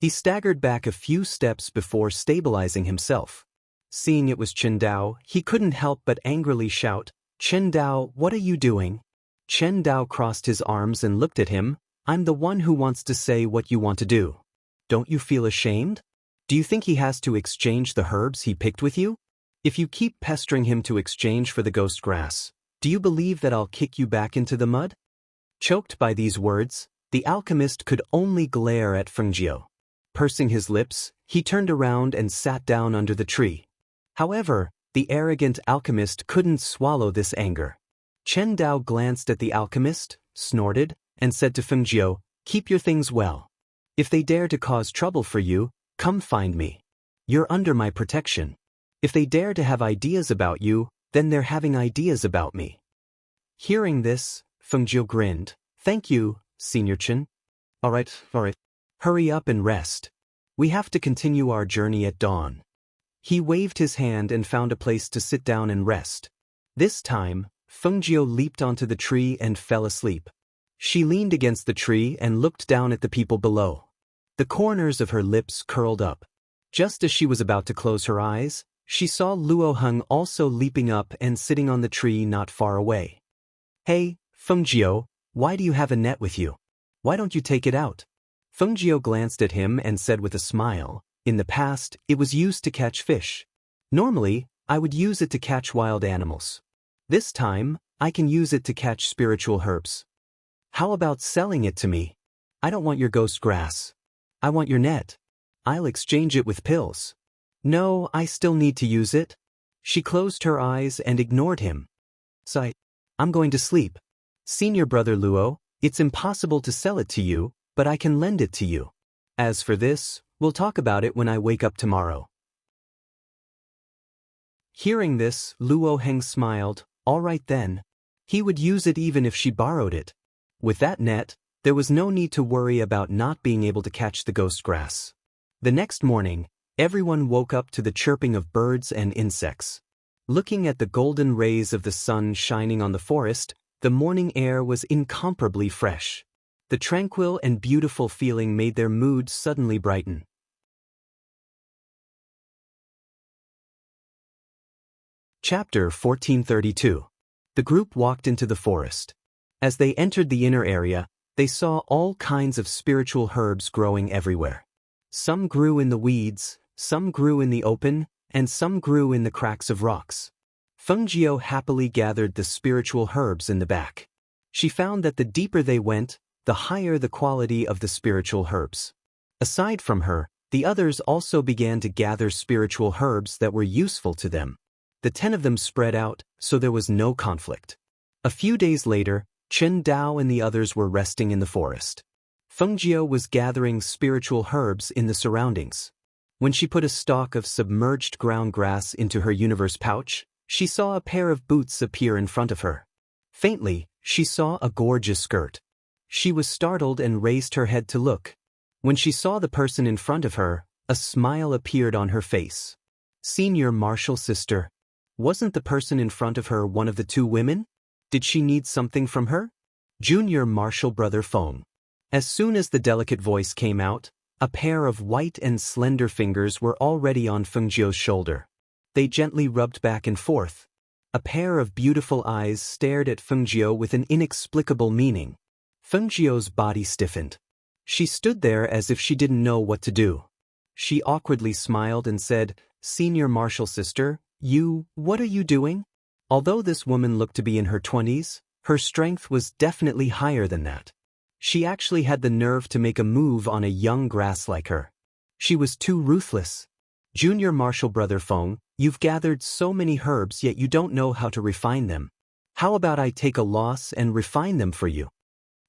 He staggered back a few steps before stabilizing himself. Seeing it was Chen Dao, he couldn't help but angrily shout, Chen Dao, what are you doing? Chen Dao crossed his arms and looked at him. I'm the one who wants to say what you want to do. Don't you feel ashamed? Do you think he has to exchange the herbs he picked with you? If you keep pestering him to exchange for the ghost grass, do you believe that I'll kick you back into the mud? Choked by these words, the alchemist could only glare at Feng Jiu. Pursing his lips, he turned around and sat down under the tree. However, the arrogant alchemist couldn't swallow this anger. Chen Dao glanced at the alchemist, snorted, and said to Feng Jiu, keep your things well. If they dare to cause trouble for you, come find me. You're under my protection. If they dare to have ideas about you, then they're having ideas about me. Hearing this, Feng Jiu grinned. Thank you, Senior Chen. All right. Hurry up and rest. We have to continue our journey at dawn. He waved his hand and found a place to sit down and rest. This time, Feng Jiu leaped onto the tree and fell asleep. She leaned against the tree and looked down at the people below. The corners of her lips curled up. Just as she was about to close her eyes, she saw Luo Heng also leaping up and sitting on the tree not far away. Hey, Fengjiu, why do you have a net with you? Why don't you take it out? Fengjiu glanced at him and said with a smile, in the past, it was used to catch fish. Normally, I would use it to catch wild animals. This time, I can use it to catch spiritual herbs. How about selling it to me? I don't want your ghost grass. I want your net. I'll exchange it with pills. No, I still need to use it. She closed her eyes and ignored him. Sigh. I'm going to sleep. Senior brother Luo, it's impossible to sell it to you, but I can lend it to you. As for this, we'll talk about it when I wake up tomorrow. Hearing this, Luo Heng smiled. All right then. He would use it even if she borrowed it. With that net, there was no need to worry about not being able to catch the ghost grass. The next morning, everyone woke up to the chirping of birds and insects. Looking at the golden rays of the sun shining on the forest, the morning air was incomparably fresh. The tranquil and beautiful feeling made their mood suddenly brighten. Chapter 1432. The group walked into the forest. As they entered the inner area, they saw all kinds of spiritual herbs growing everywhere. Some grew in the weeds, some grew in the open, and some grew in the cracks of rocks. Fengjiu happily gathered the spiritual herbs in the back. She found that the deeper they went, the higher the quality of the spiritual herbs. Aside from her, the others also began to gather spiritual herbs that were useful to them. The 10 of them spread out, so there was no conflict. A few days later, Chen Dao and the others were resting in the forest. Fengjiu was gathering spiritual herbs in the surroundings. When she put a stalk of submerged ground grass into her universe pouch, she saw a pair of boots appear in front of her. Faintly, she saw a gorgeous skirt. She was startled and raised her head to look. When she saw the person in front of her, a smile appeared on her face. Senior martial sister. Wasn't the person in front of her one of the 2 women? Did she need something from her? Junior martial brother Feng. As soon as the delicate voice came out, a pair of white and slender fingers were already on Fengjiu's shoulder. They gently rubbed back and forth. A pair of beautiful eyes stared at Fengjiu with an inexplicable meaning. Fengjiu's body stiffened. She stood there as if she didn't know what to do. She awkwardly smiled and said, Senior martial sister, what are you doing? Although this woman looked to be in her 20s, her strength was definitely higher than that. She actually had the nerve to make a move on a young grass like her. She was too ruthless. Junior martial brother Feng, you've gathered so many herbs yet you don't know how to refine them. How about I take a loss and refine them for you?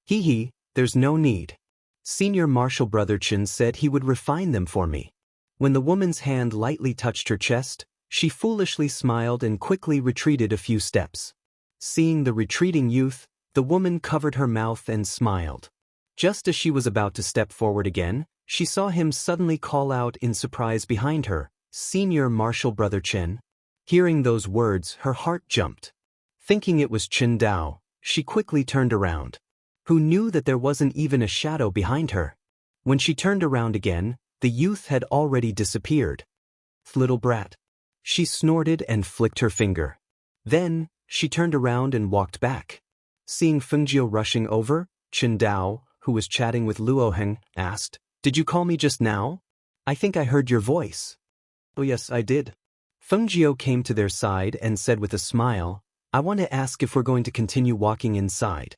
Hee, there's no need. Senior martial brother Chen said he would refine them for me. When the woman's hand lightly touched her chest, she foolishly smiled and quickly retreated a few steps. Seeing the retreating youth, the woman covered her mouth and smiled. Just as she was about to step forward again, she saw him suddenly call out in surprise behind her, Senior martial brother Chen. Hearing those words, her heart jumped. Thinking it was Chen Dao, she quickly turned around. Who knew that there wasn't even a shadow behind her? When she turned around again, the youth had already disappeared. Little brat. She snorted and flicked her finger. Then, she turned around and walked back. Seeing Fengjiu rushing over, Chen Dao, who was chatting with Luo Heng, asked, Did you call me just now? I think I heard your voice. Oh yes, I did. Fengjiu came to their side and said with a smile, I want to ask if we're going to continue walking inside.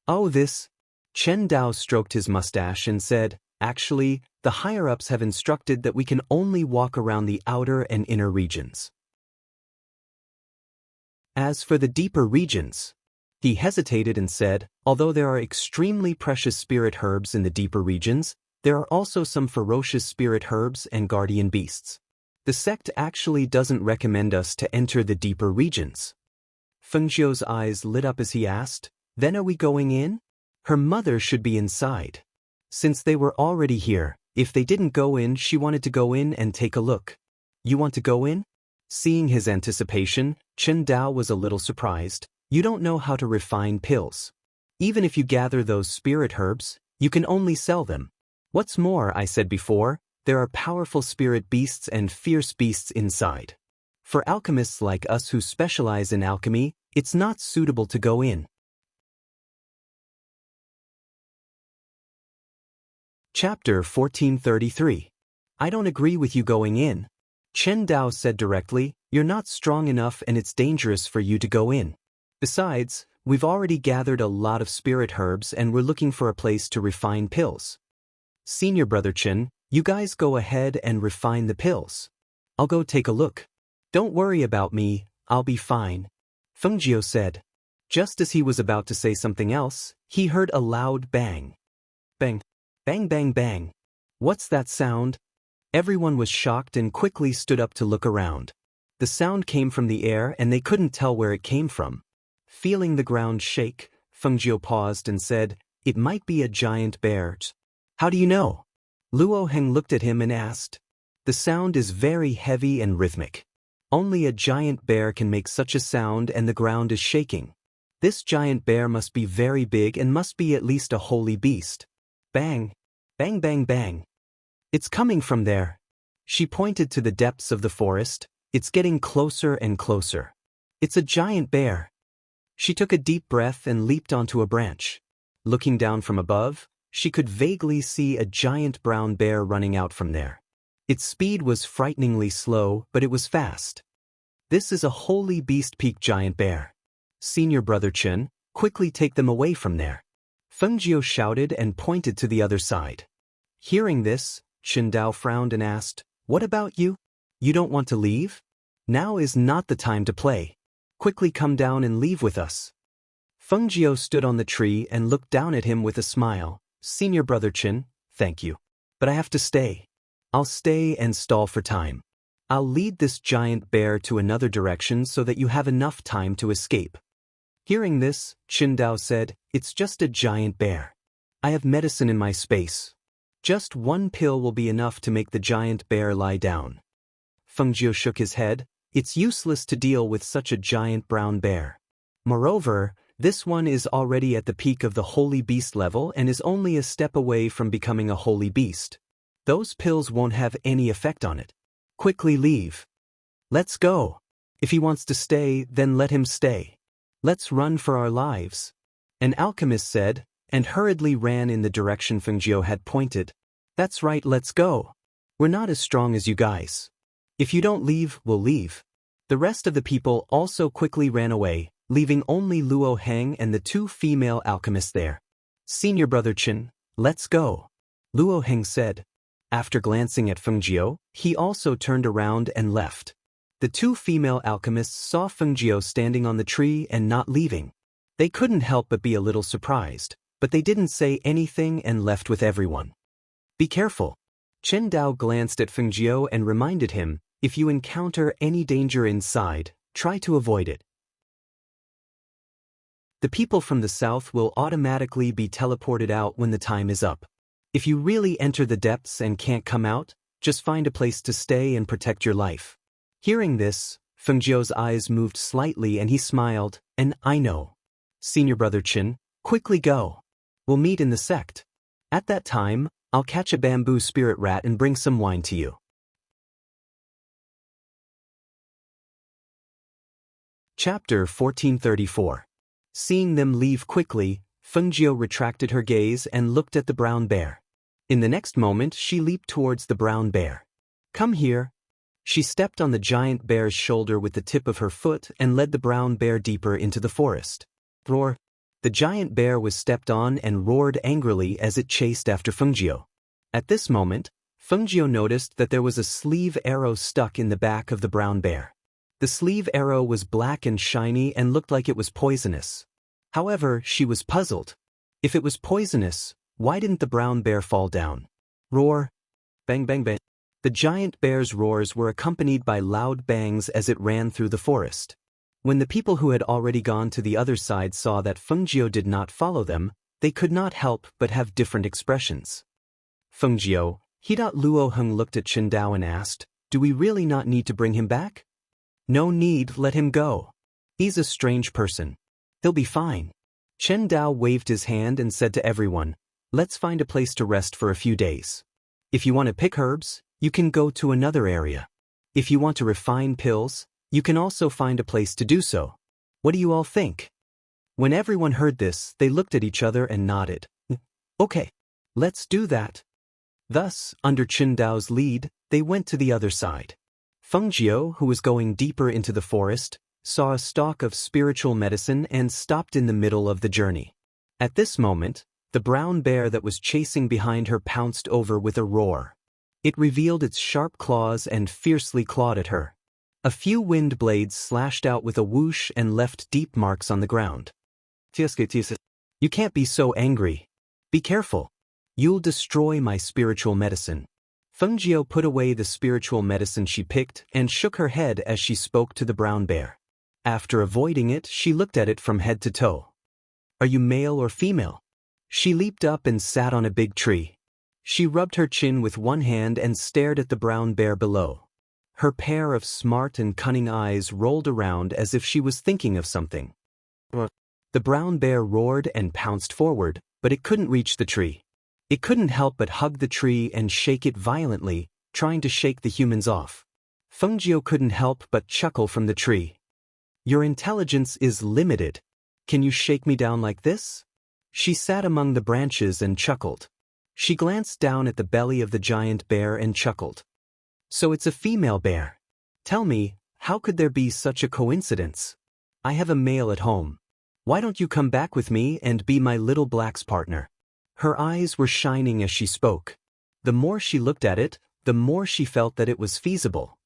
Oh this? Chen Dao stroked his mustache and said, Actually, the higher-ups have instructed that we can only walk around the outer and inner regions. As for the deeper regions, he hesitated and said, although there are extremely precious spirit herbs in the deeper regions, there are also some ferocious spirit herbs and guardian beasts. The sect actually doesn't recommend us to enter the deeper regions. Fengjiu's eyes lit up as he asked, Then are we going in? Her mother should be inside. Since they were already here, if they didn't go in, she wanted to go in and take a look. You want to go in? Seeing his anticipation, Chen Dao was a little surprised. You don't know how to refine pills. Even if you gather those spirit herbs, you can only sell them. What's more, I said before, there are powerful spirit beasts and fierce beasts inside. For alchemists like us who specialize in alchemy, it's not suitable to go in. Chapter 1433. I don't agree with you going in. Chen Dao said directly, you're not strong enough and it's dangerous for you to go in. Besides, we've already gathered a lot of spirit herbs and we're looking for a place to refine pills. Senior brother Chen, you guys go ahead and refine the pills. I'll go take a look. Don't worry about me, I'll be fine. Feng Jiu said. Just as he was about to say something else, he heard a loud bang. Bang. Bang bang bang. What's that sound? Everyone was shocked and quickly stood up to look around. The sound came from the air and they couldn't tell where it came from. Feeling the ground shake, Feng Jiu paused and said, it might be a giant bear. How do you know? Luo Heng looked at him and asked. The sound is very heavy and rhythmic. Only a giant bear can make such a sound and the ground is shaking. This giant bear must be very big and must be at least a holy beast. Bang! Bang bang bang! It's coming from there. She pointed to the depths of the forest. It's getting closer and closer. It's a giant bear. She took a deep breath and leaped onto a branch. Looking down from above, she could vaguely see a giant brown bear running out from there. Its speed was frighteningly slow, but it was fast. This is a holy beast peak giant bear. Senior brother Chen, quickly take them away from there. Feng Jiu shouted and pointed to the other side. Hearing this, Chen Dao frowned and asked, what about you? You don't want to leave? Now is not the time to play. Quickly come down and leave with us. Feng Jiu stood on the tree and looked down at him with a smile. Senior brother Chen, thank you. But I have to stay. I'll stay and stall for time. I'll lead this giant bear to another direction so that you have enough time to escape. Hearing this, Chen Dao said, it's just a giant bear. I have medicine in my space. Just one pill will be enough to make the giant bear lie down. Feng Jiu shook his head. It's useless to deal with such a giant brown bear. Moreover, this one is already at the peak of the holy beast level and is only a step away from becoming a holy beast. Those pills won't have any effect on it. Quickly leave. Let's go. If he wants to stay, then let him stay. Let's run for our lives. An alchemist said, and hurriedly ran in the direction Feng Jiu had pointed. That's right, let's go. We're not as strong as you guys. If you don't leave, we'll leave. The rest of the people also quickly ran away, leaving only Luo Heng and the two female alchemists there. Senior brother Chen, let's go. Luo Heng said. After glancing at Feng Jiu, he also turned around and left. The two female alchemists saw Feng Jiu standing on the tree and not leaving. They couldn't help but be a little surprised, but they didn't say anything and left with everyone. Be careful. Chen Dao glanced at Feng Jiu and reminded him, if you encounter any danger inside, try to avoid it. The people from the south will automatically be teleported out when the time is up. If you really enter the depths and can't come out, just find a place to stay and protect your life. Hearing this, Feng Jiu's eyes moved slightly and he smiled, and I know. Senior brother Chen, quickly go. We'll meet in the sect. At that time, I'll catch a bamboo spirit rat and bring some wine to you. Chapter 1434. Seeing them leave quickly, Feng Jiu retracted her gaze and looked at the brown bear. In the next moment, she leaped towards the brown bear. Come here. She stepped on the giant bear's shoulder with the tip of her foot and led the brown bear deeper into the forest. Roar. The giant bear was stepped on and roared angrily as it chased after Feng Jiu. At this moment, Feng Jiu noticed that there was a sleeve arrow stuck in the back of the brown bear. The sleeve arrow was black and shiny and looked like it was poisonous. However, she was puzzled. If it was poisonous, why didn't the brown bear fall down? Roar. Bang bang bang. The giant bear's roars were accompanied by loud bangs as it ran through the forest. When the people who had already gone to the other side saw that Feng Jiu did not follow them, they could not help but have different expressions. Feng Jiu, Luo Heng looked at Chen Dao and asked, do we really not need to bring him back? No need, let him go. He's a strange person. He'll be fine. Chen Dao waved his hand and said to everyone, let's find a place to rest for a few days. If you want to pick herbs, you can go to another area. If you want to refine pills, you can also find a place to do so. What do you all think? When everyone heard this, they looked at each other and nodded. Okay, let's do that. Thus, under Qindao's lead, they went to the other side. Feng Jiu, who was going deeper into the forest, saw a stalk of spiritual medicine and stopped in the middle of the journey. At this moment, the brown bear that was chasing behind her pounced over with a roar. It revealed its sharp claws and fiercely clawed at her. A few wind blades slashed out with a whoosh and left deep marks on the ground. You can't be so angry. Be careful. You'll destroy my spiritual medicine. Feng Jiu put away the spiritual medicine she picked and shook her head as she spoke to the brown bear. After avoiding it, she looked at it from head to toe. Are you male or female? She leaped up and sat on a big tree. She rubbed her chin with one hand and stared at the brown bear below. Her pair of smart and cunning eyes rolled around as if she was thinking of something. The brown bear roared and pounced forward, but it couldn't reach the tree. It couldn't help but hug the tree and shake it violently, trying to shake the humans off. Feng Jiu couldn't help but chuckle from the tree. Your intelligence is limited. Can you shake me down like this? She sat among the branches and chuckled. She glanced down at the belly of the giant bear and chuckled. So it's a female bear. Tell me, how could there be such a coincidence? I have a male at home. Why don't you come back with me and be my little black's partner? Her eyes were shining as she spoke. The more she looked at it, the more she felt that it was feasible.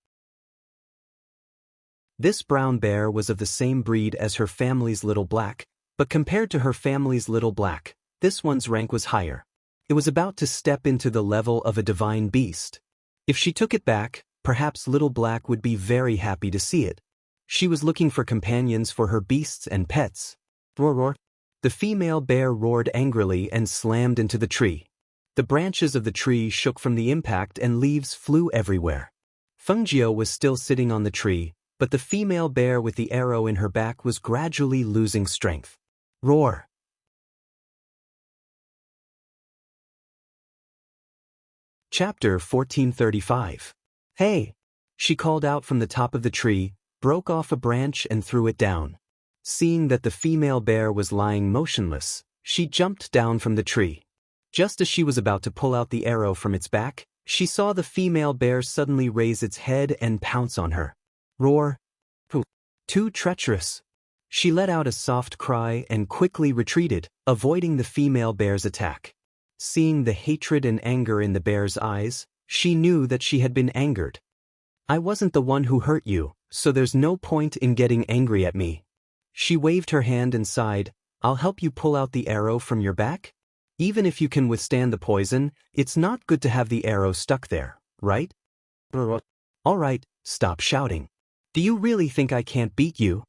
This brown bear was of the same breed as her family's little black, but compared to her family's little black, this one's rank was higher. It was about to step into the level of a divine beast. If she took it back, perhaps little black would be very happy to see it. She was looking for companions for her beasts and pets. Roar roar. The female bear roared angrily and slammed into the tree. The branches of the tree shook from the impact and leaves flew everywhere. Feng Jiu was still sitting on the tree, but the female bear with the arrow in her back was gradually losing strength. Roar. Chapter 1435. Hey! She called out from the top of the tree, broke off a branch and threw it down. Seeing that the female bear was lying motionless, she jumped down from the tree. Just as she was about to pull out the arrow from its back, she saw the female bear suddenly raise its head and pounce on her. Roar. Too treacherous. She let out a soft cry and quickly retreated, avoiding the female bear's attack. Seeing the hatred and anger in the bear's eyes, she knew that she had been angered. I wasn't the one who hurt you, so there's no point in getting angry at me. She waved her hand and sighed, I'll help you pull out the arrow from your back? Even if you can withstand the poison, it's not good to have the arrow stuck there, right? All right, stop shouting. Do you really think I can't beat you?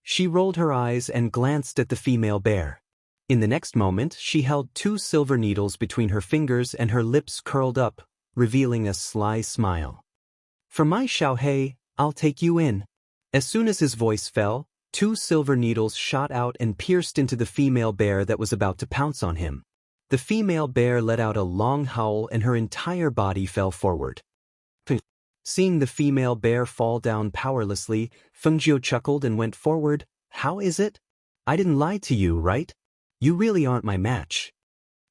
She rolled her eyes and glanced at the female bear. In the next moment, she held 2 silver needles between her fingers and her lips curled up, revealing a sly smile. For my Xiaohei, I'll take you in. As soon as his voice fell, 2 silver needles shot out and pierced into the female bear that was about to pounce on him. The female bear let out a long howl and her entire body fell forward. Seeing the female bear fall down powerlessly, Feng Jiu chuckled and went forward. How is it? I didn't lie to you, right? You really aren't my match.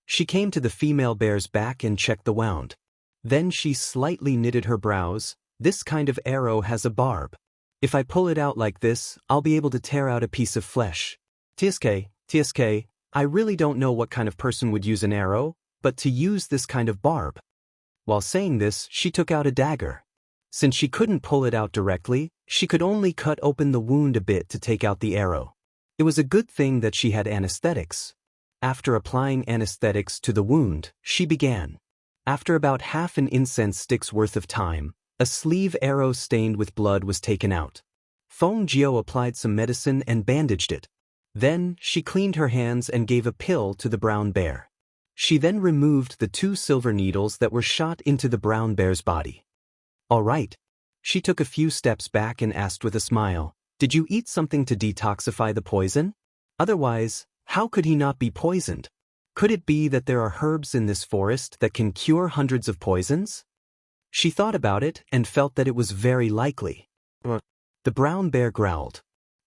She came to the female bear's back and checked the wound. Then she slightly knitted her brows. This kind of arrow has a barb. If I pull it out like this, I'll be able to tear out a piece of flesh. TSK, I really don't know what kind of person would use an arrow, but to use this kind of barb. While saying this, she took out a dagger. Since she couldn't pull it out directly, she could only cut open the wound a bit to take out the arrow. It was a good thing that she had anesthetics. After applying anesthetics to the wound, she began. After about half an incense stick's worth of time, a sleeve arrow stained with blood was taken out. Feng Jiu applied some medicine and bandaged it. Then, she cleaned her hands and gave a pill to the brown bear. She then removed the 2 silver needles that were shot into the brown bear's body. All right. She took a few steps back and asked with a smile, did you eat something to detoxify the poison? Otherwise, how could he not be poisoned? Could it be that there are herbs in this forest that can cure hundreds of poisons? She thought about it and felt that it was very likely. The brown bear growled.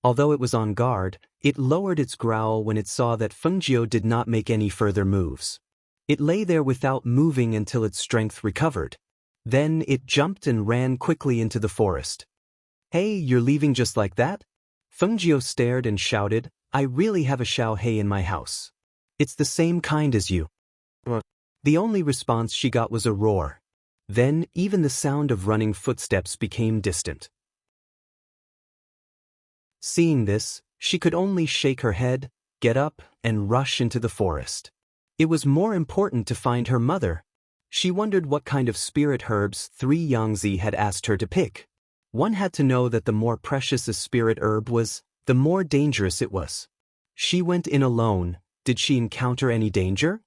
Although it was on guard, it lowered its growl when it saw that Fengjiu did not make any further moves. It lay there without moving until its strength recovered. Then it jumped and ran quickly into the forest. "Hey, you're leaving just like that?" Fengjiu stared and shouted, "I really have a Xiaohei in my house. It's the same kind as you." The only response she got was a roar. Then even the sound of running footsteps became distant. Seeing this, she could only shake her head, get up, and rush into the forest. It was more important to find her mother. She wondered what kind of spirit herbs 3 Yangzi had asked her to pick. One had to know that the more precious a spirit herb was, the more dangerous it was. She went in alone. Did she encounter any danger?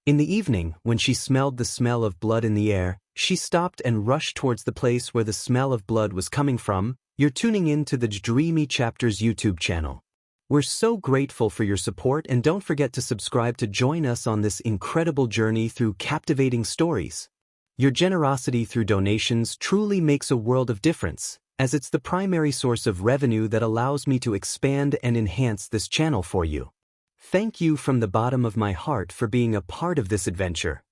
In the evening, when she smelled the smell of blood in the air, she stopped and rushed towards the place where the smell of blood was coming from. You're tuning in to the Dreamy Chapters YouTube channel. We're so grateful for your support, and don't forget to subscribe to join us on this incredible journey through captivating stories. Your generosity through donations truly makes a world of difference, as it's the primary source of revenue that allows me to expand and enhance this channel for you. Thank you from the bottom of my heart for being a part of this adventure.